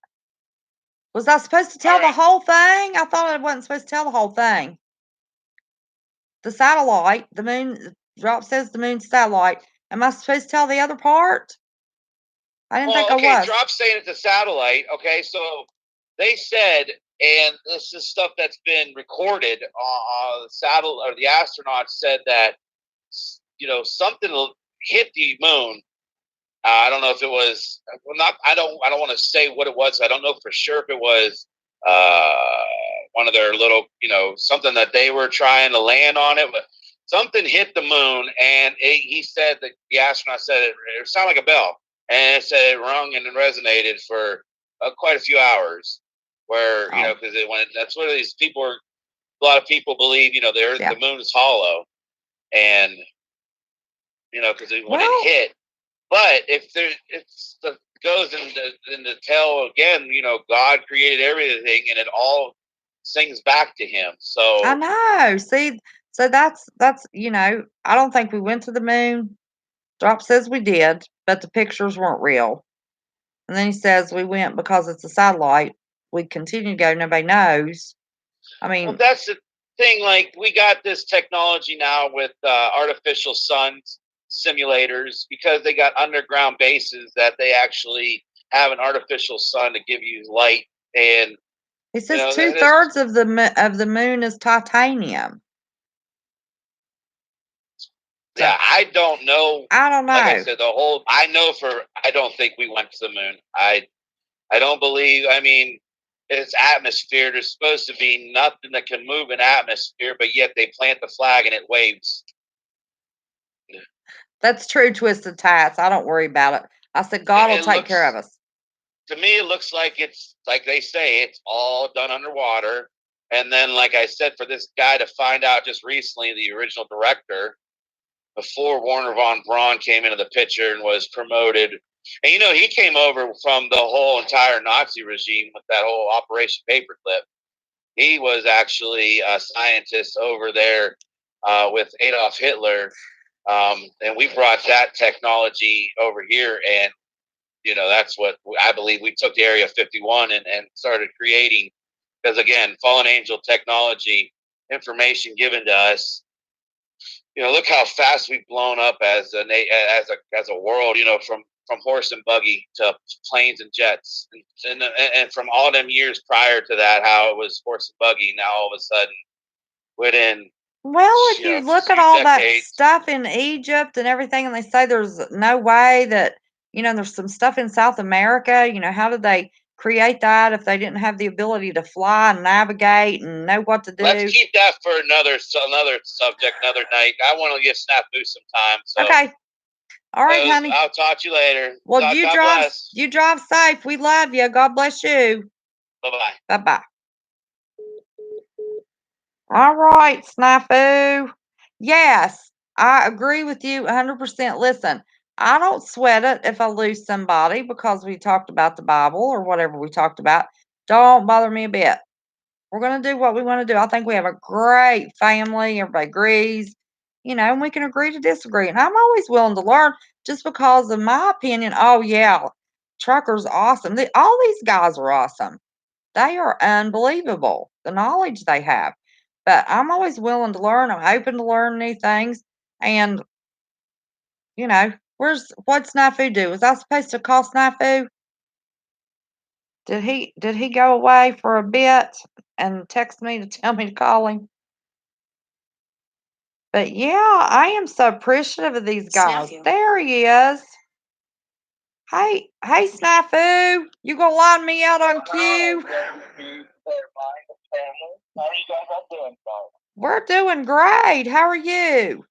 Was I supposed to All tell the right. whole thing? I thought I wasn't supposed to tell the whole thing. The satellite, the moon drop says the moon satellite. Am I supposed to tell the other part? I didn't think Well, I okay, was. Drop saying it's a satellite. Okay, so they said, and this is stuff that's been recorded. The satellite or the astronauts said that something hit the moon. I don't know if it was well, not. I don't want to say what it was. I don't know for sure if it was one of their little, something that they were trying to land on it, but something hit the moon, and he said that the astronaut said it sounded like a bell, and it said it rung and it resonated for quite a few hours. Where Oh, because that's what these people are. A lot of people believe yeah. the moon is hollow, and because when it Well, hit, but if there it's the goes into tell again, God created everything and it all sings back to him. I So know. See, so I don't think we went to the moon. Drop says we did, but the pictures weren't real. And then he says we went because it's a satellite. We continue to go, nobody knows. I well, mean, that's the thing. Like we got this technology now with artificial suns simulators because they got underground bases that they actually have an artificial sun to give you light and he says this 2/3 of the moon is titanium. So yeah, I don't know. I don't Like I know. said, I don't think we went to the moon. I don't believe. I mean, it's atmosphere. There's supposed to be nothing that can move in atmosphere, but yet they plant the flag and it waves. That's true, twisted tats. I don't worry about it. I said God will It take care of looks us. to me, it looks like it's like they say it's all done underwater. And then, like I said, for this guy to find out just recently, the original director, before Warner von Braun came into the picture and was promoted. And he came over from the whole entire Nazi regime with that whole Operation Paperclip. He was actually a scientist over there with Adolf Hitler, and we brought that technology over here. And that's what I believe. We took the Area 51 and started creating, because again, fallen angel technology, information given to us. Look how fast we've blown up as a world. From horse and buggy to planes and jets, and from all them years prior to that, how it was horse and buggy. Now all of a sudden, within Well, if a you look at few all that decades, stuff in Egypt and everything, and they say there's no way that, there's some stuff in South America, how did they create that if they didn't have the ability to fly and navigate and know what to let's do? keep that for another subject, another night. I want to get snafu some time, so Okay. All right, honey. I'll talk to you later. Well, God bless. you drive safe. We love you. God bless you. Bye bye. Bye-bye. All right, Snafu. Yes, I agree with you 100%. Listen, I don't sweat it if I lose somebody because we talked about the Bible or whatever we talked about. Don't bother me a bit. We're going to do what we want to do. I think we have a great family. Everybody agrees, and we can agree to disagree. And I'm always willing to learn just because of my opinion. Oh, yeah, Trucker's awesome. All these guys are awesome. They are unbelievable, the knowledge they have. But I'm always willing to learn. I'm open to learn new things. And, what's Snafu do? Was I supposed to call Snafu? Did he go away for a bit and text me to tell me to call him? But yeah, I am so appreciative of these guys. Snafu. There he is. Hey, Snafu, you gonna line me out on cue? We're doing great. How are you?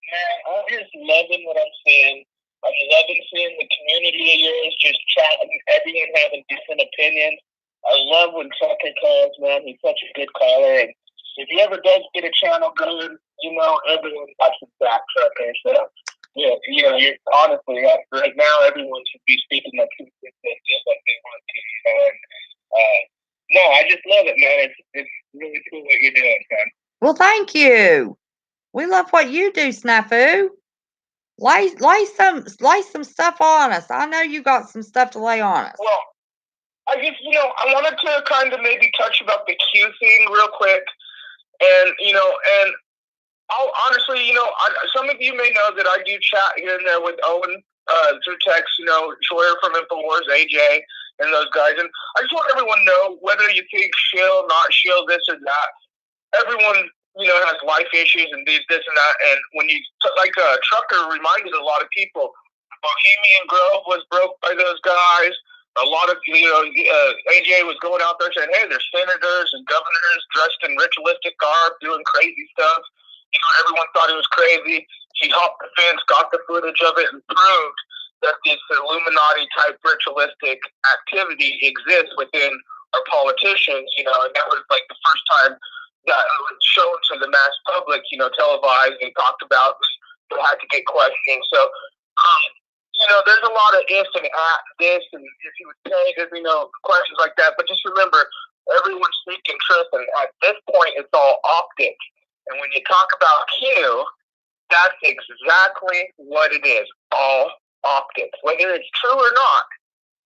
Man, I'm just loving what I'm seeing. I'm loving seeing the community of yours just chatting, everyone having different opinions. I love when Tucker calls, man. He's such a good caller. And if he ever does get a channel going, everyone watches that Tucker. So, yeah, you're honestly, right now, everyone should be speaking that truth just like they want to, And, no, I just love it, man. It's really cool what you're doing, man. Well, thank you. We love what you do, Snafu. Lay some stuff on us. I know you got some stuff to lay on us. Well, I just, I wanted to kind of maybe touch about the Q thing real quick. And, I'll honestly, some of you may know that I do chat here and there with Owen through text, Schroyer from InfoWars, AJ, and those guys. And I just want everyone to know whether you think shill, not shill, this or that. Everyone, has life issues and this and that. And when you, like Trucker reminded a lot of people, Bohemian Grove was broke by those guys. A lot of, AJ was going out there saying, hey, there's senators and governors dressed in ritualistic garb doing crazy stuff. Everyone thought it was crazy. He hopped the fence, got the footage of it, and proved that this Illuminati-type ritualistic activity exists within our politicians, and that was like the first time that it was shown to the mass public, televised and talked about. They had to get questioned. So, there's a lot of ifs and this, and if you would say, there's, questions like that. But just remember, everyone's speaking truth, and at this point, it's all optics. And when you talk about Q, that's exactly what it is, all optics. Whether it's true or not,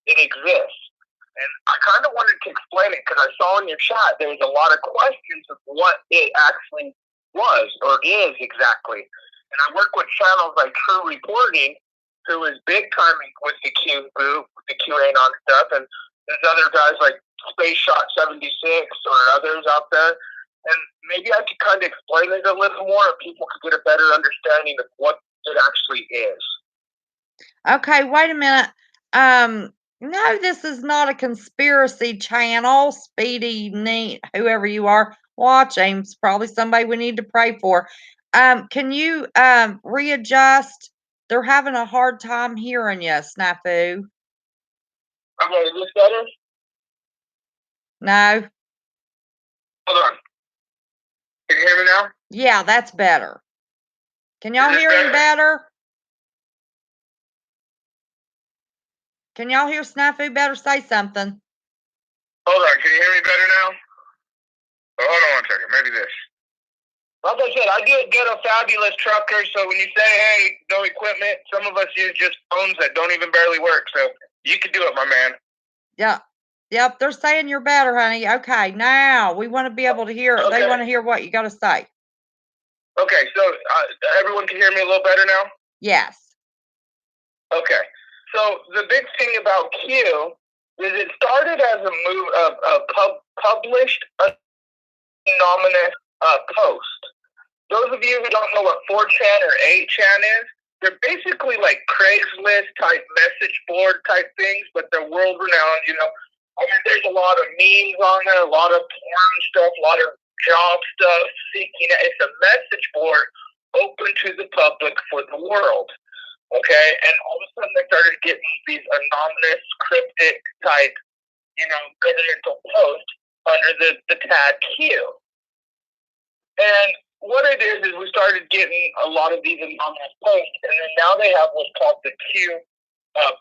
it exists. And I kind of wanted to explain it because I saw in your chat there was a lot of questions of what it actually was or is exactly. And I work with channels like True Reporting, who is big time with the Q group, the QAnon stuff, and there's other guys like Space Shot 76 or others out there. And maybe I could kind of explain it a little more and people could get a better understanding of what it actually is. Okay, wait a minute. No, this is not a conspiracy channel. Speedy, neat, whoever you are, watching. It's probably somebody we need to pray for. Can you readjust? They're having a hard time hearing you, Snafu. Okay, is this better? No. Hold on. Can you hear me now? Yeah, that's better. Can y'all hear him better? Can y'all hear Snafu better? Say something. Hold on. Can you hear me better now? Oh, hold on one second. Maybe this. Like I said, I did get a fabulous trucker, so when you say, hey, no equipment, some of us use just phones that don't even barely work, so you can do it, my man. Yeah. Yep, they're saying you're better, honey. Okay, now we want to be able to hear it. Okay. They want to hear what you got to say. Okay, so everyone can hear me a little better now? Yes. Okay, so the big thing about Q is it started as a published anonymous post. Those of you who don't know what 4chan or 8chan is, they're basically like Craigslist type message board type things, but they're world renowned, I mean, there's a lot of memes on there, a lot of porn stuff, a lot of job stuff. It's a message board open to the public for the world. Okay, and all of a sudden they started getting these anonymous, cryptic type, governmental posts under the tag Q. And what it is we started getting a lot of these anonymous posts, and then now they have what's called the Q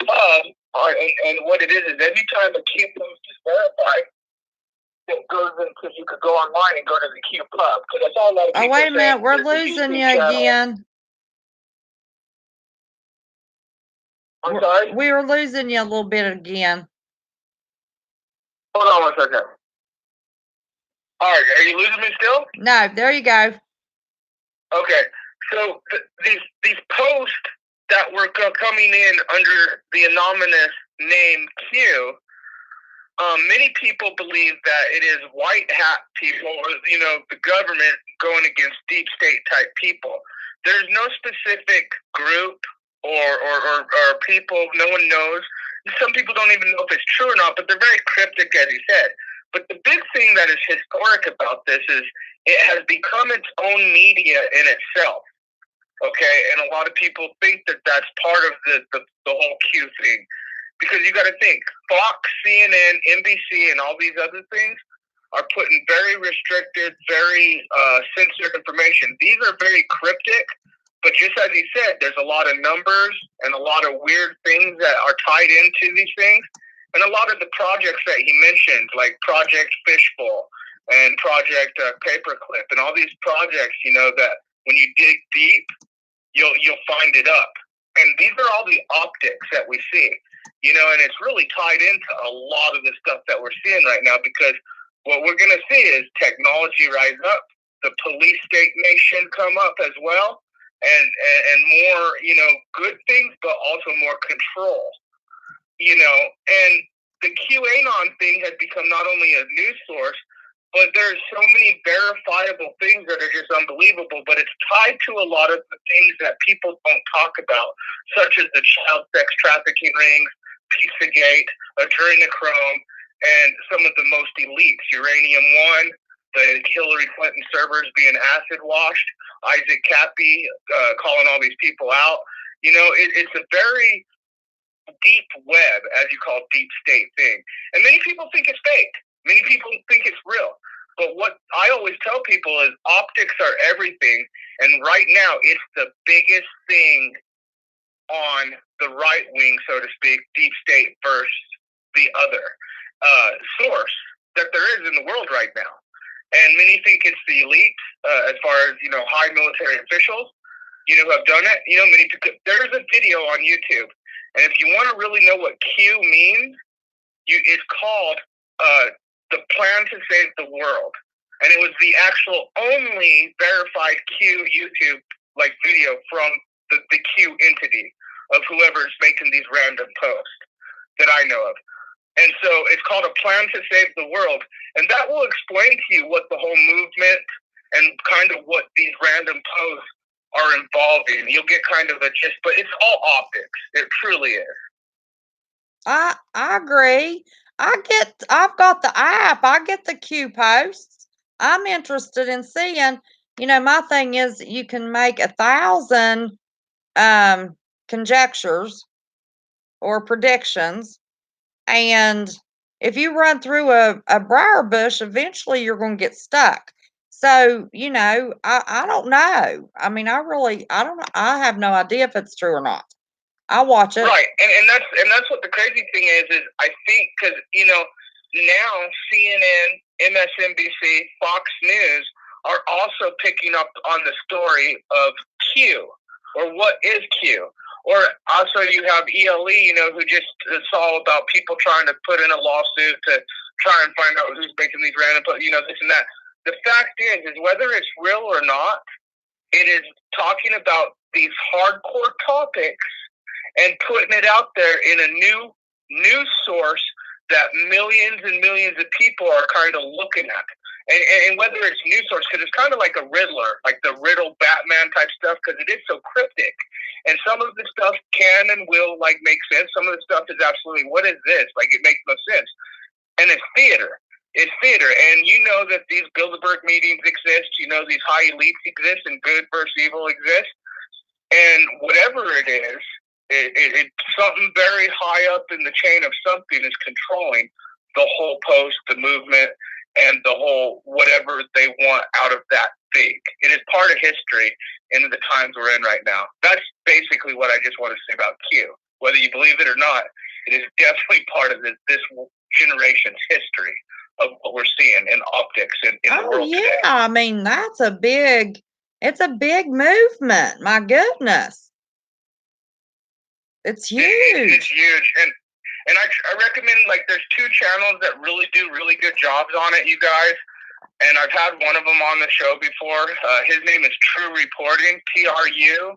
pub. And what it is every time a Q post is verified, it goes into, you could go online and go to the Q pub. Because that's all a lot of people. Oh, wait a minute, we're losing you again. I'm sorry? We were losing you a little bit again. Hold on one second. All right, are you losing me still? No, there you go. Okay, so these posts that were coming in under the anonymous name Q, many people believe that it is white hat people, or the government going against deep state type people. There's no specific group or people. No one knows. Some people don't even know if it's true or not, but they're very cryptic, as you said. But the big thing that is historic about this is it has become its own media in itself. Okay, and a lot of people think that that's part of the whole Q thing, because you got to think Fox, CNN, NBC, and all these other things are putting very restricted, very censored information. These are very cryptic, but just as he said, there's a lot of numbers and a lot of weird things that are tied into these things. And a lot of the projects that he mentioned, like Project Fishbowl and Project Paperclip, and all these projects, you know, that when you dig deep, you'll find it up. And these are all the optics that we see, you know, and it's really tied into a lot of the stuff that we're seeing right now, because what we're going to see is technology rise up, the police state nation come up as well, and more, you know, good things, but also more control, you know. And the QAnon thing has become not only a news source, but there's so many verifiable things that are just unbelievable. But it's tied to a lot of the things that people don't talk about, such as the child sex trafficking rings, Pizzagate, adrenochrome, and some of the most elites, Uranium One, the Hillary Clinton servers being acid washed, Isaac Cappy calling all these people out. You know, it's a very deep web, as you call deep state thing. And many people think it's fake. Many people think it's real. But what I always tell people is optics are everything. And right now, it's the biggest thing on the right wing, so to speak, deep state versus the other source that there is in the world right now. And many think it's the elite, as far as, you know, high military officials, you know, who have done it. You know, many people, there's a video on YouTube. And if you want to really know what Q means, it's called The Plan to Save the World. And it was the actual only verified Q YouTube like video from the Q entity of whoever's making these random posts that I know of. And so it's called A Plan to Save the World. And that will explain to you what the whole movement and kind of what these random posts are involved in. You'll get kind of a gist, but it's all optics. It truly is. I agree. I've got the app. I get the Q posts. I'm interested in seeing, you know, my thing is you can make 1,000 conjectures or predictions, and if you run through a briar bush, eventually you're going to get stuck. So, you know, I don't know. I mean, I don't know. I have no idea if it's true or not. I watch it. Right, and that's what the crazy thing is I think, because, you know, now CNN, MSNBC, Fox News are also picking up on the story of Q, or what is Q. Or also you have ELE, you know, who just, it's all about people trying to put in a lawsuit to try and find out who's making these random, you know, this and that. The fact is whether it's real or not, it is talking about these hardcore topics and putting it out there in a new news source that millions and millions of people are kind of looking at. And whether it's news source, because it's kind of like a Riddler, like the Riddle Batman type stuff, because it is so cryptic. And some of the stuff can and will like make sense. Some of the stuff is absolutely, what is this? Like, it makes no sense. And it's theater. It's theater. And you know that these Bilderberg meetings exist. You know these high elites exist and good versus evil exist. And whatever it is, it's something very high up in the chain of something is controlling the whole post, the movement, and the whole whatever they want out of that thing. It is part of history in the times we're in right now. That's basically what I just want to say about Q. Whether you believe it or not, it is definitely part of this generation's history of what we're seeing in optics in the world today. I mean, it's a big movement. My goodness. It's huge. It's huge. And I recommend, like, there's 2 channels that really do really good jobs on it, you guys. And I've had one of them on the show before. His name is True Reporting, TRUREAP.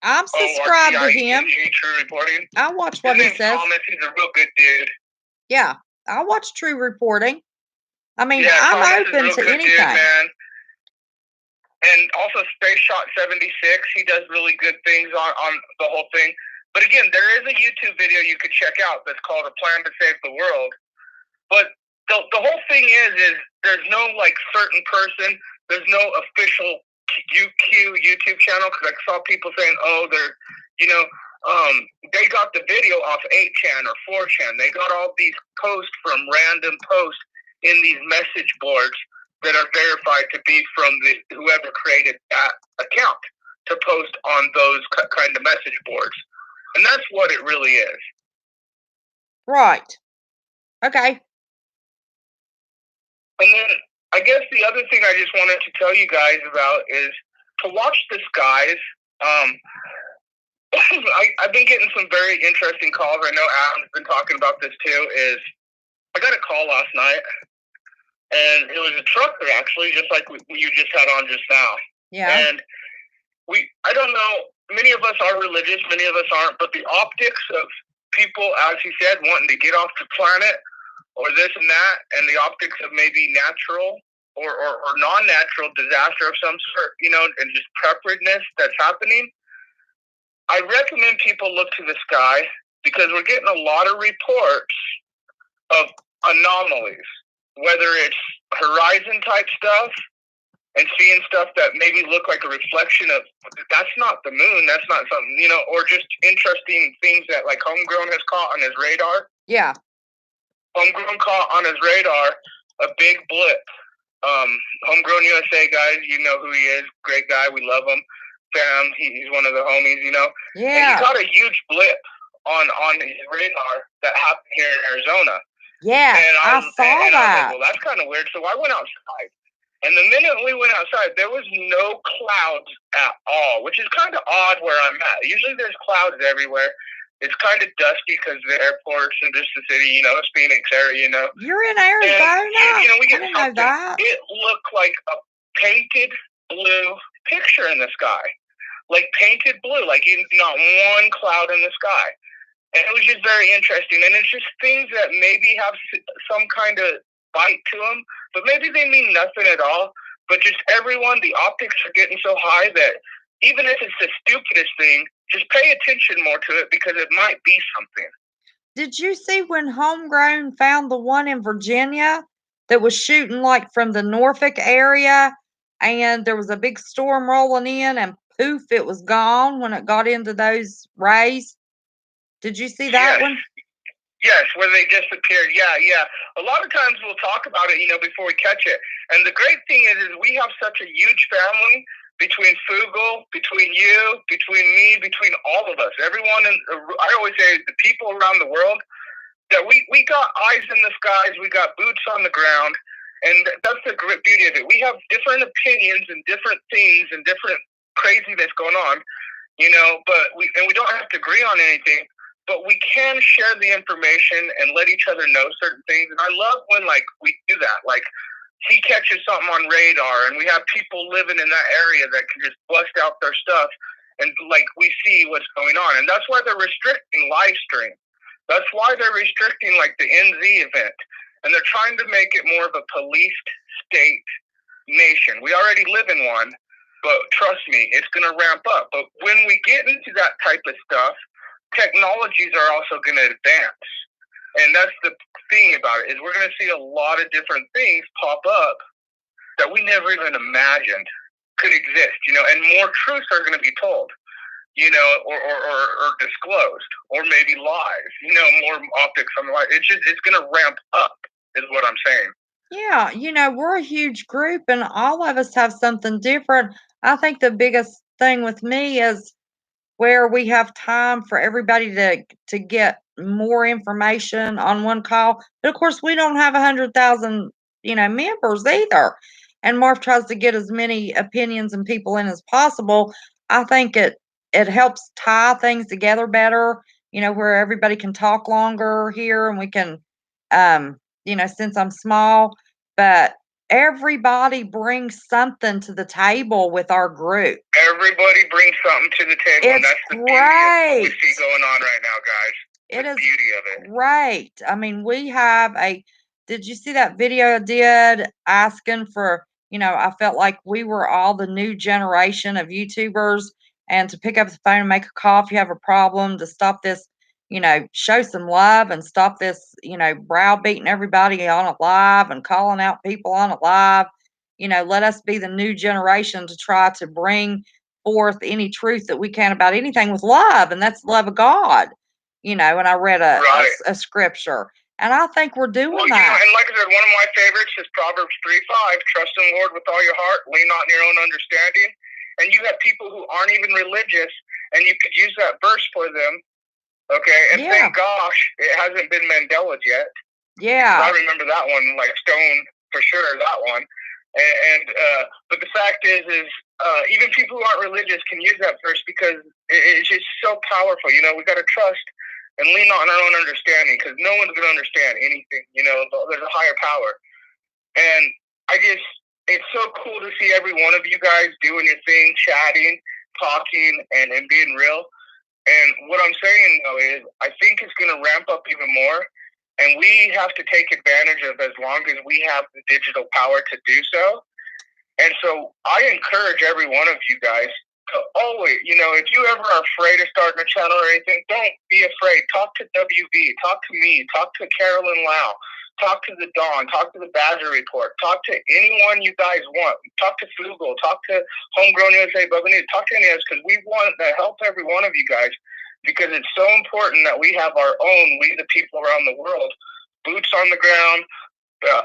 I'm subscribed to him. True Reporting. I watch what he says. Thomas, he's a real good dude. Yeah, I watch True Reporting. I mean, yeah, I'm Thomas open to anything. Dude, man. And also Space Shot 76, he does really good things on the whole thing. But again, there is a YouTube video you could check out that's called A Plan to Save the World. But the whole thing is there's no, like, certain person, there's no official UQ YouTube channel because I saw people saying, oh, they're, you know, they got the video off 8chan or 4chan. They got all these posts from random posts in these message boards that are verified to be from whoever created that account to post on those kind of message boards. And that's what it really is. Right. Okay. And then I guess the other thing I just wanted to tell you guys about is to watch the skies. I've been getting some very interesting calls. I know Adam's been talking about this too. I got a call last night, and it was a trucker actually, just like you just had on just now. Yeah. And I don't know, many of us are religious, many of us aren't, but the optics of people, as he said, wanting to get off the planet or this and that, and the optics of maybe natural or non-natural disaster of some sort, and just preparedness that's happening, I recommend people look to the sky because we're getting a lot of reports of anomalies, whether it's horizon type stuff and seeing stuff that maybe look like a reflection of, that's not the moon, that's not something, or just interesting things that like Homegrown has caught on his radar. Yeah. Homegrown caught on his radar a big blip. Homegrown USA guys, you know who he is, great guy, we love him. Fam, he's one of the homies, Yeah. And he caught a huge blip on his radar that happened here in Arizona. Yeah, and I saw I was that. like, well, that's kind of weird. So I went outside. And the minute we went outside, there was no clouds at all, which is kind of odd where I'm at. Usually there's clouds everywhere. It's kind of dusty because the airports and just the city, it's Phoenix area, You're in Arizona? And, we get I didn't know that. It looked like a painted blue picture in the sky. Like painted blue, like not one cloud in the sky. And it was just very interesting. And it's just things that maybe have some kind of bite to them, but maybe they mean nothing at all. But just everyone, the optics are getting so high that even if it's the stupidest thing, just pay attention more to it because it might be something. Did you see when Homegrown found the one in Virginia that was shooting like from the Norfolk area and there was a big storm rolling in and poof, it was gone when it got into those rays? Did you see that one? Yes, where they disappeared. Yeah. A lot of times we'll talk about it, before we catch it. And the great thing is we have such a huge family between Fugal, between you, between me, between all of us. Everyone, I always say the people around the world, that we got eyes in the skies, we got boots on the ground. And that's the great beauty of it. We have different opinions and different things and different craziness going on, but we don't have to agree on anything. But we can share the information and let each other know certain things. And I love when, we do that. Like, he catches something on radar, and we have people living in that area that can just bust out their stuff, and, we see what's going on. And that's why they're restricting live stream. That's why they're restricting, the NZ event. And they're trying to make it more of a policed state nation. We already live in one, but trust me, it's going to ramp up. But when we get into that type of stuff, technologies are also going to advance. And that's the thing about it, is we're going to see a lot of different things pop up that we never even imagined could exist, and more truths are going to be told, or disclosed, or maybe lies, more optics on the light. It's going to ramp up is what I'm saying. Yeah, we're a huge group and all of us have something different. I think the biggest thing with me is where we have time for everybody to get more information on one call. But of course, we don't have 100,000, members either. And Marv tries to get as many opinions and people in as possible. I think it helps tie things together better, where everybody can talk longer here and we can, since I'm small, but everybody brings something to the table with our group. Everybody brings something to the table, and that's the beauty of what we see going on right now, guys. It is the beauty of it. Great. I mean, we have did you see that video I did asking for, I felt like we were all the new generation of YouTubers and to pick up the phone and make a call if you have a problem, to stop this, show some love and stop this, browbeating everybody on a live and calling out people on a live. let us be the new generation to try to bring forth any truth that we can about anything with love, and that's the love of God. And I read Right. a scripture, and I think we're doing Well, that. and like I said, one of my favorites is Proverbs 3:5. Trust in the Lord with all your heart, lean not in your own understanding. And you have people who aren't even religious, and you could use that verse for them, okay? And thank gosh it hasn't been Mandela's yet. Yeah. I remember that one like stone for sure, that one. But the fact is even people who aren't religious can use that verse because it's just so powerful. We got to trust and lean on our own understanding because no one's going to understand anything. There's a higher power. And it's so cool to see every one of you guys doing your thing, chatting, talking, and being real. And what I'm saying, though, is I think it's going to ramp up even more. And we have to take advantage of as long as we have the digital power to do so. And so I encourage every one of you guys to always, if you ever are afraid of starting a channel or anything, don't be afraid. Talk to WB, talk to me, talk to Carolyn Lau, talk to the Dawn, talk to the Badger Report, talk to anyone you guys want. Talk to Fugle, talk to Homegrown USA, Bubba, talk to any of us because we want to help every one of you guys because it's so important that we have our own, we the people around the world, boots on the ground,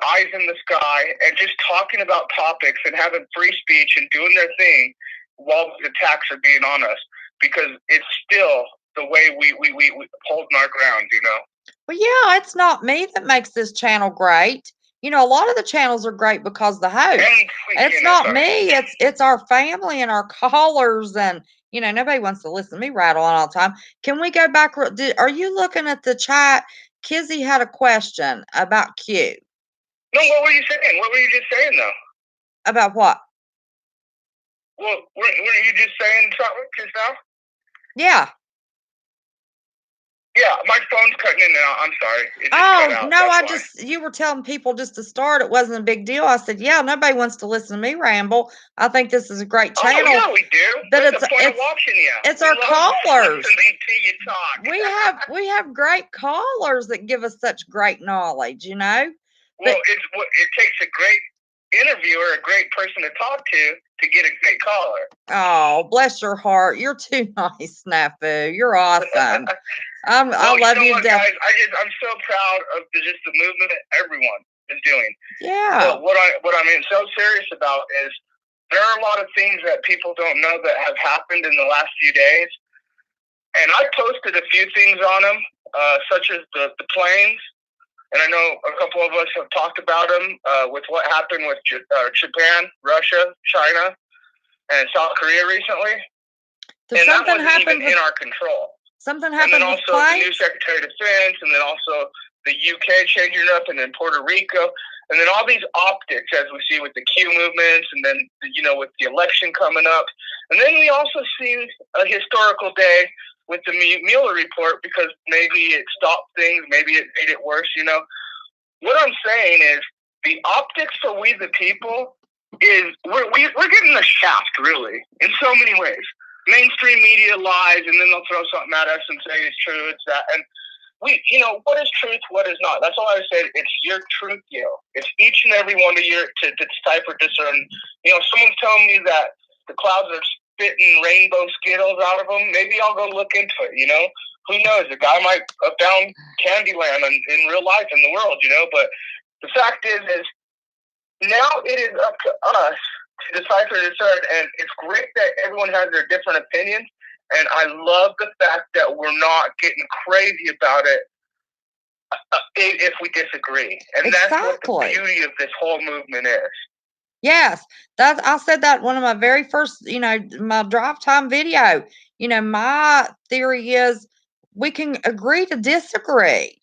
eyes in the sky, and just talking about topics and having free speech and doing their thing while the attacks are being on us because it's still the way we holding our ground, Well, yeah, it's not me that makes this channel great. A lot of the channels are great because of the host. It's not me. It's our family and our callers, and nobody wants to listen to me rattle on all the time. Can we go back? Are you looking at the chat? Kizzy had a question about Q. No, what were you saying? What were you just saying though? About what? Well, were you just saying something just now? Yeah. Yeah, my phone's cutting in now. I'm sorry. It just cut out. No, you were telling people just to start. It wasn't a big deal. I said, yeah, nobody wants to listen to me ramble. I think this is a great channel. Oh, yeah, we do. But that's the point of watching you. It's our callers. Listening to you talk. We have great callers that give us such great knowledge, Well, it takes a great interviewer, a great person to talk to get a great caller. Oh, bless your heart. You're too nice, Snafu. You're awesome. I love you, guys. I'm so proud of just the movement that everyone is doing. Yeah. But what I'm so serious about is there are a lot of things that people don't know that have happened in the last few days. And I posted a few things on them, such as the planes. And I know a couple of us have talked about them with what happened with Japan, Russia, China, and South Korea recently. And that wasn't even in our control. Something happened and then also the new Secretary of Defense, and then also the UK changing it up, and then Puerto Rico, and then all these optics as we see with the Q movements, and then with the election coming up, and then we also see a historical day with the Mueller report because maybe it stopped things, maybe it made it worse. What I'm saying is the optics for we the people is we're getting the shaft really in so many ways. Mainstream media lies, and then they'll throw something at us and say it's true, it's that. And we, what is truth, what is not? That's all I said. It's your truth, It's each and every one of your to decipher, discern. Someone's telling me that the clouds are spitting rainbow Skittles out of them. Maybe I'll go look into it, Who knows? The guy might have found Candyland in real life in the world, But the fact is now it is up to us to decipher, discern, and it's great that everyone has their different opinions, and I love the fact that we're not getting crazy about it if we disagree, and that's what the beauty of this whole movement is. Yes, I said that one of my very first, my drive time video. My theory is we can agree to disagree.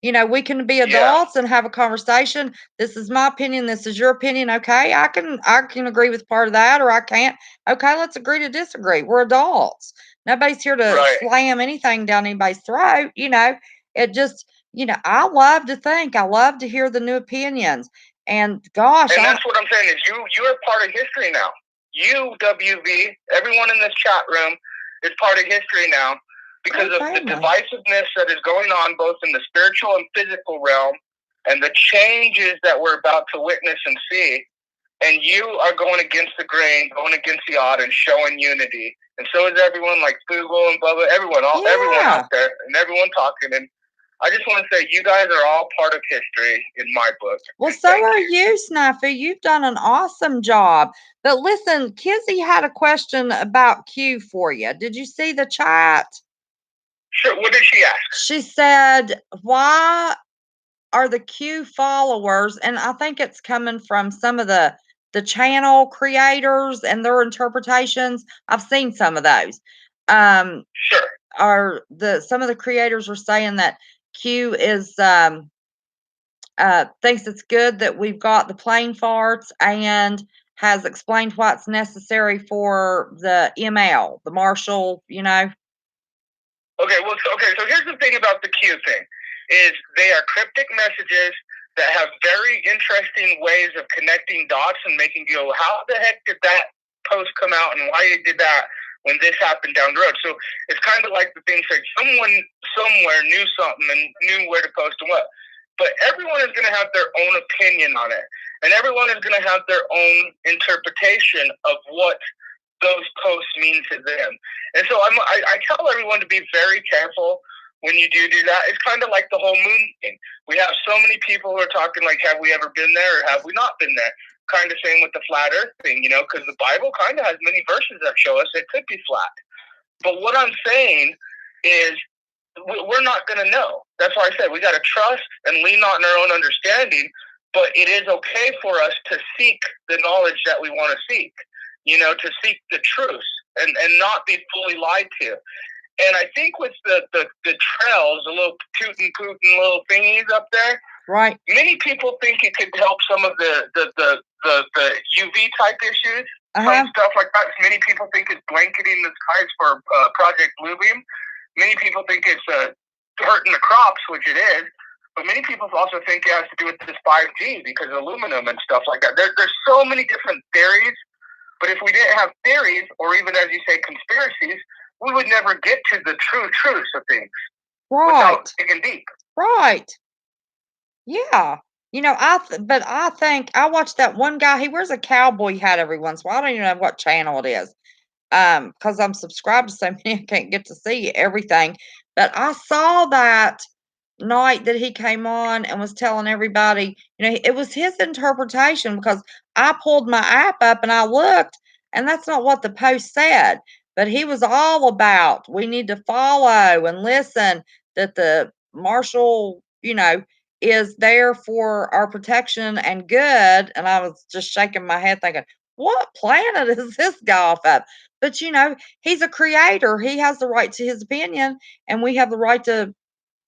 We can be adults and have a conversation. This is my opinion. This is your opinion. Okay, I can agree with part of that, or I can't. Okay, let's agree to disagree. We're adults. Nobody's here to slam anything down anybody's throat. It just, I love to think. I love to hear the new opinions. And gosh, and that's what I'm saying is you're part of history now. You, WV, everyone in this chat room is part of history now. Because of the divisiveness that is going on both in the spiritual and physical realm and the changes that we're about to witness and see, and you are going against the grain, going against the odd, and showing unity. And so is everyone, like Fugle and Bubba, everyone out there, and everyone talking. And I just want to say, you guys are all part of history in my book. Well, so are you, Snafu. You've done an awesome job. But listen, Kizzy had a question about Q for you. Did you see the chat? Sure. What did she ask? She said, why are the Q followers, and I think it's coming from some of the channel creators and their interpretations. I've seen some of those. Sure. Some of the creators are saying that Q is thinks it's good that we've got the plane farts and has explained what's necessary for the ML, the Marshall, Okay, so here's the thing about the Q thing, is they are cryptic messages that have very interesting ways of connecting dots and making you go, how the heck did that post come out and why did that when this happened down the road? So it's kind of like the thing said, someone somewhere knew something and knew where to post and what. But everyone is going to have their own opinion on it. And everyone is going to have their own interpretation of what those posts mean to them. And so I tell everyone to be very careful when you do that. It's kind of like the whole moon thing. We have so many people who are talking like, have we ever been there or have we not been there? Kind of same with the flat earth thing, because the Bible kind of has many verses that show us it could be flat. But what I'm saying is we're not going to know. That's why I said we got to trust and lean on our own understanding, but it is okay for us to seek the knowledge that we want to seek, to seek the truth and not be fully lied to. And I think with the trails, the little tootin' little thingies up there, right? Many people think it could help some of the UV type issues, stuff like that. Many people think it's blanketing the skies for Project Bluebeam. Many people think it's hurting the crops, which it is. But many people also think it has to do with this 5G because of aluminum and stuff like that. There's so many different theories. But if we didn't have theories, or even as you say, conspiracies, we would never get to the true truths of things. Right. Without digging deep. Right. Yeah. But I think I watched that one guy. He wears a cowboy hat every once in a while. I don't even know what channel it is. Because I'm subscribed to so many, I can't get to see everything. But I saw that night that he came on and was telling everybody, it was his interpretation because I pulled my app up and I looked, and that's not what the post said. But he was all about we need to follow and listen, that the Marshall, is there for our protection and good. And I was just shaking my head thinking, what planet is this guy off of? But he's a creator. He has the right to his opinion, and we have the right to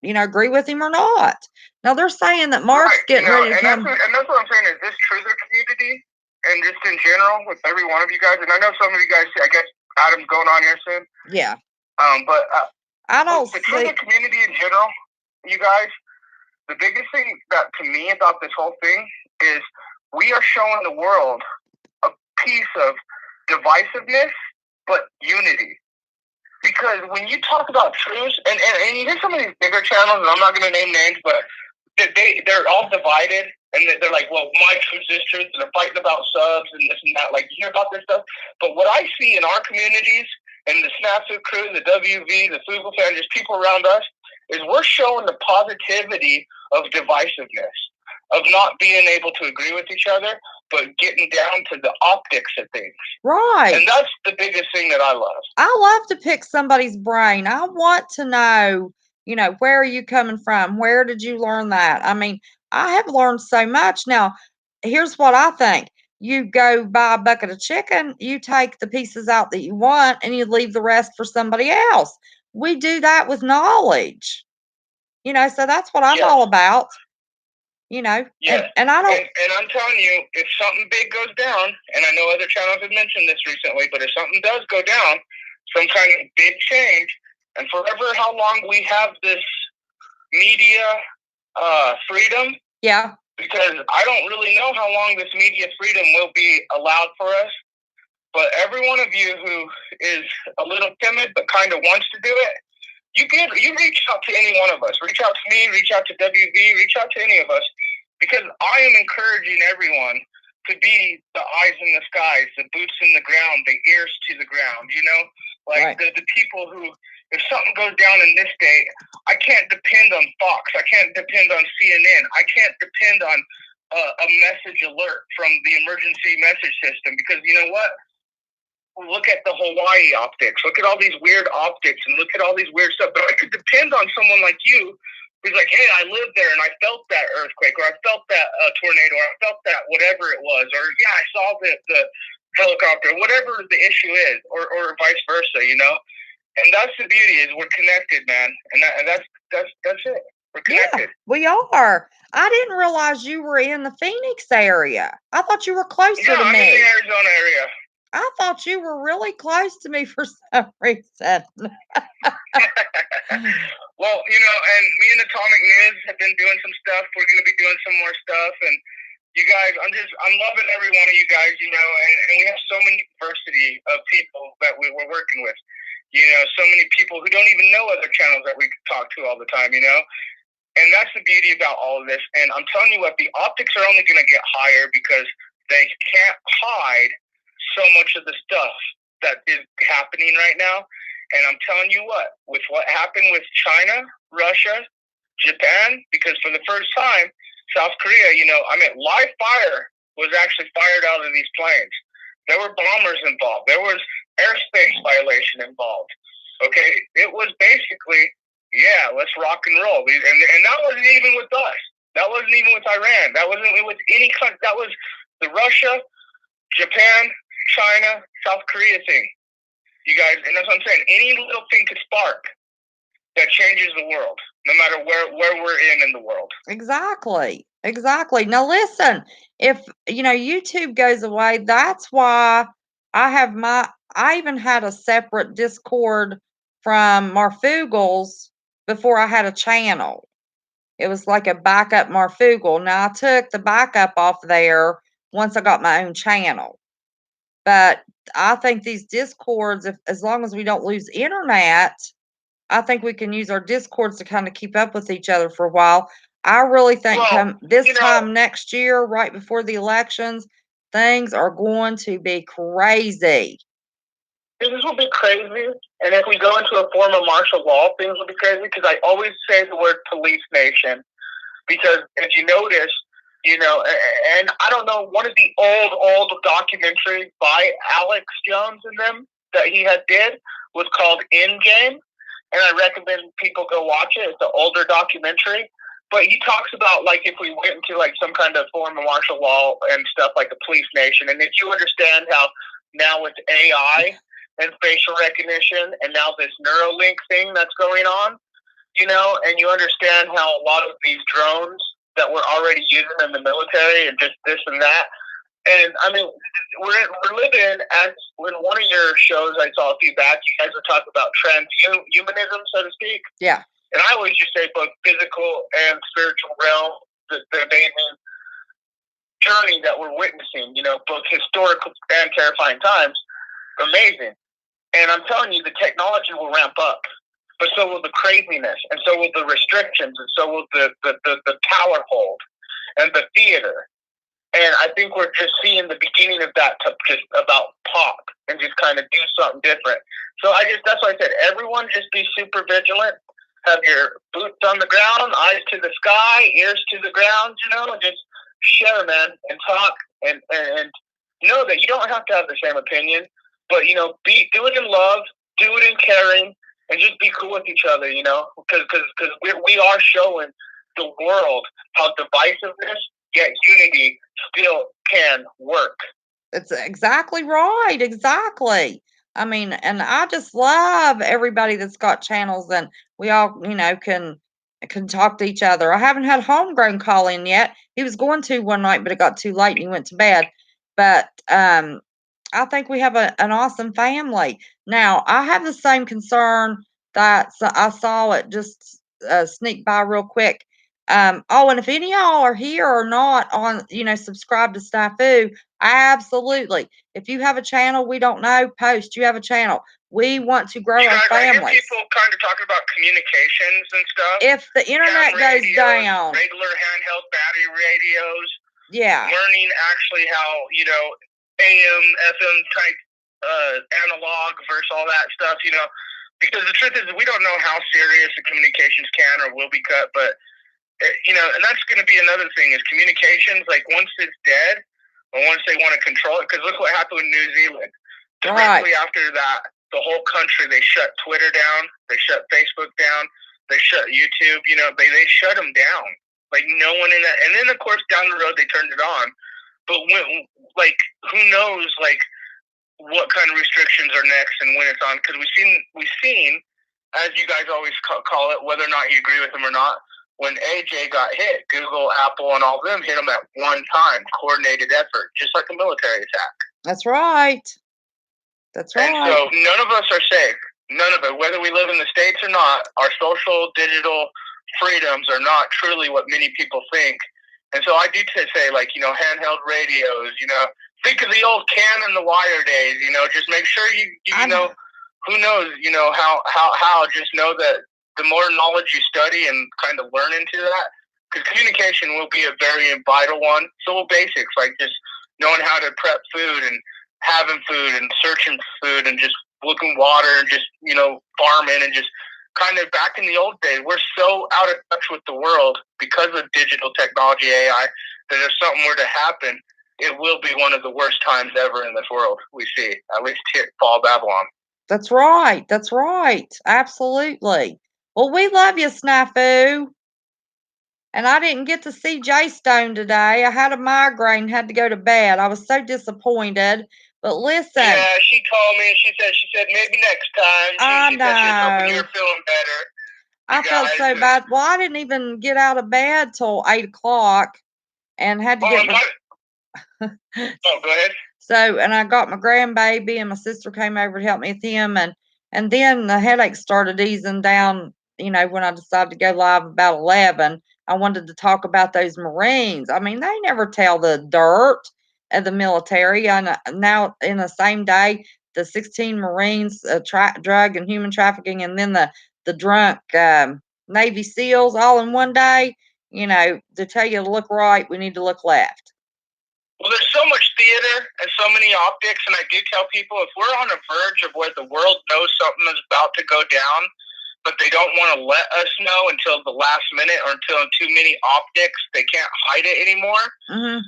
agree with him or not. Now they're saying that Mark's getting ready to come. And that's what I'm saying is this truther community, and just in general with every one of you guys. And I know some of you guys, I guess Adam's going on here soon. Yeah. But I don't the truther community in general, you guys, the biggest thing that to me about this whole thing is we are showing the world a piece of divisiveness, but unity. Because when you talk about truth, and you hear some of these bigger channels, and I'm not going to name names, but they're all divided, and they're like, well, my truth is truth, and they're fighting about subs and this and that. Like, you hear about this stuff. But what I see in our communities, and the Snafu crew, the WV, the Fugle fans, just people around us, is we're showing the positivity of divisiveness, of not being able to agree with each other, but getting down to the optics of things. Right. And that's the biggest thing that I love. I love to pick somebody's brain. I want to know, where are you coming from? Where did you learn that? I mean, I have learned so much. Now, here's what I think. You go buy a bucket of chicken, you take the pieces out that you want, and you leave the rest for somebody else. We do that with knowledge. So that's what I'm all about. Yeah. And I don't. And I'm telling you, if something big goes down, and I know other channels have mentioned this recently, but if something does go down, some kind of big change, and forever how long we have this media freedom. Yeah. Because I don't really know how long this media freedom will be allowed for us. But every one of you who is a little timid but kind of wants to do it, you reach out to any one of us. Reach out to me, reach out to WV, reach out to any of us. Because I am encouraging everyone to be the eyes in the skies, the boots in the ground, the ears to the ground, you know? Like the people who, if something goes down in this state, I can't depend on Fox. I can't depend on CNN. I can't depend on a message alert from the emergency message system because you know what? Look at the Hawaii optics. Look at all these weird optics and look at all these weird stuff. But I could depend on someone like you who's like, hey, I lived there and I felt that earthquake or I felt that tornado or I felt that whatever it was. Or, yeah, I saw the helicopter, whatever the issue is, or vice versa, you know? And that's the beauty is we're connected, man. And that's it. We're connected. Yeah, we are. I didn't realize you were in the Phoenix area. I thought you were closer to I'm me. in the Arizona area. I thought you were really close to me for some reason. Well, you know, and me and Atomic News have been doing some stuff. We're going to be doing some more stuff. And you guys, I'm loving every one of you guys, you know, and we have so many diversity of people that we're working with. You know, so many people who don't even know other channels that we talk to all the time, you know. And that's the beauty about all of this. And I'm telling you what, the optics are only going to get higher because they can't hide so much of the stuff that is happening right now. And I'm telling you what, with what happened with China, Russia, Japan, because for the first time, South Korea, you know, I mean, live fire was actually fired out of these planes. There were bombers involved. There was airspace violation involved. Okay, it was basically, yeah, let's rock and roll. And that wasn't even with us. That wasn't even with Iran. That wasn't with any country. That was the Russia, Japan, China, South Korea thing. You guys, and that's what I'm saying. Any little thing could spark that changes the world, no matter where we're in the world. Exactly. Now listen, if you know YouTube goes away, that's why I even had a separate Discord from Marfugals before I had a channel. It was like a backup Marfugal. Now I took the backup off there once I got my own channel. But I think these Discords, as long as we don't lose internet, I think we can use our Discords to kind of keep up with each other for a while. I really think time next year, right before the elections, things are going to be crazy. Things will be crazy. And if we go into a form of martial law, things will be crazy because I always say the word police nation. Because if you notice, you know, and I don't know, one of the old documentaries by Alex Jones and them that he had did was called In Game. And I recommend people go watch it. It's an older documentary. But he talks about, like, if we went into, like, some kind of form of martial law and stuff like a police nation. And if you understand how now with AI and facial recognition and now this Neuralink thing that's going on, you know, and you understand how a lot of these drones that we're already using in the military and just this and that. And I mean, we're living as in one of your shows I saw a few back, you guys were talking about transhumanism, so to speak. Yeah. And I always just say both physical and spiritual realm, the amazing journey that we're witnessing, you know, both historical and terrifying times. Amazing. And I'm telling you, the technology will ramp up. But so will the craziness, and so will the restrictions, and so will the power hold, and the theater. And I think we're just seeing the beginning of that to just about pop and just kind of do something different. So that's why I said, everyone just be super vigilant. Have your boots on the ground, eyes to the sky, ears to the ground, you know, and just share, man, and talk and know that you don't have to have the same opinion, but, you know, do it in love, do it in caring, and just be cool with each other, you know, because we are showing the world how divisiveness yet unity still can work. It's exactly right. Exactly. I mean, and I just love everybody that's got channels and we all, you know, can talk to each other. I haven't had Homegrown call in yet. He was going to one night, but it got too late and he went to bed. But I think we have an awesome family. Now, I have the same concern that I saw it just sneak by real quick. And if any of y'all are here or not on, you know, subscribe to Snafu, absolutely. If you have a channel we don't know, post. You have a channel. We want to grow our families. I hear people kind of talking about communications and stuff. If the internet goes down, regular handheld battery radios, Yeah. learning actually how, AM, FM type analog versus all that stuff, because the truth is we don't know how serious the communications can or will be cut, but and that's going to be another thing is communications. Like once it's dead, or once they want to control it, because look what happened in New Zealand. Directly after that, the whole country they shut Twitter down, they shut Facebook down, they shut YouTube. They shut them down. Like no one in that, and then of course down the road they turned it on. But when, like, who knows, like what kind of restrictions are next and when it's on? Because we've seen, as you guys always call it, whether or not you agree with them or not. When AJ got hit, Google, Apple, and all of them hit him at one time, coordinated effort, just like a military attack. That's right. That's right. And so none of us are safe. None of it. Whether we live in the States or not, our social, digital freedoms are not truly what many people think. And so I do say, like, handheld radios, think of the old can and the wire days, just make sure you know, who knows, how, just know that the more knowledge you study and kind of learn into that, because communication will be a very vital one. So little basics, like just knowing how to prep food and having food and searching food and just looking water and just, farming and just kind of back in the old days, we're so out of touch with the world because of digital technology, AI, that if something were to happen, it will be one of the worst times ever in this world we see, at least here at Fall Babylon. That's right. That's right. Absolutely. Well, we love you, Snafu. And I didn't get to see Jay Stone today. I had a migraine, had to go to bed. I was so disappointed. But listen. Yeah, she called me and she said maybe next time. I she said she was hoping you know. were feeling better. I felt so bad. Well, I didn't even get out of bed till 8 o'clock and had to get my... Oh, go ahead. So, and I got my grandbaby and my sister came over to help me with him. And then the headache started easing down, when I decided to go live about 11. I wanted to talk about those Marines. I mean, they never tell the dirt of the military. And now in the same day, the 16 Marines, drug and human trafficking, and then the drunk Navy SEALs all in one day, to tell you to look right, we need to look left. Well, there's so much theater and so many optics, and I do tell people if we're on a verge of where the world knows something is about to go down, but they don't want to let us know until the last minute or until too many optics, they can't hide it anymore. Mm-hmm.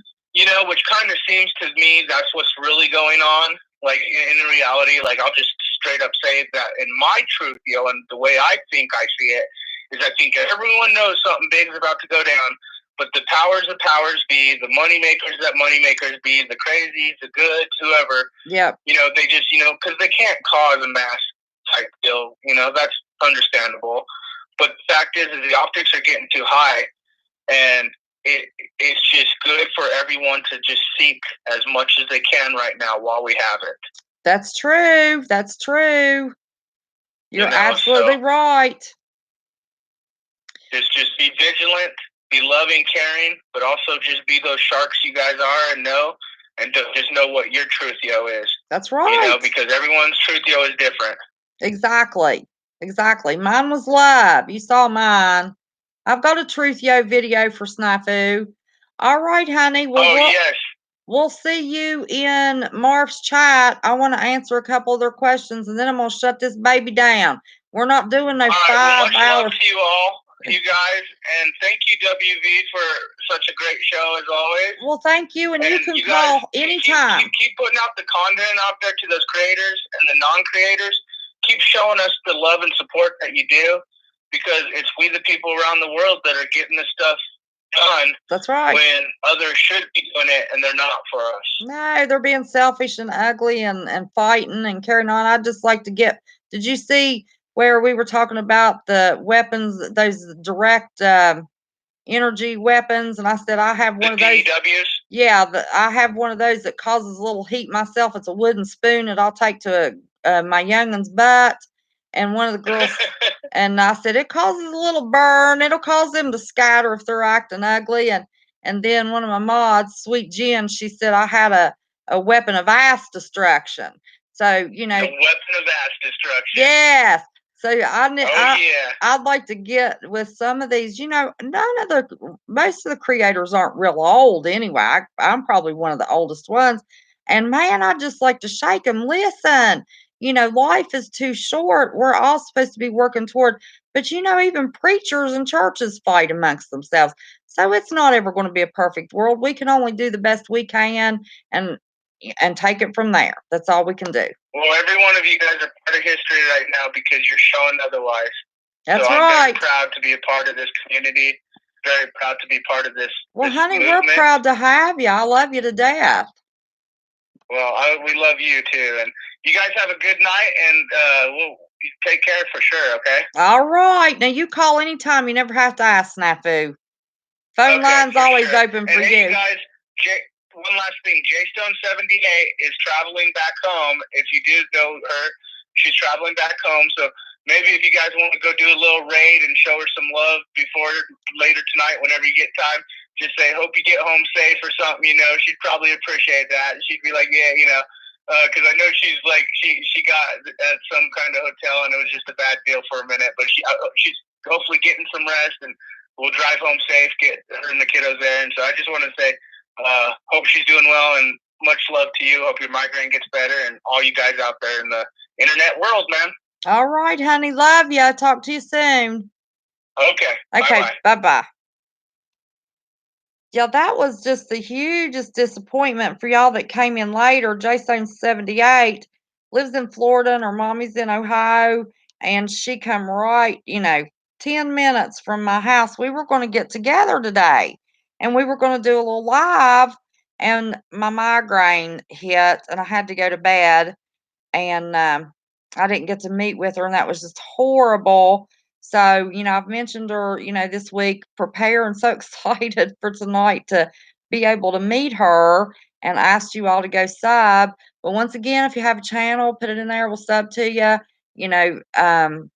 Which kind of seems to me that's what's really going on. Like in reality, like I'll just straight up say that in my truth, and the way I think I see it is I think everyone knows something big is about to go down. But the powers of powers be, the money makers that money makers be, the crazies, the goods, whoever. Yeah. They just, because they can't cause a mass type deal. That's understandable. But the fact is the optics are getting too high, and it's just good for everyone to just seek as much as they can right now while we have it. That's true. That's true. You're absolutely right. Just be vigilant. Be loving, caring, but also just be those sharks you guys are and just know what your truth is. That's right. Because everyone's truth is different. Exactly. Exactly. Mine was love. You saw mine. I've got a truth video for Snafu. All right, honey. Well, yes. We'll see you in Marv's chat. I want to answer a couple of their questions, and then I'm going to shut this baby down. We're not doing no 5 much hours. Love to you all. You guys, and thank you, WV, for such a great show as always. Well, thank you, and you can call anytime. Keep putting out the content out there to those creators and the non-creators. Keep showing us the love and support that you do, because it's we the people around the world that are getting this stuff done. That's right. When others should be doing it, and they're not for us. No, they're being selfish and ugly and fighting and carrying on. I'd just like to get. Did you see where we were talking about the weapons, those direct energy weapons? And I said I have one of those. DWs? Yeah, I have one of those that causes a little heat myself. It's a wooden spoon that I'll take to my youngin's butt. And one of the girls, and I said, it causes a little burn. It'll cause them to scatter if they're acting ugly. And then one of my mods, Sweet Jen, she said I had a weapon of ass destruction. So, a weapon of ass destruction. Yes. So yeah. I'd like to get with some of these. Most of the creators aren't real old anyway. I'm probably one of the oldest ones. And man, I just like to shake them. Listen, life is too short. We're all supposed to be working toward, but even preachers and churches fight amongst themselves. So it's not ever going to be a perfect world. We can only do the best we can and take it from there. That's all we can do. Well, every one of you guys are part of history right now because you're showing otherwise. That's so right. I'm very proud to be a part of this community. Very proud to be part of this. Well, this honey, movement. we're proud to have you. I love you to death. Well, we love you too, and you guys have a good night, and we'll take care for sure. Okay. All right. Now you call anytime. You never have to ask, Snafu. Phone line's always open for you. you. Guys, one last thing. JStone78 is traveling back home. If you do know her, she's traveling back home. So maybe if you guys want to go do a little raid and show her some love before later tonight, whenever you get time, just say, hope you get home safe or something. She'd probably appreciate that. She'd be like, yeah, because I know she's like, she got at some kind of hotel and it was just a bad deal for a minute, but she's hopefully getting some rest and we'll drive home safe, get her and the kiddos there. And so I just want to say, hope she's doing well and much love to you. Hope your migraine gets better and all you guys out there in the internet world, man. All right, honey. Love you. I'll talk to you soon. Okay. Okay. Bye-bye. Yeah, that was just the hugest disappointment for y'all that came in later. Jason's 78, lives in Florida, and her mommy's in Ohio, and she come right, 10 minutes from my house. We were going to get together today, and we were going to do a little live, and my migraine hit, and I had to go to bed, and I didn't get to meet with her, and that was just horrible. So, I've mentioned her, this week, prepare and so excited for tonight to be able to meet her and asked you all to go sub. But once again, if you have a channel, put it in there. We'll sub to you. We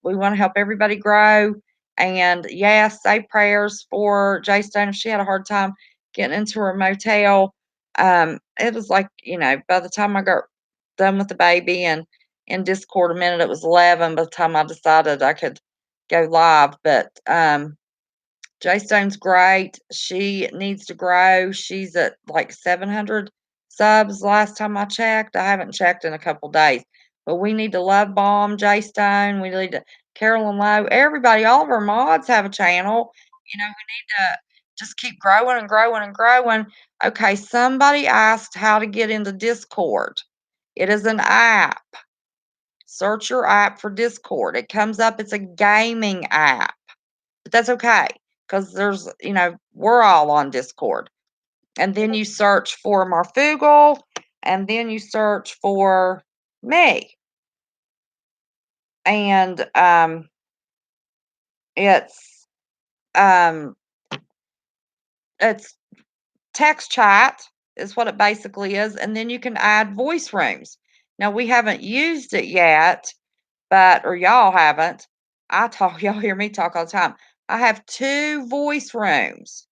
want to help everybody grow. And yes, say prayers for Jay Stone if she had a hard time getting into her motel. It was like, by the time I got done with the baby and in Discord a minute, it was 11 by the time I decided I could go live. But Jay Stone's great. She needs to grow. She's at like 700 subs last time I checked. I haven't checked in a couple days. But we need to love bomb Jay Stone. We need to Carolyn Lowe. Everybody, all of our mods have a channel. We need to just keep growing and growing and growing. Okay, somebody asked how to get into Discord. It is an app. Search your app for Discord. It comes up, it's a gaming app. But that's okay because we're all on Discord. And then you search for Marfugal, and then you search for me. And it's text chat is what it basically is, and then you can add voice rooms. Now we haven't used it yet, or y'all haven't. Y'all hear me talk all the time. I have 2 voice rooms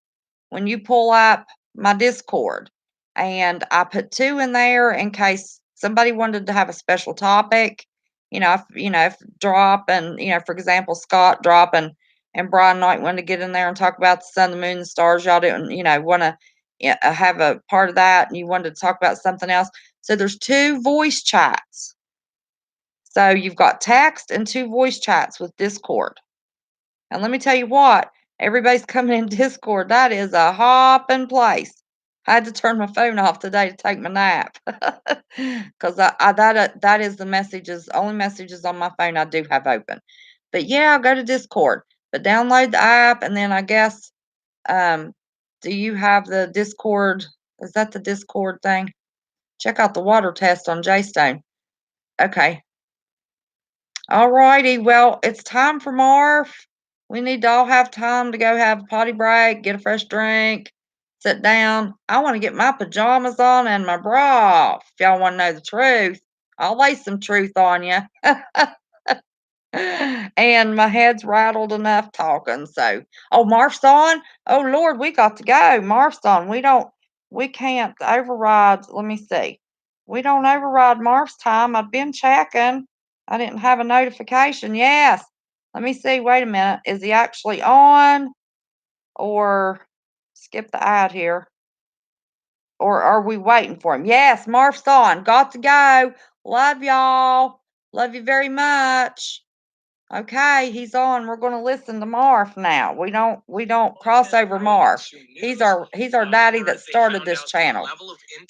when you pull up my Discord, and I put 2 in there in case somebody wanted to have a special topic. If Drop and, for example, Scott Drop and Brian Knight wanted to get in there and talk about the sun, the moon, the stars. Y'all didn't, want to have a part of that, and you wanted to talk about something else. So there's 2 voice chats. So you've got text and 2 voice chats with Discord. And let me tell you what, everybody's coming in Discord. That is a hopping place. I had to turn my phone off today to take my nap because that is the only messages on my phone I do have open. But yeah, go to Discord. But download the app, and then I guess, do you have the Discord? Is that the Discord thing? Check out the water test on JStone. Okay. All righty. Well, it's time for Marv. We need to all have time to go have a potty break, get a fresh drink, sit down. I want to get my pajamas on and my bra. If y'all want to know the truth, I'll lay some truth on you. And my head's rattled enough talking. So, Marf's on. Oh Lord, we got to go. Marf's on. We can't override. Let me see. We don't override Marf's time. I've been checking. I didn't have a notification. Yes. Let me see. Wait a minute. Is he actually on? Or skip the ad here. Or are we waiting for him? Yes, Marf's on. Got to go. Love y'all. Love you very much. Okay, he's on. We're going to listen to Marf now. We don't cross over Marf. He's our daddy that started this channel.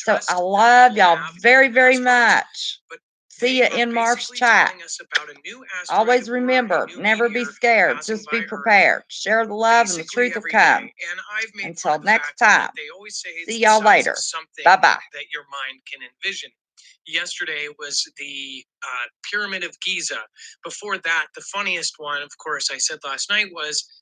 So I love y'all very, very much. See you in Marf's chat. Always remember, never be scared. Just be prepared. Share the love and the truth will come. Until next time. See y'all later. Bye-bye. That your mind can envision. Yesterday was the Pyramid of Giza. Before that, the funniest one, of course, I said last night was